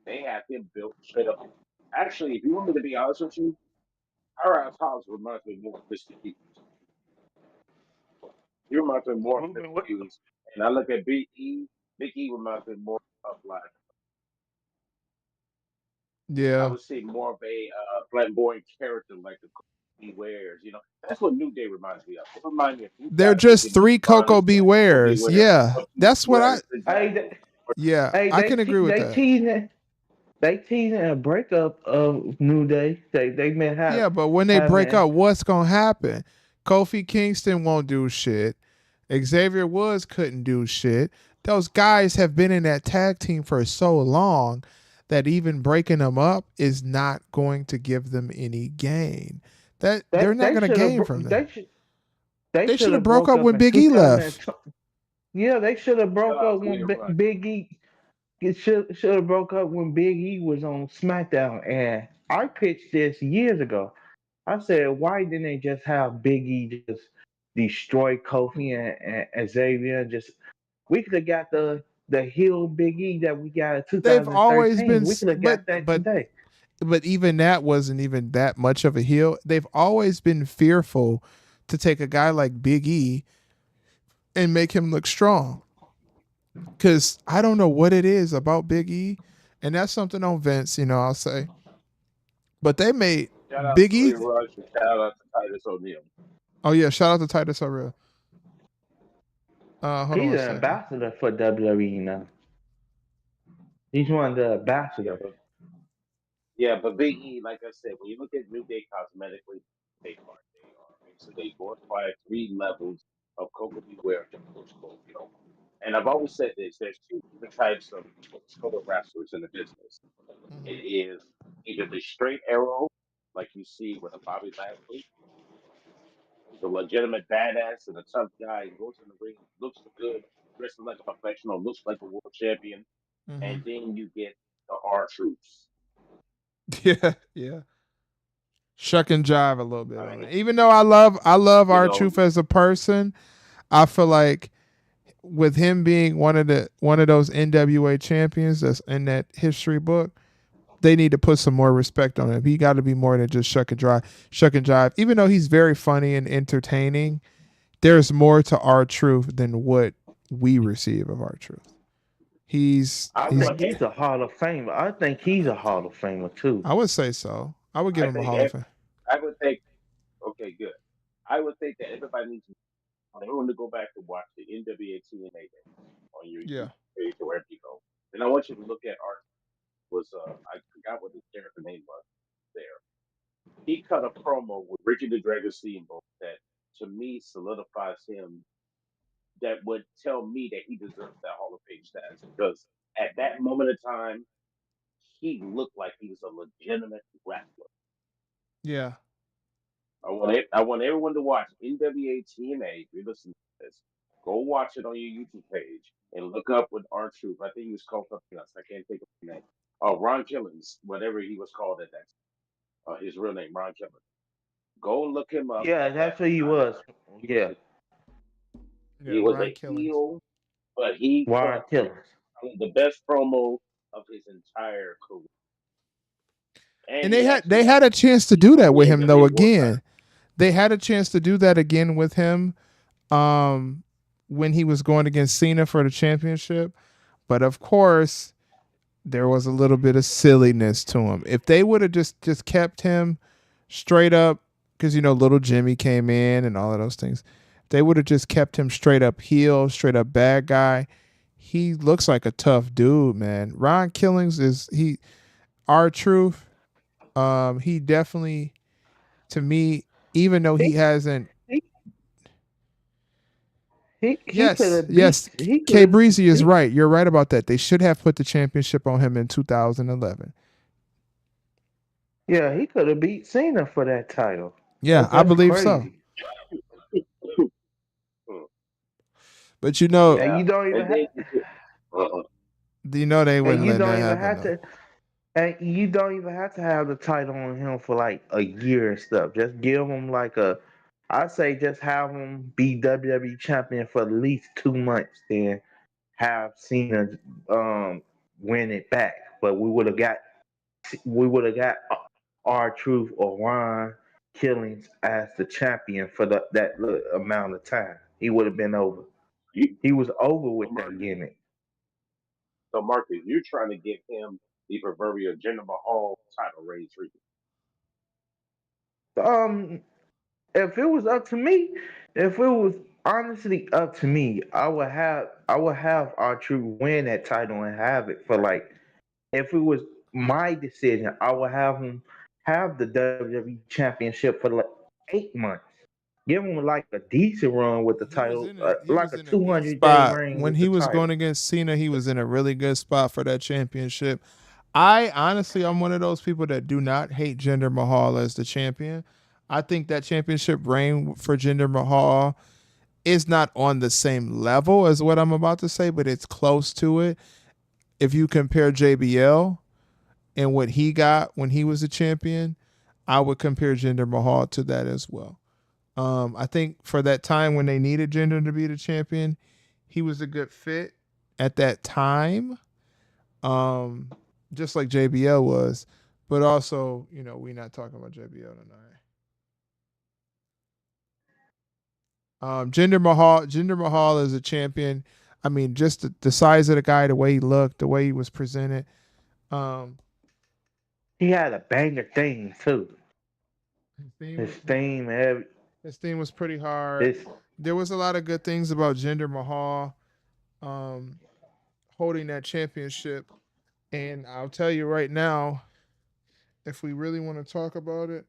They have him built straight up. Actually, if you want me to be honest with you, Powerhouse Hobbs reminds me more of Mr. Hughes. He reminds me more of Mr. Ruben, what? Hughes. And I look at Big E. Big E reminds me more of like I Yeah. would say more of a flamboyant character like the clothes he wears. That's what New Day reminds me of. It reminds me of two They're guys who just can be three Coco honest, who they Bewares. wear, Yeah. what you That's what wear I exactly. yeah, Hey, I can agree with they that. teasing a breakup of New Day. They may have Yeah, but when they break having up, what's gonna happen? Kofi Kingston won't do shit. Xavier Woods couldn't do shit. Those guys have been in that tag team for so long that even breaking them up is not going to give them any gain. That they're not they gonna should have gain from that. they They should should have have broke broke up up when in Big E left. 2020. Yeah, they should have You're broke up when absolutely right. Big E. It should have broke up when Big E was on SmackDown, and I pitched this years ago. I said, why didn't they just have Big E just destroy Kofi and Xavier? Just we could have got the heel Big E that we got in They've always 2013. been, We could have but got that but today. but even that wasn't even that much of a heel. They've always been fearful to take a guy like Big E and make him look strong. Because I don't know what it is about Big E, and that's something on Vince, I'll say. But they made Shout out Big to Lee E. Rush and shout out to Titus O'Neil. Oh yeah, shout out to Titus O'Reilly. Hold on He's one an second. ambassador for WWE now. He's one of the Yeah, ambassadors. but Big E, like I said, when you look at New Day cosmetically, they are. They are. So they glorify 3 levels of Coco Beware to Coach Scorpio. And I've always said this: there's two different types of color wrestlers in the business. It Mm-hmm. is either the straight arrow, like you see with a Bobby Lashley, who's a legitimate badass and a tough guy, and goes in the ring, looks good, dresses like a professional, looks like a world champion, Mm-hmm. and then you get the R troops. Yeah, yeah. Shuck and jive a little bit I on mean, it. Even though I love you our know, truth as a person, I feel like with him being one of those NWA champions that's in that history book, they need to put some more respect on him. He got to be more than just shuck and jive. Even though he's very funny and entertaining, there's more to our truth than what we receive of our truth. He's I he's think he's a Hall of Famer. I think he's a Hall of Famer too. I would say so. I would give I him a think Hall of Fame. I would think, okay, good. I would think that everybody needs everyone to go back and watch the NWA TNA days on your Yeah. YouTube page or wherever you go. And I want you to look at art. Was I forgot what his character name was there. He cut a promo with Ricky the Dragon Steamboat that to me solidifies him. That would tell me that he deserves that Hall of Fame status because at that moment of time, he looked like he was a legitimate wrestler. Yeah. I want everyone to watch NWA TNA. If you listen to this, go watch it on your YouTube page and look up with R Truth. I think he was called something else. I can't think of the name. Oh, Ron Killings, whatever he was called at that. His real name, Ron Killings. Go and look him up. Yeah, At that that's what he time, was. Yeah, Yeah, he was Ron a Killings. heel, but he Warren cut Killings. the best promo of his entire career. And And he actually they got had a chance to he do that won the with him though NWA World Title. again. They had a chance to do that again with him um when he was going against Cena for the championship. But of course, there was a little bit of silliness to him. If they would have just kept him straight up, because little Jimmy came in and all of those things, they would have just kept him straight up heel, straight up bad guy. He looks like a tough dude, man. Ron Killings is our truth. He definitely, to me, even though he He hasn't. he he could Yes, have yes. beat. He could K have. Breezy is right. You're right about that. They should have put the championship on him in 2011. Yeah, he could have beat Cena for that title. Yeah, I That's believe so. crazy. But And Yeah, you don't even and have. then uh, they And wouldn't you let don't that even happen have though. to. And you don't even have to have the title on him for like a year and stuff. Just give him like a. I say just have him be WWE champion for at least 2 months. Then have Cena um win it back. But we would have got our truth or Ron Killings as the champion for that little amount of time. He would have been over. you, He was over with that Marcus, gimmick. so Marcus, you're trying to give him the proverbial Jinder Mahal title reign treatment. Um, if it was up to me, if it was honestly up to me, I would have our truth win that title and have it for like if it was my decision, I would have him have the WWE Championship for like 8 months. Give him like a decent run with the title, He like was a in a good 200-day spot reign when with he the was title. going against Cena. He was in a really good spot for that championship. I honestly, I'm one of those people that do not hate Jinder Mahal as the champion. I think that championship reign for Jinder Mahal is not on the same level as what I'm about to say, but it's close to it. If you compare JBL and what he got when he was a champion, I would compare Jinder Mahal to that as well. I think for that time when they needed Jinder to be the champion, he was a good fit at that time, um, just like JBL was. But also, we're not talking about JBL tonight. Jinder Mahal is a champion. I mean, just the size of the guy, the way he looked, the way he was presented. Um, He had a banger theme too. his theme His was theme, every his theme was pretty hard. his There was a lot of good things about Jinder Mahal um, holding that championship. And I'll tell you right now, if we really want to talk about it,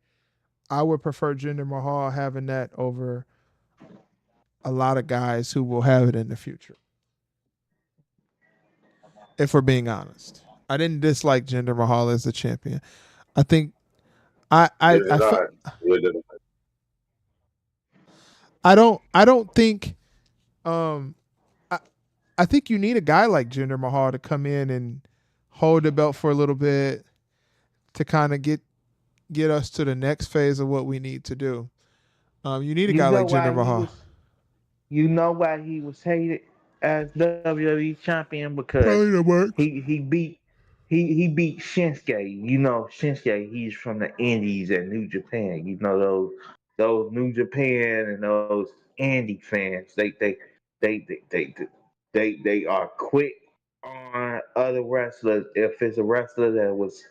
I would prefer Jinder Mahal having that over a lot of guys who will have it in the future. If we're being honest, I didn't dislike Jinder Mahal as the champion. I think Neither I did felt I. Neither did I don't think um I I think you need a guy like Jinder Mahal to come in and hold the belt for a little bit to kind of get us to the next phase of what we need to do. You need a you guy know like why Jinder he Mahal. was you know why he was hated as WWE champion because Probably that works. he beat he beat Shinsuke. You know Shinsuke, he's from the Indies and New Japan. You know those New Japan and those indie fans. They are quick on other wrestlers. If it's a wrestler that was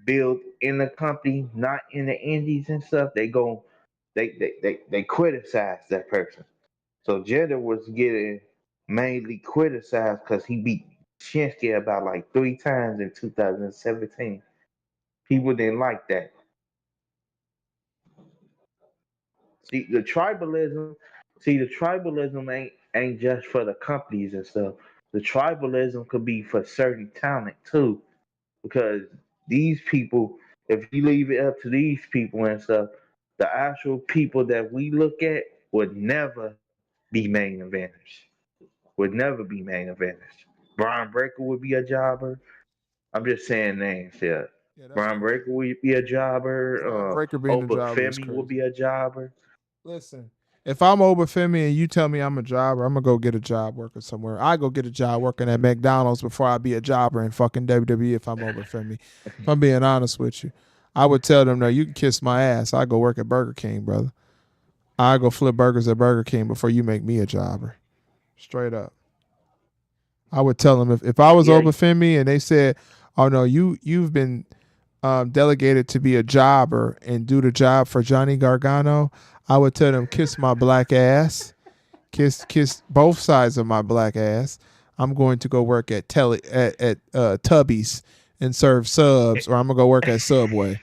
built in the company, not in the indies and stuff, they criticize that person. So Jeddah was getting mainly criticized because he beat Shinsuke about like 3 times in 2017. People didn't like that. See the tribalism. See the tribalism ain't just for the companies and stuff. The tribalism could be for certain talent too, because these people, if you leave it up to these people and stuff, the actual people that we look at would never be main eventers. Would never be main eventers. Brian Breaker would be a jobber. I'm just saying names here. Yeah, that's Brian crazy. Breaker will be a Brian jobber. Breaker being a Oba jobber is Femi will crazy. be a jobber. Listen, if I'm Obafemi and you tell me I'm a jobber, I'm gonna go get a job working somewhere. I go get a job working at McDonald's before I be a jobber in fucking WWE if I'm Obafemi. If I'm being honest with you, I would tell them, no, you can kiss my ass. I go work at Burger King, brother. I go flip burgers at Burger King before you make me a jobber. Straight up. I would tell them if I was Yeah, Obafemi and they said, "Oh no, you've been delegated to be a jobber and do the job for Johnny Gargano," I would tell them, "Kiss my black ass, kiss both sides of my black ass. I'm going to go work at Tubby's and serve subs, or I'm gonna go work at Subway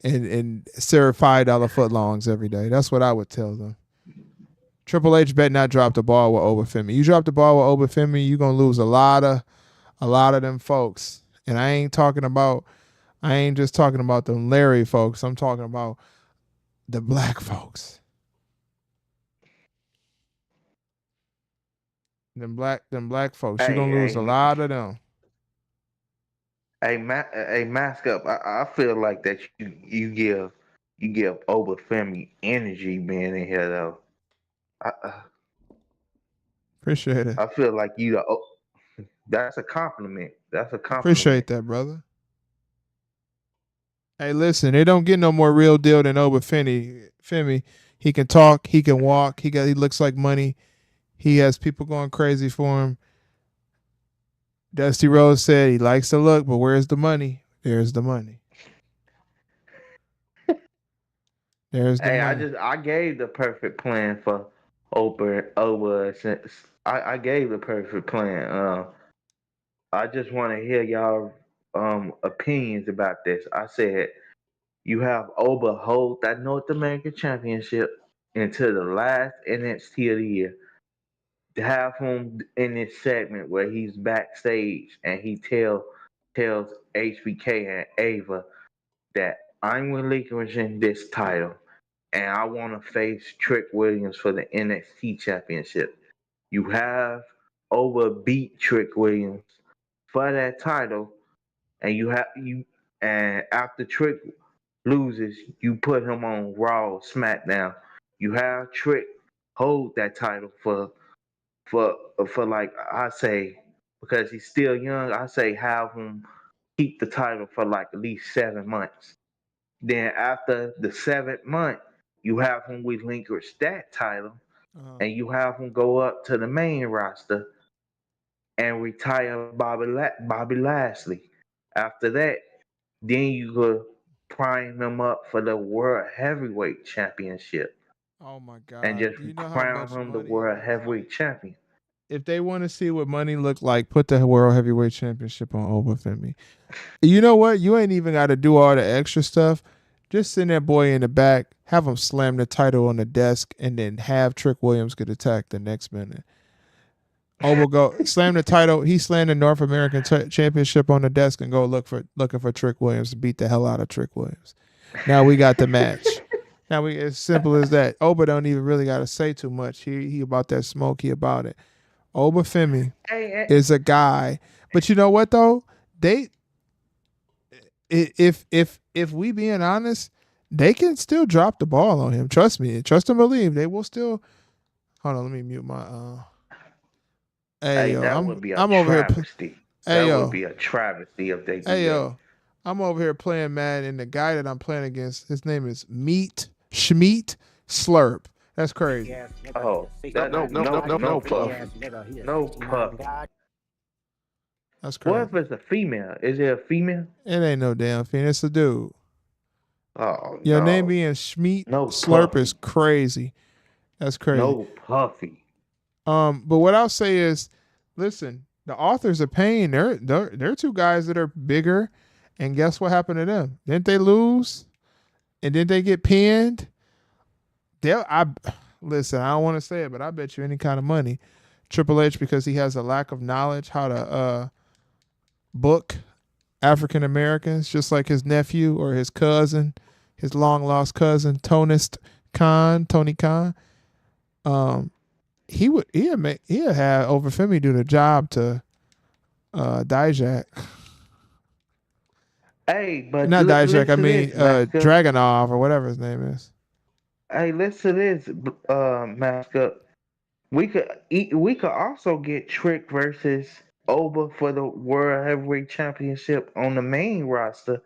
and serve $5 footlongs every day." That's what I would tell them. Triple H bet not drop the ball with Obafemi. You drop the ball with Obafemi, you gonna lose a lot of them folks. And I ain't just talking about them Larry folks. I'm talking about the black folks. Them black folks. You hey, gonna lose a lot of them. hey, mask up. I feel like that you give Oba Femi energy being in here though. Appreciate it. I feel like that's a compliment. That's a compliment. Appreciate that, brother. Hey, listen, they don't get no more real deal than Obafemi. Femi, he can talk, he can walk, he looks like money. He has people going crazy for him. Dusty Rhodes said he likes to look, but where's the money? There's the money. There's the Hey, money. I gave the perfect plan for Oba since I gave the perfect plan. I just want to hear y'all opinions about this. I said you have Oba hold that North American Championship until the last NXT of the year. To have him in this segment where he's backstage and he tells HBK and Ava that I'm relinquishing this title and I want to face Trick Williams for the NXT Championship. You have Oba beat Trick Williams for that title, and after Trick loses, you put him on Raw, SmackDown. You have Trick hold that title for like I say because he's still young. I say have him keep the title for like at least 7 months. Then after the 7th month, you have him relinquish that title, Uh-huh. and you have him go up to the main roster and retire Bobby Lashley. After that, then you could prime him up for the World Heavyweight Championship Oh my and God. just Do you know how crown much him the money it World looks like? Heavyweight Champion. If they want to see what money look like, put the World Heavyweight Championship on Obafemi. You know what? You ain't even got to do all the extra stuff. Just send that boy in the back, have him slam the title on the desk, and then have Trick Williams get attacked the next minute. Oba go slam the title. He slammed the North American Championship on the desk and go looking for Trick Williams to beat the hell out of Trick Williams. Now we got the match. Now we as simple as that. Oba don't even really got to say too much. He about that smoke. He about it. Obafemi Hey, is a guy, but you know what though? They if we being honest, they can still drop the ball on him. Trust me. Trust and believe. They will still. Hold on, let me mute my. Hey hey, yo, that would be a I'm over here. travesty. Hey That would yo, be a travesty if they do hey that. yo, I'm over here playing Madden, and the guy that I'm playing against, his name is Schmeat Slurp. That's crazy. Yes, nigga, he Oh, a No, that no, 69 no, no, God. no, no, Freaky Puff. ass nigga, he a no 69 puff. God. That's What crazy. if it's a female? Is it a female? It ain't no damn thing. It's a dude. Oh Your name no, being Schmeat no Slurp is puffy, crazy. That's crazy. no puffy. But what I'll say is, listen, the authors of pain, they're two guys that are bigger, and guess what happened to them? Didn't they lose? And didn't they get pinned? I listen, I don't want to say it, but I bet you any kind of money, Triple H, because he has a lack of knowledge how to book African Americans, just like his nephew or his cousin, his long lost cousin, Tony Khan. Um, he'd have Obafemi do the job to Dijak. Hey, but Not Dijak. I listen to mean, this, Master. Dragonov or whatever his name is. Hey, listen to this, Master. We could also get Trick versus Oba for the World Heavyweight Championship on the main roster,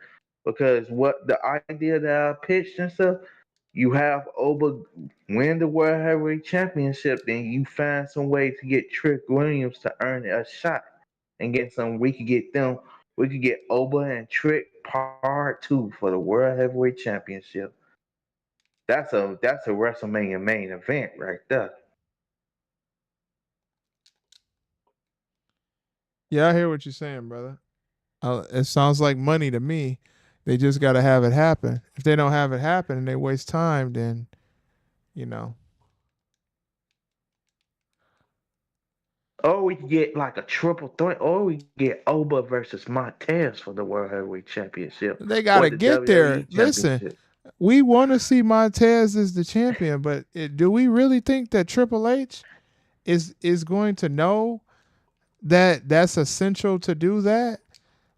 because what the idea that I pitched and stuff, you have Oba win the World Heavyweight Championship, then you find some way to get Trick Williams to earn a shot and get some. We could get them. We could get Oba and Trick part 2 for the World Heavyweight Championship. That's a WrestleMania main event right there. Yeah, I hear what you're saying, brother. It sounds like money to me. They just got to have it happen. If they don't have it happen and they waste time, then you know Or we could get like a triple threat, or we could get Oba versus Montez for the World Heavyweight Championship they got or to the get there. WWE Listen, Championship. we want to see Montez as the champion, but do we really think that Triple H is going to know that that's essential to do that?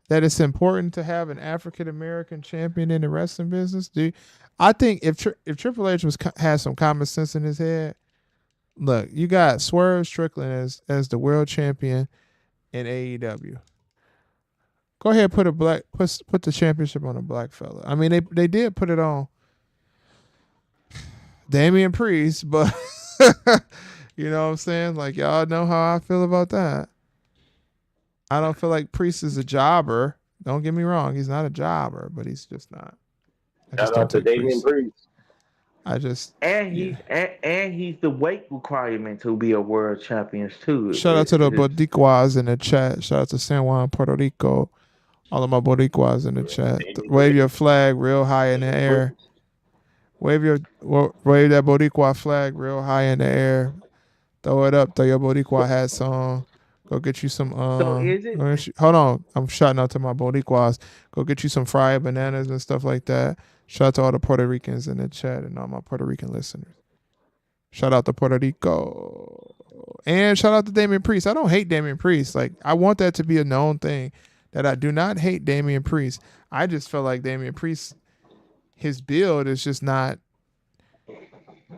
That it's important to have an African American champion in the wrestling business? I think if Triple H has some common sense in his head, look, you got Swerve Strickland as the world champion in AEW. Go ahead, put the championship on a black fella. I mean, they did put it on Damian Priest, but you know what I'm saying? Like, y'all know how I feel about that. I don't feel like Priest is a jobber. Don't get me wrong, he's not a jobber, but he's just not. I just Shout don't out to take Damian Priest. Priest. I just And yeah. he's the weight requirement to be a world champion too. Shout out to the Boricuas in the chat. Shout out to San Juan, Puerto Rico. All of my Boricuas in the chat. Damian Wave your Priest. flag real high in the Damian air. Priest. Wave that Boricua flag real high in the air. Throw it up. Throw your Boricua hats on. Go get you some. So is it? Hold on. I'm shouting out to my Boricuas. Go get you some fried bananas and stuff like that. Shout out to all the Puerto Ricans in the chat and all my Puerto Rican listeners. Shout out to Puerto Rico. And shout out to Damian Priest. I don't hate Damian Priest. Like, I want that to be a known thing that I do not hate Damian Priest. I just feel like Damian Priest, his build is just not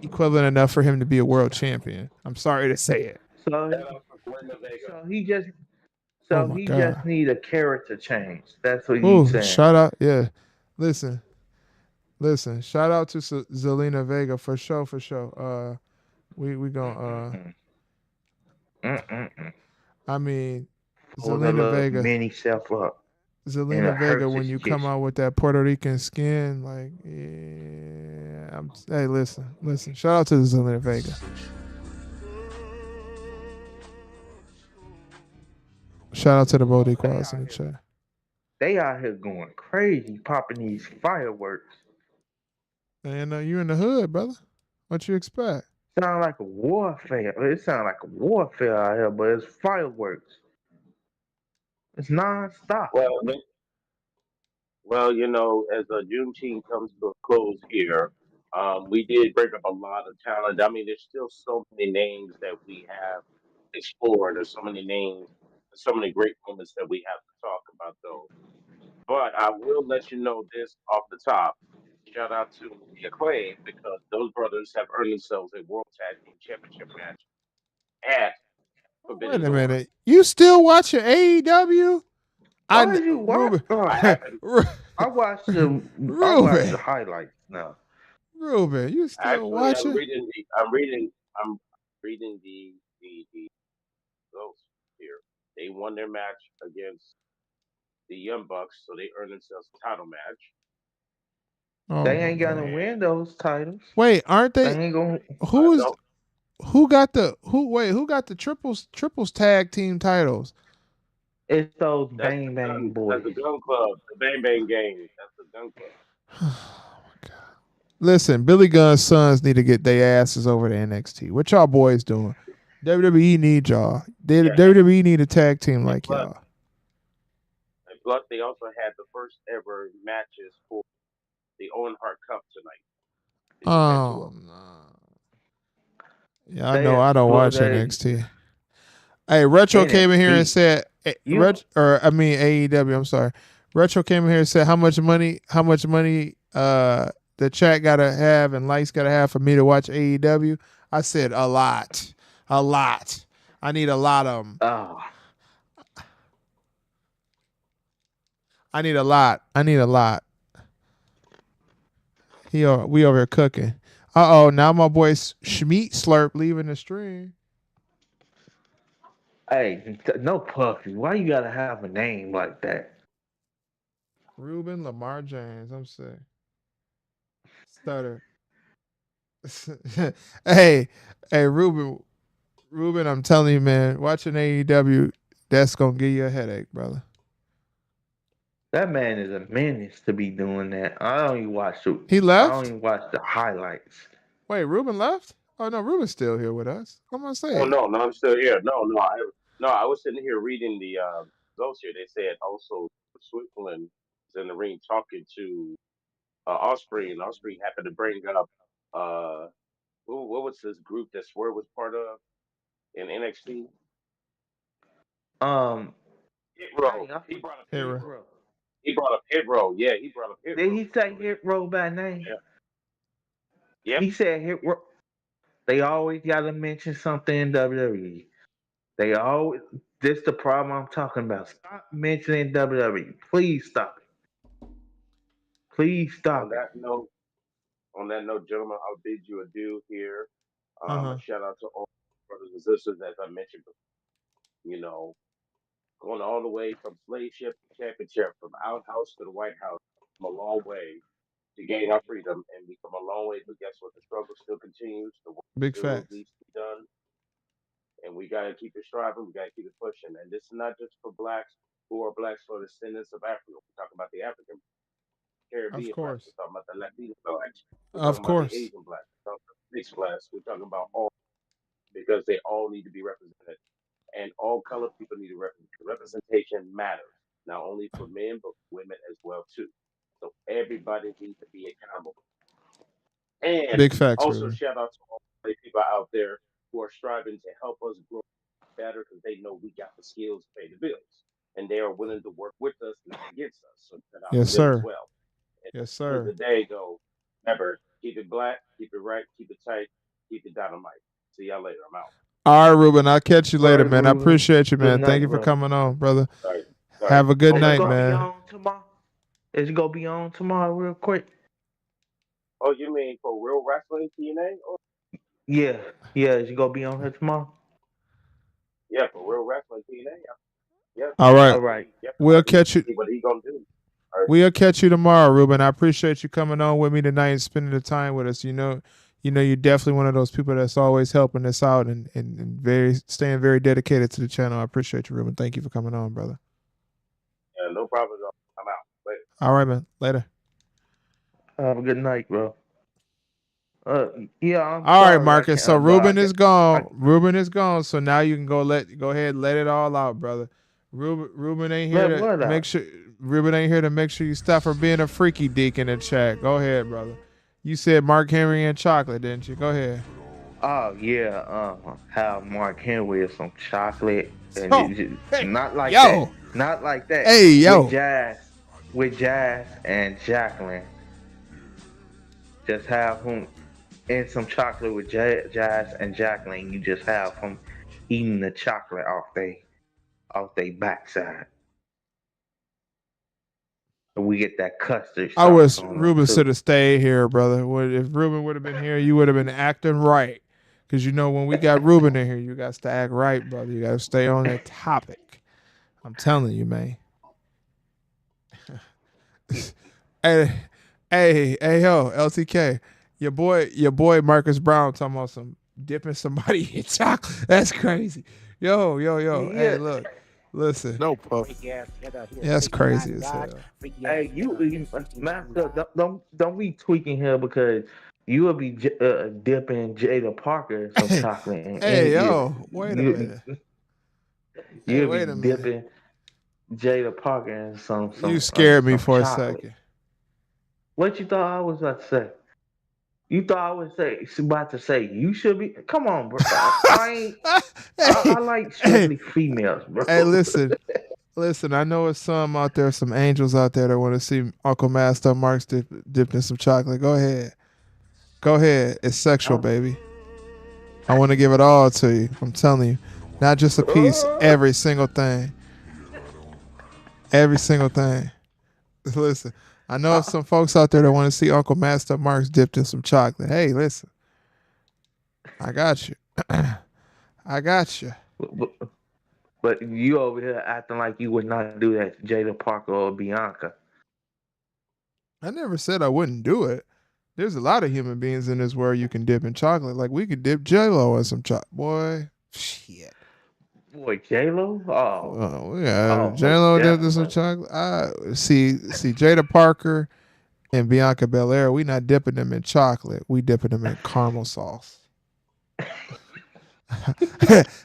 equivalent enough for him to be a world champion. I'm sorry to say it. So Shout out to Zelina Vega. so he just Oh so my he just God. need a character change. That's what he's Ooh, saying. shout out. Yeah. Listen. Shout out to Zelina Vega for sure, for sure. We gonna Mm-mm-mm. I mean, Hold a Zelina little Vega. mini self up, and Zelina it Vega, hurts when his you come chest. out with that Puerto Rican skin, like, yeah, hey, listen. Shout out to Zelina Vega. Shout out to the Boricuas in the chat. They out here going crazy, popping these fireworks. And you in the hood, brother. What you expect? Sound like a warfare. It sound like a warfare out here, but it's fireworks. It's non-stop. Well, as Juneteenth comes to a close here, we did bring up a lot of talent. I mean, there's still so many names that we have explored. There's so many names, so many great moments that we have to talk about, though. But I will let you know this off the top. Shout out to the Acclaim because those brothers have earned themselves a World Tag Team Championship match at Wait Forbidden a Door. minute. You still watching AEW? Why you what? Ruben. I haven't I watched Ruben. the highlights now. Ruben, you still actually. I'm watching? reading the. I'm reading. I'm reading the results here. They won their match against the Young Bucks, so they earned themselves a title match. Oh They my ain't gonna God. win those titles. Wait, aren't They they? ain't gonna. Who is? No, Who got the triples tag team titles? It's those that's bang the bang gun. boys. That's the Gun Club, the Bang Bang Gang. That's the Gun Club. Oh my God. Listen, Billy Gunn's sons need to get their asses over to NXT. What y'all boys doing? WWE need y'all. Yeah, WWE need a tag team and like plus, y'all. they also had the first ever matches for the Owen Hart Cup tonight. They just had two Oh of them. no. Yeah, I They know. I don't watch exploited NXT. Hey, Retro came in here and NXT. said, You I mean AEW. I'm sorry. Retro came in here and said how much money the chat gotta have and likes gotta have for me to watch AEW. I said a lot. A lot. I need a lot of them. Oh, I need a lot. I need a lot. We over here cooking. Uh oh, now my boy Schmeat Slurp leaving the stream. hey, no puffy. Why you gotta have a name like that? Ruben Lamar James. I'm sick. Stutter. hey, hey, Ruben, I'm telling you, man, watching AEW, that's gonna give you a headache, brother. That man is a menace to be doing that. He I don't left? even watch the highlights. Wait, Ruben left? Oh no, Ruben's still here with us. I'm gonna Oh say, no, no, I'm still here. No, I was sitting here reading the results here. They said also Switzerland is in the ring talking to Osprey, and Osprey happened to bring up uh, what was this group that Swerve was part of in NXT? Um, Hit Row. dang, I He forgot brought up Hit Hit here. Row. Row. He brought up Hit Row. Yeah, he brought up Hit Did Row. he say So they, Hit Row by name? yeah, yep. He said Hit Row. They always gotta mention something in WWE. They always. This the problem I'm talking about. Stop mentioning WWE. Please stop it. Please On stop it. that note, gentlemen, I'll bid you adieu here. Uh A huh. shout out to all brothers and sisters, as I mentioned before. You know, going all the way from slave ship to championship, from outhouse to the White House, come a long way to gain our freedom, and we come a long way. But guess what? The struggle still continues. The work Big still facts. needs to be done, and we got to keep it striving. We got to keep it pushing. And this is not just for blacks who are blacks or descendants of Africa. We're talking about the African, Of Caribbean blacks. course. We're talking about the Latino blacks. We're Of talking about the course. Asian blacks. We're talking about the mixed blacks. We're talking about all because they all need to be represented, and all colored people need to represent. Representation matters not only for men but for women as well too. So everybody needs to be accountable. And Big facts, also Ruben. shout out to all the people out there who are striving to help us grow better because they know we got the skills to pay the bills, and they are willing to work with us, not against us. So shout out to Yes, them as sir. well. And at Yes, the end of sir. the day, though, remember, keep it black, keep it right, keep it tight, keep it dynamite. See y'all later. I'm out. All right, Ruben. I'll catch you All later, right, man. I Ruben. appreciate you, Good man. Thank night, you for bro. coming on, brother. All right. All right. Have a good Oh, Is you night, gonna brother. be man. on tomorrow? Is you gonna be on tomorrow, real quick? Oh, you mean for real wrestling TNA? Oh, Yeah, yeah. Is you gonna be on here tomorrow? yeah, for real wrestling TNA. Yeah, All right. All right. yep. We'll We catch you. see what he gonna do. All right. We'll catch you tomorrow, Ruben. I appreciate you coming on with me tonight and spending the time with us. You're definitely one of those people that's always helping us out and very staying very dedicated to the channel. I appreciate you, Ruben. Thank you for coming on, brother. Yeah, no problem at all. I'm out. Later. All right, man. Later. Have a good night, bro. Uh, yeah. I'm All right, sorry, I Marcus. can't. So But Ruben is I gone. Ruben is gone. So now you can go ahead, let it all out, brother. Ruben ain't here let to what make out? sure. Ruben ain't here to make sure you stop from being a freaky deek in the chat. Go ahead, brother. You said Mark Henry and chocolate, didn't you? Go ahead. Oh yeah. Have Mark Henry with some chocolate and So, hey, not like that. yo, Not like that. hey, With yo. Jazz and Jacqueline. Just have him and some chocolate with Jazz and Jacqueline. You just have them eating the chocolate off they backside. And we get that custard I sauce wish on them Ruben should too. have stayed here, brother. If Ruben would have been here, you would have been acting right. Because when we got Ruben in here, you got to act right, brother. You got to stay on that topic. I'm telling you, man. hey, yo, LTK, your boy Marcus Brown talking about some dipping somebody in chocolate. That's crazy. Yo. Hey, Yeah. look, listen. No puff. Freaky ass nigga. He That's crazy 69 as God. hell. Freaky ass Hey, nigga. He master, 69 God. don't be tweaking here because you will be dipping Jada Parker in some Hey, chocolate, and hey, yo, wait a minute. Hey, you'll be wait a minute. dipping Jada Parker in You scared me some for a chocolate. second. What you thought I was about to say? You thought I was about to say you should be? Come on, bro. I ain't. I hey, like hey, strictly females, bro. hey, listen. Listen, I know it's some out there, some angels out there that want to see Uncle Master Marks dipped in some chocolate. Go ahead. Go ahead. It's sexual, Oh. baby. I want to give it all to you. I'm telling you. Not just a piece, every single thing. Every single thing. Listen, I know of some folks out there that want to see Uncle Master Marks dipped in some chocolate. Hey, listen, I got you. I got you. but, but you over here acting like you would not do that to Jada Parker or Bianca. I never said I wouldn't do it. There's a lot of human beings in this world you can dip in chocolate. Like we could dip J-Lo in some chocolate. Boy, shit. Boy, J Lo. Oh, Oh, yeah, oh, most J-Lo dipped in some definitely. chocolate. I see Jada Parker and Bianca Belair. We not dipping them in chocolate. We dipping them in caramel sauce.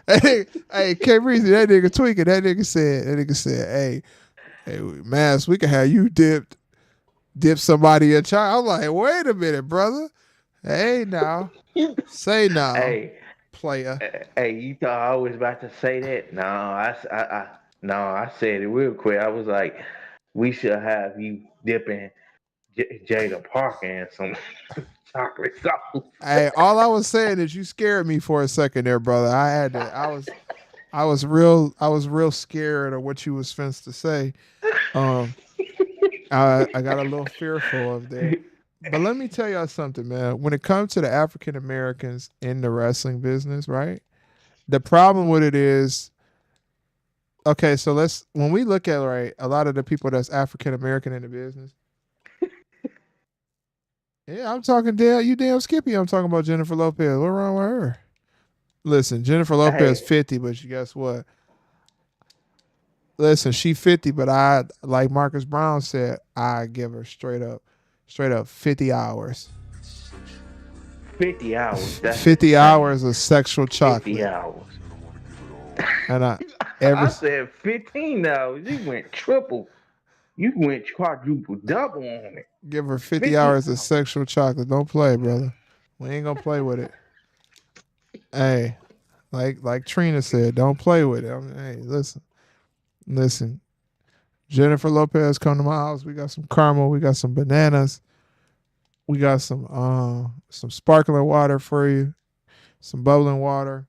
Hey, K Breezy, that nigga tweaking. That nigga said, hey, Mass, we can have you dip somebody in chocolate. I'm like, wait a minute, brother. Hey now. Say now, Hey, player. hey, you thought I was about to say that? No, no, I said it real quick. I was like, we should have you dipping Jada Parker in some chocolate sauce. Hey, all I was saying is you scared me for a second there, brother. I was real scared of what you was finna to say. Um, I got a little fearful of there. But let me tell y'all something, man. When it comes to the African Americans in the wrestling business, right? The problem with it is, okay, so when we look at, right, a lot of the people that's African American in the business. Yeah, I'm talking you damn Skippy. I'm talking about Jennifer Lopez. What wrong with her? Listen, Jennifer Lopez Hey, 50, but guess what? Listen, she 50, but I, like Marcus Brown said, I give her straight up 50 hours. 50 hours. That's 50 insane. hours of sexual 50 chocolate. hours. And I every I said 15 hours. You went triple. You went quadruple double on it. give her 50 50 hours of hours. sexual chocolate. Don't play, brother. We ain't gonna play with it. Hey, like Trina said, don't play with it. Hey, listen. Jennifer Lopez, come to my house. We got some caramel. We got some bananas. We got some sparkling water for you. Some bubbling water.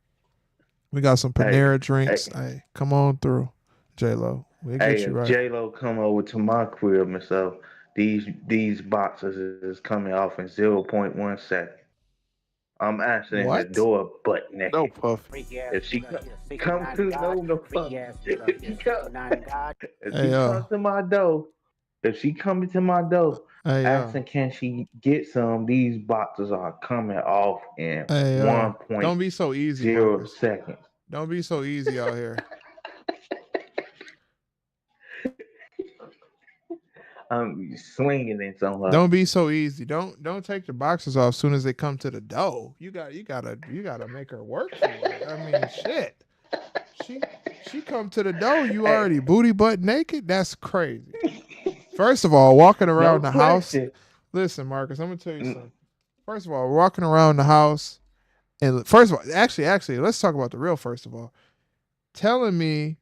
We got some Hey, Panera drinks. hey, Hey, come on through, J Lo. We'll hey, get you if right. J Lo come over to my crib and so these boxes is coming off in 0.1 seconds. I'm answering the What? door butt No naked. puffy. Freaky ass If she nigga, he a come 69 in to God. no Freaky fuck, ass nigga, if he a she come, 69 in God. if Hey she come to my door, if she come into my door, hey asking can she get some, these boxes are coming off in hey one point Don't be so easy, zero Marcus. seconds. Don't be so easy out here. I'm swinging it on her. Don't be so easy. Don't take the boxes off as soon as they come to the door. You gotta make her work for it. I mean, shit. She come to the door. You Hey, already booty butt naked. That's crazy. First of all, walking no around the house. question. Listen, Marcus, I'm gonna tell you something. First of all, walking around the house, and first of all, actually, let's talk about the real. First of all, telling me,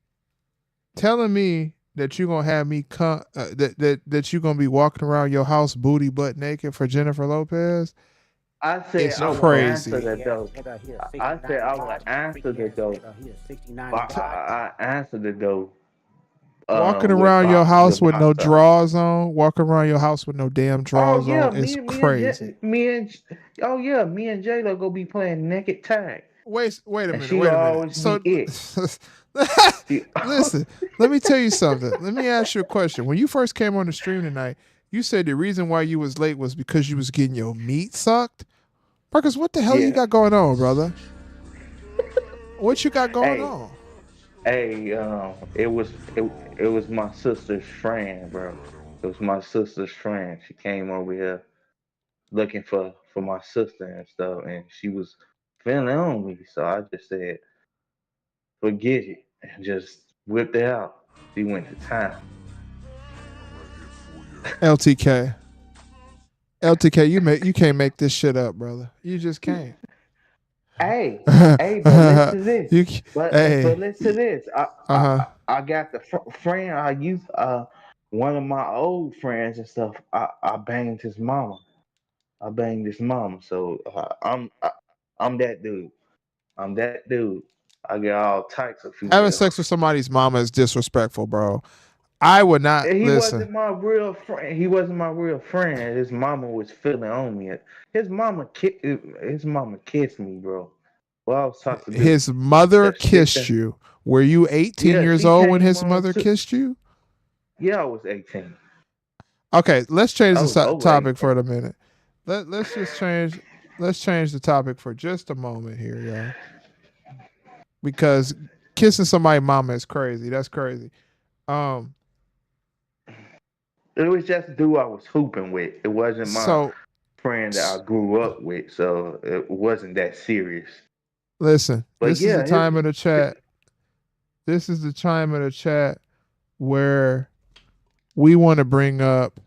telling me that you gonna have me come, that you gonna be walking around your house booty butt naked for Jennifer Lopez I said is I No would puff. answer crazy. the Freaky ass door. nigga, he a I 69 said in I would God. answer Freaky the ass door. nigga, he a 69 in But God. I answered the door Walking with around your boxes house of with no pasta. drawers on, walking around your house with no damn Oh drawers yeah, on is J, crazy. oh yeah, me and J Lo go be playing naked tag, Wait a and minute, she wait gonna a minute. always be So, it. She, listen, let me tell you something. Let me ask you a question. When you first came on the stream tonight, you said the reason why you was late was because you was getting your meat sucked. Marcus, what the hell you yeah. got going on, brother? What you got going Hey, on? hey, it was my sister's friend, bro. It was my sister's friend. She came over here looking for my sister and stuff, and she was feeling on me. So I just said, forget it, and just whipped it out. She went to town. LTK. LTK, you can't make this shit up, brother. You just can't. Hey, hey, but listen to this. you, But hey, listen to this. uh-huh. I got the friend I used. One of my old friends and stuff. I banged his mama. I banged his mama. So I'm that dude. I'm that dude. I get all types of Having females. sex with somebody's mama is disrespectful, bro. I would not And he listen. wasn't my real friend. He wasn't my real friend. His mama was feeling on me. His mama kissed me, bro. What I was supposed to do? His mother Just sit kissed there. you. Were you 18 Yeah, years she old when came his on mother too. kissed you? Yeah, I was 18. Okay, let's change I the was over topic 18. for a minute. Let's just change. Let's change the topic for just a moment here, y'all. Because kissing somebody's mama is crazy. That's crazy. Um. It was just a dude I was hooping with. It wasn't my So friend that I grew up with, so it wasn't that serious. listen. But This is the yeah, time of the chat. This is the time of the chat where we want to bring up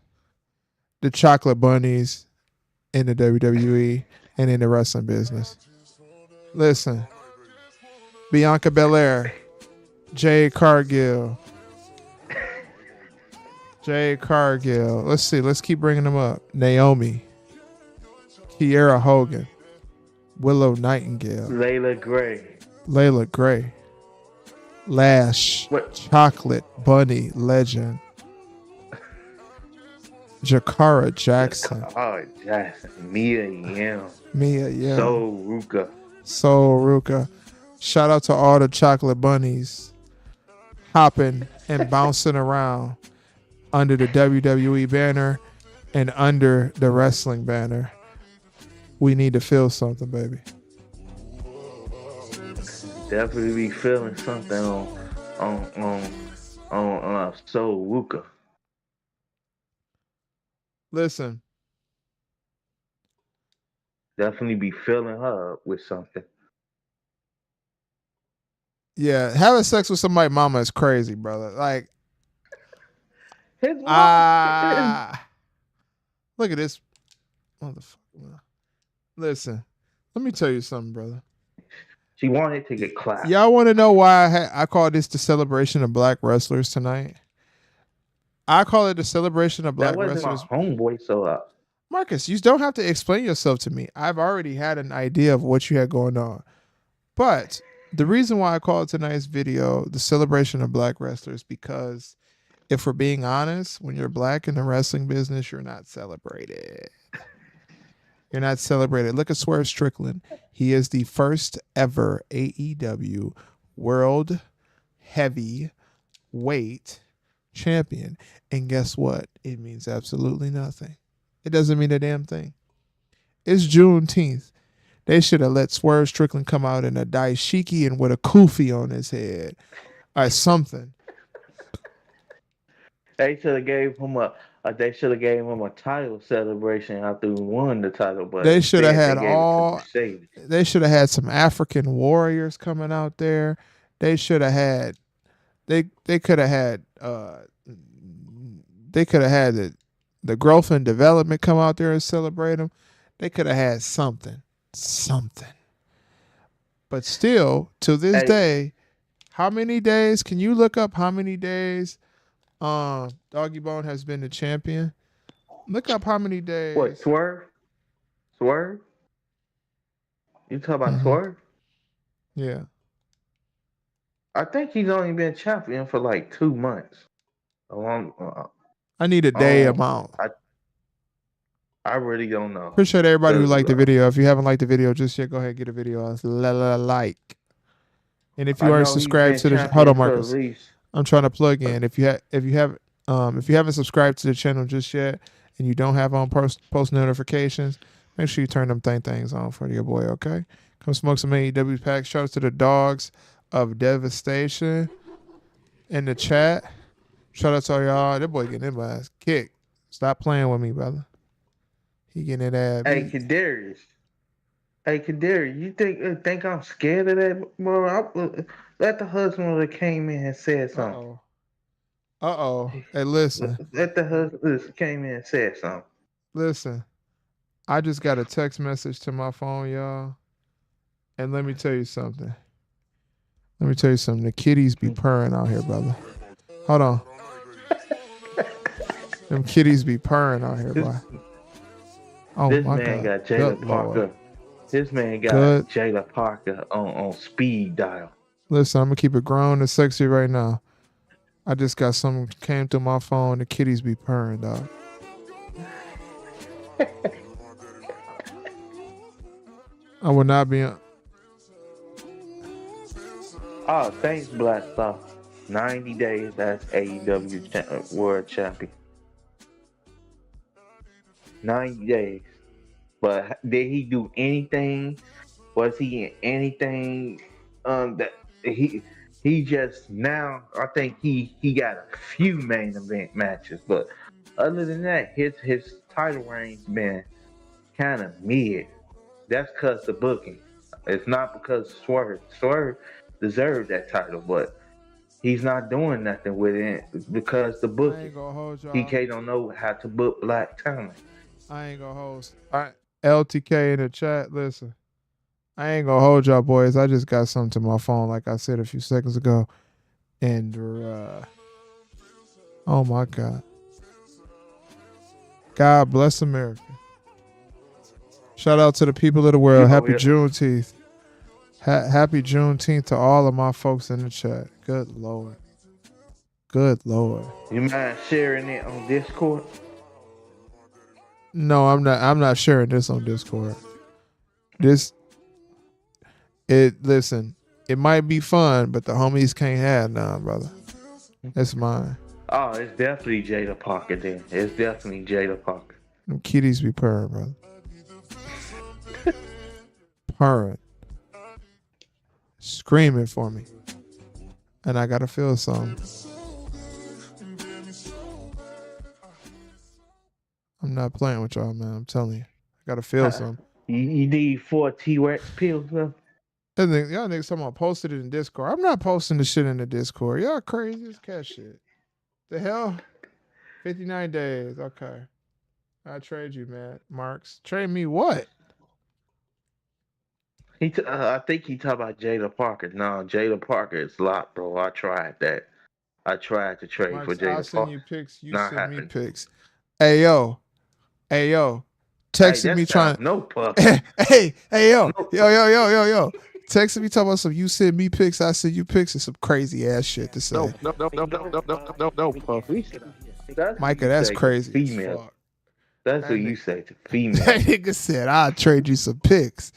the chocolate bunnies in the WWE and in the wrestling business. Listen, Bianca Belair, Jade Cargill, Jade Cargill. Let's see. Let's keep bringing them up. Naomi, Kiera Hogan, Willow Nightingale, Layla Gray. Layla Gray, Lash, What? Chocolate Bunny Legend, Jakara Jackson, Oh, Jackson, Mia Yim, Mia Yim, Soul Ruka. Soul Ruka. Shout out to all the chocolate bunnies hopping and bouncing around under the WWE banner and under the wrestling banner. We need to feel something, baby. Definitely be feeling something on on on Soul Ruka. Listen, Definitely be filling her up with something. yeah, having sex with somebody's mama is crazy, brother. Like, His mom, ah, look at this motherfucker. Listen, let me tell you something, brother. she wanted to get clapped. Y'all want to know why I call this the celebration of black wrestlers tonight? I call it the celebration of That black wasn't my wrestlers. homeboy, so Marcus, you don't have to explain yourself to me. I've already had an idea of what you had going on. But the reason why I call tonight's video the celebration of black wrestlers, because if we're being honest, when you're black in the wrestling business, you're not celebrated. You're not celebrated. Look at Swerve Strickland. He is the first ever AEW World Heavyweight Champion. And guess what? It means absolutely nothing. It doesn't mean a damn thing. It's Juneteenth. They should have let Swerve Strickland come out in a daishiki and with a kufi on his head or something. they should have gave him they should have gave him a title celebration after he won the title, but They should have instead they had gave it to all. Mercedes. They should have had some African warriors coming out there. They should have had. They could have had. They could have had the growth and development come out there and celebrate them. They could have had something. But still, to this Hey, day, how many days? Can you look up how many days Doggy Bone has been the champion? Look up how many what, days. Swerve? Swerve? You talk about Mhm. Swerve? Yeah. I think he's only been champion for like 2 months. Along, I need a day um, amount. I really don't know. Appreciate everybody who Cause liked the video. If you haven't liked the video just yet, go ahead and get a video like. And if you I aren't know he's subscribed been to the hold champion on, for at Marcus. least. I'm trying to plug in. If you haven't subscribed to the channel just yet and you don't have on post notifications, make sure you turn them things on for your boy, okay? Come smoke some AEW packs. Shout out to the dogs of Devastation in the chat. Shout out to all y'all. That boy getting his ass kicked. Stop playing with me, brother. He getting that ass Hey, beat. Kadarius. Hey, Kadarius, you think I'm scared of that, bro? Let the husband that came in and said something. Uh-oh. Hey, listen. Let the husband that came in and said something. Listen. I just got a text message to my phone, y'all. And let me tell you something. The kitties be purring out here, brother. Hold on. Them kitties be purring out here, boy. This Oh this my man God. got Good Jada Lord. Parker. This man got Good. Jada Parker on speed dial. Listen, I'm gonna keep it grown and sexy right now. I just got something came through my phone. The kitties be purring, dog. I will not be. Oh, thanks, Black Star. 90 days as AEW World Champion. 90 days. But did he do anything? Was he in anything? That he just now. I think he got a few main event matches, but other than that, his title reign's been kind of mid. That's cause the booking. It's not because Swerve. Swerve deserved that title, but he's not doing nothing with it because the I booking. ain't gonna hold y'all. TK don't know how to book black talent. I ain't gonna hold. All right. LTK in the chat. Listen, I ain't gonna hold y'all, boys. I just got something to my phone, like I said a few seconds ago, and oh my God. God bless America. Shout out to the people of the world. You Happy over here? Juneteenth. Happy Juneteenth to all of my folks in the chat. Good Lord. Good Lord. You mind sharing it on Discord? No, I'm not. I'm not sharing this on Discord. Listen. It might be fun, but the homies can't have none, brother. That's mine. Oh, it's definitely Jada Parker then. It's definitely Jada Parker. Them kitties be purring, brother. Purring. Screaming for me. And I gotta feel something. I'm not playing with y'all, man. I'm telling you. I gotta feel something. You need 4 T-Rex pills, bro? Y'all niggas talking about posted it in Discord. I'm not posting the shit in the Discord. Y'all crazy as cat shit. The hell? 59 days. Okay. I trade you, man. Marks. Trade me what? I think he talking about Jada Parker. No, Jada Parker is locked, bro. I tried that. I tried to trade for Marks, I'll Jada send Parker. you pics. You Not send me happening. pics. Hey, yo. Hey, yo. Hey, Texting that me trying. sounds no puffy. Hey, yo. No, Yo. Texting me talking about some you send me pics, I send you pics, and some crazy ass shit to say. No, Puff. that's what Micah, you that's say to crazy as females. fuck. That's That what you nigga, say to that females. nigga said, I'll trade you some pics.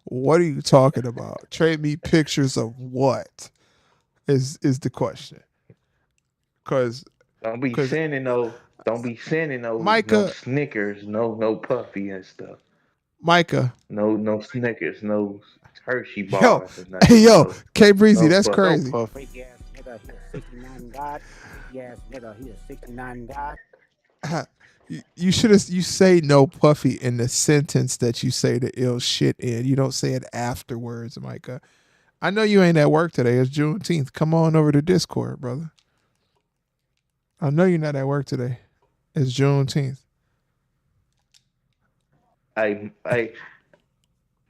What are you talking about? Trade me pictures of what? Is the question. Cause Don't be sending no. Don't be sending no Micah, Snickers, no puffy and stuff. Micah, No Snickers, no Hershey yo, bars or hey nothing. yo, K Breezy, No that's puffy. No, crazy. Puff. Freaky ass nigga, he a 69 God. Freaky ass nigga, he a 69 God. You should have you say no puffy in the sentence that you say the ill shit in. You don't say it afterwards, Micah. I know you ain't at work today. It's Juneteenth. Come on over to Discord, brother. I know you're not at work today. It's Juneteenth. Hey,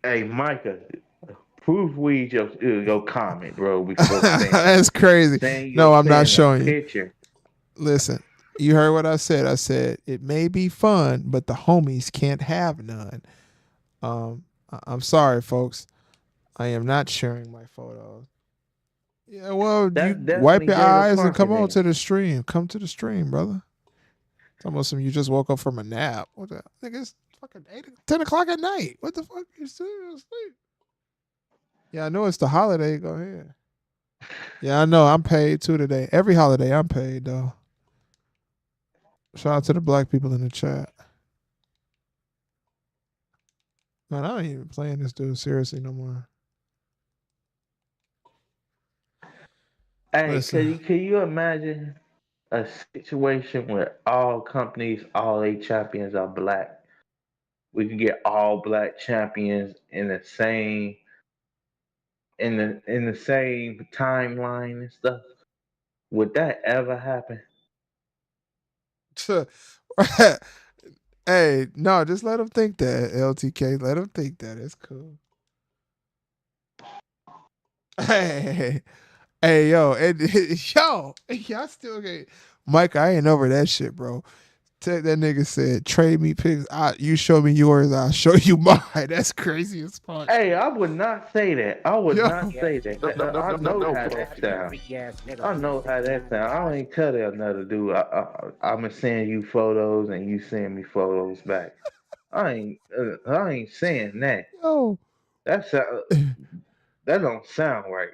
Micah, proofread your comment, bro, before That's crazy. No, I'm not saying a showing you. picture. Listen, you heard what I said. I said it may be fun, but the homies can't have none. I'm sorry, folks. I am not sharing my photos. Yeah, well, That's you wipe definitely your Jada eyes and Parker come on then. to the stream. Come to the stream, brother. It's almost some you just woke up from a nap. What the nigga? It's fucking 10 o'clock at night. What the fuck? You still asleep? Yeah, I know it's the holiday. Go ahead. Yeah, I know. I'm paid too today. Every holiday I'm paid though. Shout out to the black people in the chat. Man, I ain't even playing this dude seriously no more. Hey, Listen. can you imagine a situation where all companies, all eight champions are black? We can get all black champions in the same in the same timeline and stuff. Would that ever happen? Hey, no, just let him think that, LTK. Let him think that. It's cool. Hey, hey, yo, yo, y'all still get Mike. I ain't over that shit, bro. That nigga said, trade me pics. You show me yours, I'll show you mine. That's crazy as fuck. Hey, I would not say that. I would not Yo, Yes, say nigga, that. No, no, no, I no, no, know no, how Puff. that sounds. freaky ass nigga. I He's a know how that 69 sounds. I God. ain't tell that another dude. I'ma send you photos and you send me photos back. I ain't saying that. yo. That's that don't sound right.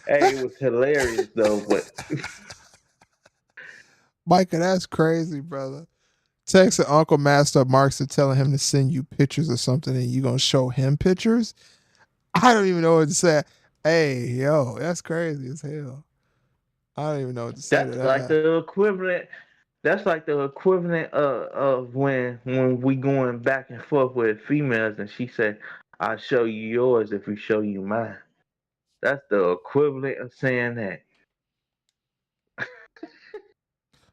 Hey, it was hilarious though, but Micah, that's crazy, brother. Texting Uncle Master Marks to telling him to send you pictures or something and you gonna show him pictures? I don't even know what to say. Hey, yo, that's crazy as hell. I don't even know what to say to that's like that. the equivalent. That's like the equivalent of when we going back and forth with females, and she said, "I'll show you yours if you show you mine." That's the equivalent of saying that.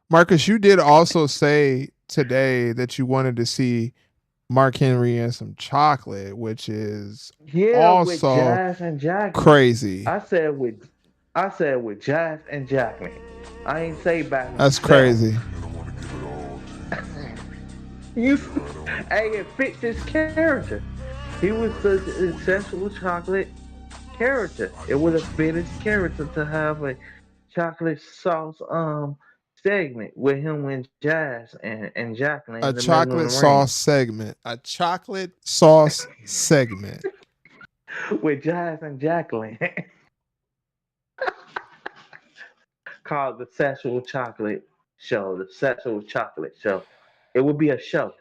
Marcus, you did also say today that you wanted to see Mark Henry and some chocolate, which is Yeah, with also Jazz and Jacqueline. crazy. I said with Jazz and Jacqueline. I ain't say by That's himself. crazy. And I wanna give it all to you. You, Right on. hey, it fits his character. He was the sensual chocolate character. It would have fit his character to have a chocolate sauce segment with him and Jazz and Jacqueline in A the middle of the chocolate ring sauce segment. A chocolate sauce segment. with Jazz and Jacqueline called the Sexual Chocolate Show. The Sexual Chocolate Show. It would be a show. It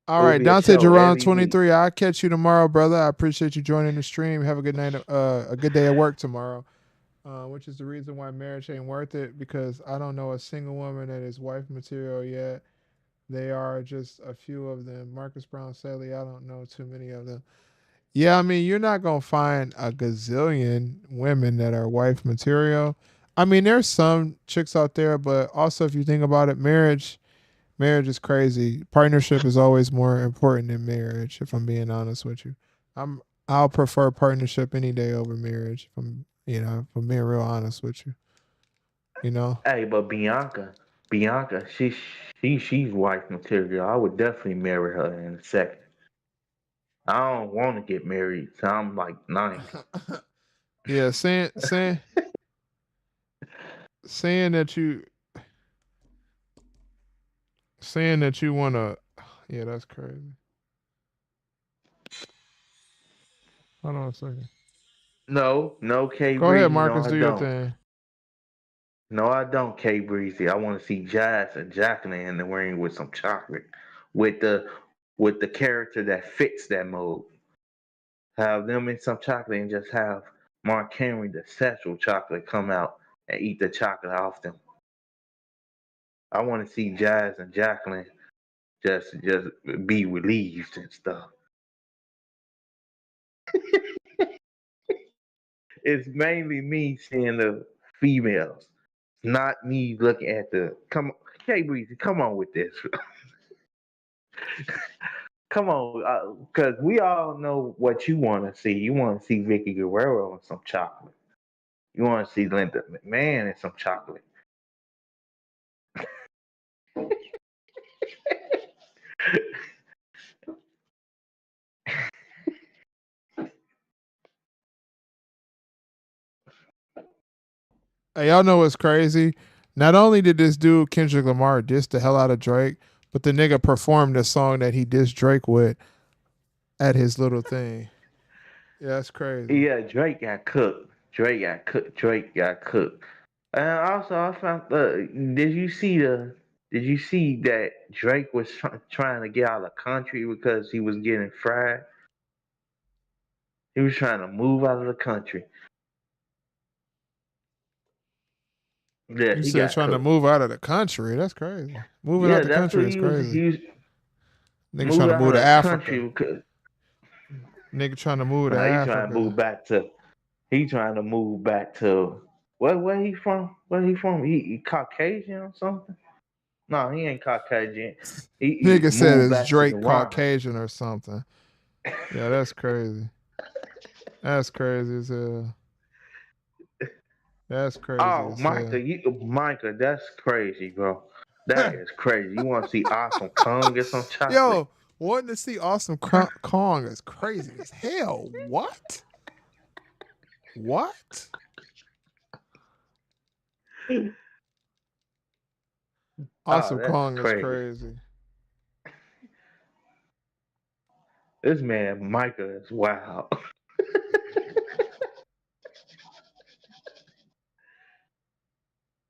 All would right, be a Dante show Jerron every week. 23. I'll catch you tomorrow, brother. I appreciate you joining the stream. Have a good night, a good day at work tomorrow. Which is the reason why marriage ain't worth it, because I don't know a single woman that is wife material yet. They are just a few of them. Marcus Brown Sally, I don't know too many of them. Yeah, I mean, you're not gonna find a gazillion women that are wife material. I mean, there's some chicks out there, but also if you think about it, marriage is crazy. Partnership is always more important than marriage, if I'm being honest with you. I'll prefer partnership any day over marriage, if I'm being real honest with you. You know? Hey, but Bianca, she's wife material. I would definitely marry her in a second. I don't want to get married till I'm like 90. Yeah, saying that you saying that you wanna yeah, that's crazy. Hold on a second. No, no, K Go ahead, Breezy. No, Marcus, I do your don't. thing. No, I don't, K Breezy. I want to see Jazz and Jacqueline in the ring with some chocolate, with the character that fits that mold. Have them in some chocolate and just have Mark Henry, the sexual chocolate, come out and eat the chocolate off them. I want to see Jazz and Jacqueline just be relieved and stuff. It's mainly me seeing the females, not me looking at the come. K Breezy, come on with this. Come on, because we all know what you want to see. You want to see Vicky Guerrero and some chocolate. You want to see Linda McMahon and some chocolate. Hey, y'all know what's crazy? Not only did this dude Kendrick Lamar diss the hell out of Drake, but the nigga performed the song that he dissed Drake with at his little thing. Yeah, that's crazy. Yeah, Drake got cooked. Drake got cooked. Drake got cooked. And also, I found. Did you see that Drake was trying to get out of the country because he was getting fried? He was trying to move out of the country. Yeah, You he said got trying to cooked. move out of the country. That's crazy. Moving out Yeah, the that's what country is he was. crazy. He was Nigga trying moved to out move of to the country Africa. because Nigga trying to move to he trying to move Africa. back to. He trying to move back to where he from? Where he from? He Caucasian or something? No, he ain't Caucasian. He Nigga said moved it's back to Drake Iran. Caucasian or something. Yeah, that's crazy. That's crazy as hell. That's crazy Oh, as hell. Micah, that's crazy, bro. That is crazy. You want to see Awesome Kong get some chocolate? Yo, wanting to see Awesome Kong is crazy as hell. What? What? Oh, Awesome that's Kong is crazy. crazy. This man Micah is wild.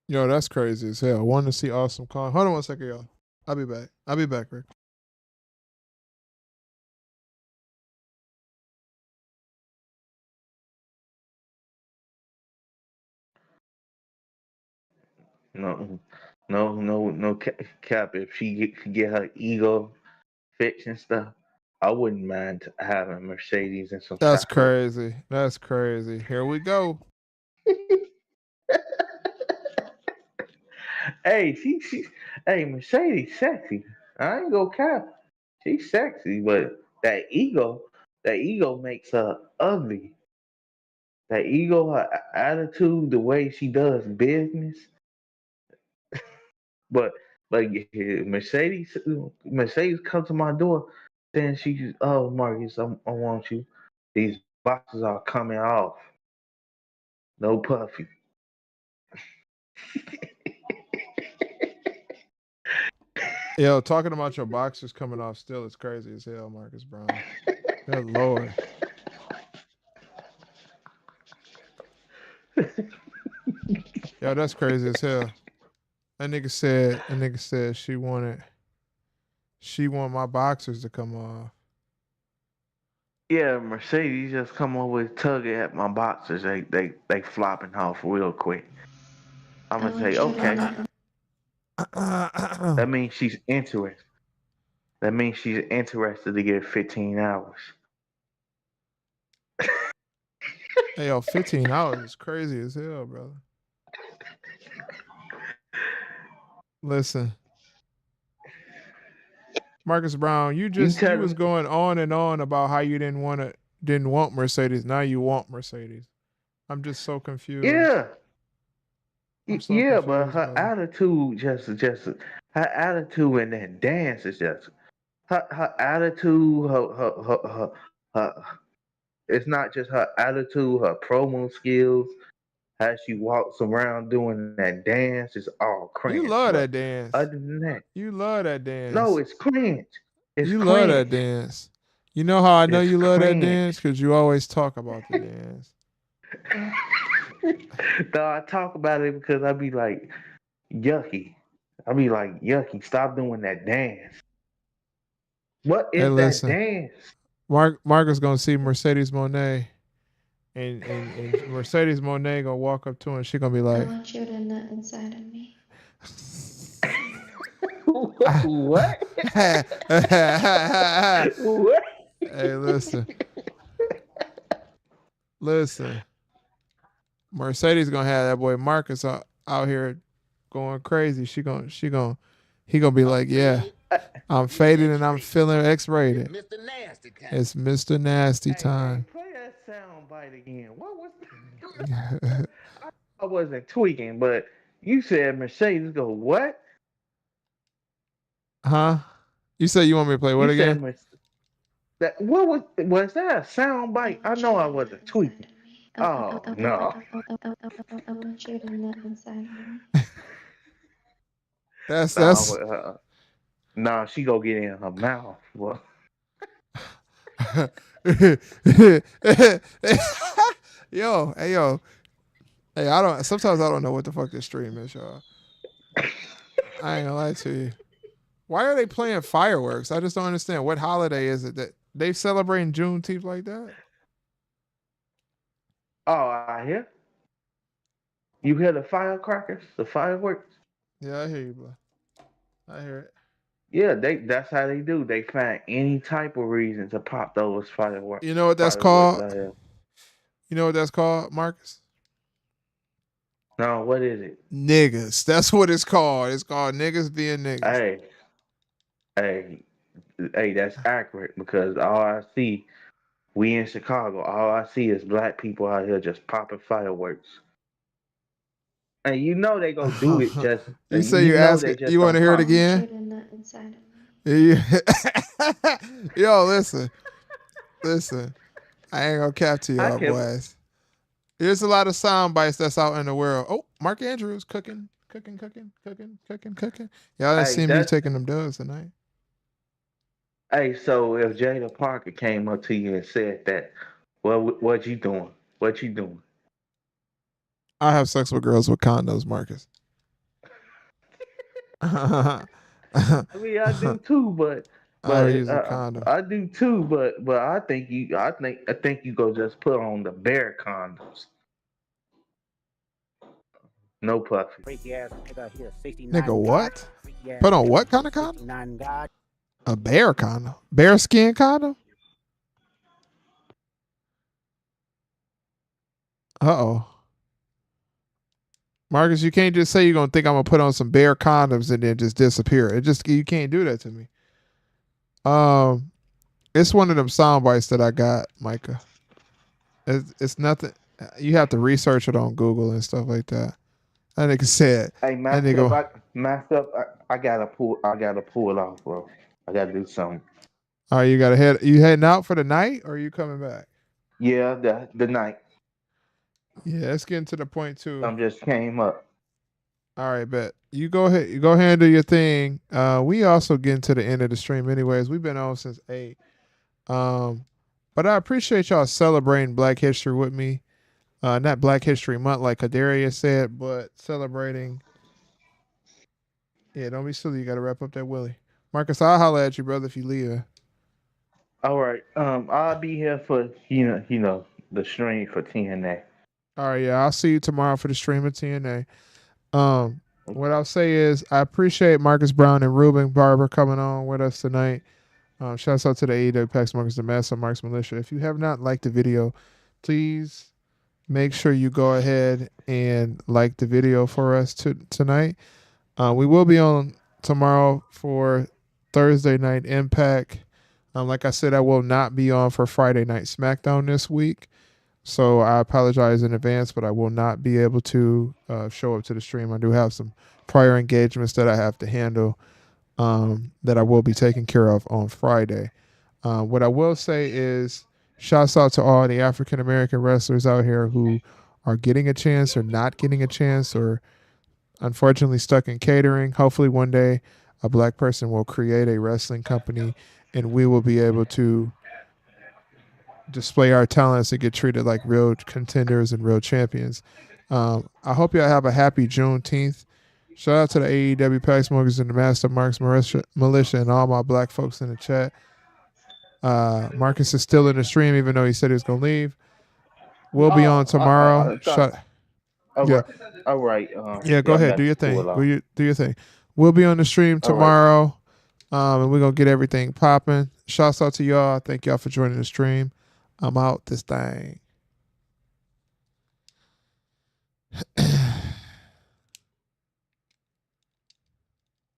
Yo, that's crazy as hell. Wanting to see Awesome Kong. Hold on one second, y'all. I'll be back. I'll be back, Rick. No, cap. If could get her ego fixed and stuff, I wouldn't mind having Mercedes and some That's chocolate. crazy. That's crazy. Here we go. Hey, hey, Mercedes sexy. I ain't gonna cap. She's sexy, but that ego makes her ugly. That ego, her attitude, the way she does business. But like Mercedes come to my door, saying oh Marcus, I want you. These boxes are coming off. No puffy. Yo, talking about your boxers coming off still is crazy as hell, Marcus Brown. Good lord. Yo, that's crazy as hell. That nigga said she want my boxers to come off. Yeah, Mercedes just come over and tug at my boxers. They flopping off real quick. I'm I gonna say, want you to okay. know. That means she's interested. That means she's interested to get 15 hours. Hey, yo, 15 hours is crazy as hell, brother. Listen, Marcus Brown, You you tell was them, going on and on about how you didn't want Mercedes. Now you want Mercedes. I'm just so confused. yeah, I'm so yeah, but confused, her brother. attitude just her attitude in that dance is just her attitude, her it's not just her attitude, her promo skills, how she walks around doing that dance is all You cringe. love But that dance. other than that, You love that no, dance. it's cringe. It's You love that cringe. dance. You know how I know It's you love that dance? cringe. Because you always talk about the dance. No, I talk about it because I be like, yucky. I be like, yucky, stop doing that dance. What Hey, is that listen. dance? Marcus gonna see Mercedes Monet, and Mercedes Monet gonna walk up to her and she gonna be I like, want you to nut inside of me. What? hey, What? listen, listen. Mercedes gonna have that boy Marcus out here going crazy. He gonna be like, yeah, I'm faded and I'm feeling X-rated. It's Mr. Nasty Hey, time. play that sound bite again. What was I wasn't tweaking, but you said Mercedes go what? Huh? You said you want me to play what You again? said that what was that a sound I bite? I want you know I to nut wasn't inside tweaking. of me. Oh no. I want you to nut inside of me. That's No, that's no, she go get in her mouth. Well, yo, hey yo. Hey, I don't sometimes I don't know what the fuck this stream is, y'all. I ain't gonna lie to you. Why are they playing fireworks? I just don't understand. What holiday is it that they celebrating Juneteenth like that? oh, I hear. You hear the firecrackers, the fireworks? Yeah, I hear you, bro. I hear it. Yeah, that's how they do. They find any type of reason to pop those You know what that's fireworks called? out here. You know what that's called, Marcus? No, what is it? Niggas. That's what it's called. It's called niggas being niggas. Hey, hey, Hey, that's accurate because all I see, we in Chicago, all I see is black people out here just popping fireworks. And you know they gonna do it just, You and say you you know ask they it. just You want gonna to hear it I pop. want again? you to nut inside of me. Yo, listen. I ain't gonna cap to I y'all, can, boys. There's a lot of sound bites that's out in the world. Oh, Mark Andrews cooking. Y'all didn't hey, see me that's, taking them dubs tonight. hey, so if Jada Parker came up to you and said that, what you doing? What you doing? I have sex with girls with condoms, Marcus. I I mean, I do too, don't but use a condom. I do too, but I think you go just put on the bare condoms. No puffy. Freaky ass nigga, he a Nigga, 69 God. what? Freaky ass Put on nigga, what he kind a of condom? 69 God. A bear condom. Bear skin condom? Uh-oh. Marcus, you can't just say you're gonna think I'm gonna put on some bear condoms and then just disappear. It just you can't do that to me. Um, it's one of them sound bites that I got, Micah. It's nothing. You have to research it on Google and stuff like that. That nigga said. Hey, That nigga. I gotta pull it off, bro. I gotta do something. Oh, you gotta head. You heading out for the night, or are you coming back? Yeah, the night. Yeah, it's getting to the point too. Some just came up. All right, bet. You go ahead. You go ahead and do your thing. We also getting to the end of the stream, anyways. We've been on since 8. But I appreciate y'all celebrating Black History with me. Not Black History Month like Kadaria said, but celebrating. Yeah, don't be silly. You got to wrap up that Willie. Marcus, I'll holler at you, brother, if you leave. All right. I'll be here for the stream for TNA. All right, yeah, I'll see you tomorrow for the stream at TNA. What I'll say is I appreciate Marcus Brown and Ruben Barber coming on with us tonight. Shouts out to the AEW Pax Marcus, the Master Marks Militia. If you have not liked the video, please make sure you go ahead and like the video for us tonight. We will be on tomorrow for Thursday Night Impact. Like I said, I will not be on for Friday Night SmackDown this week. So I apologize in advance, but I will not be able to show up to the stream. I do have some prior engagements that I have to handle that I will be taking care of on Friday. What I will say is shouts out to all the African American wrestlers out here who are getting a chance or not getting a chance or unfortunately stuck in catering. Hopefully one day a black person will create a wrestling company and we will be able to display our talents and get treated like real contenders and real champions. I hope y'all have a happy Juneteenth. Shout out to the AEW Pax Smokers and the Master Marks Militia and all my black folks in the chat. Marcus is still in the stream, even though he said he was going to leave. We'll be on tomorrow. I thought. All Yeah. right. All right. Yeah, go Yeah, I'm ahead. Do about your to pull thing. it off. Do your thing. We'll be on the stream All right. tomorrow. And we're going to get everything popping. Shouts out to y'all. Thank y'all for joining the stream. I'm out this thing.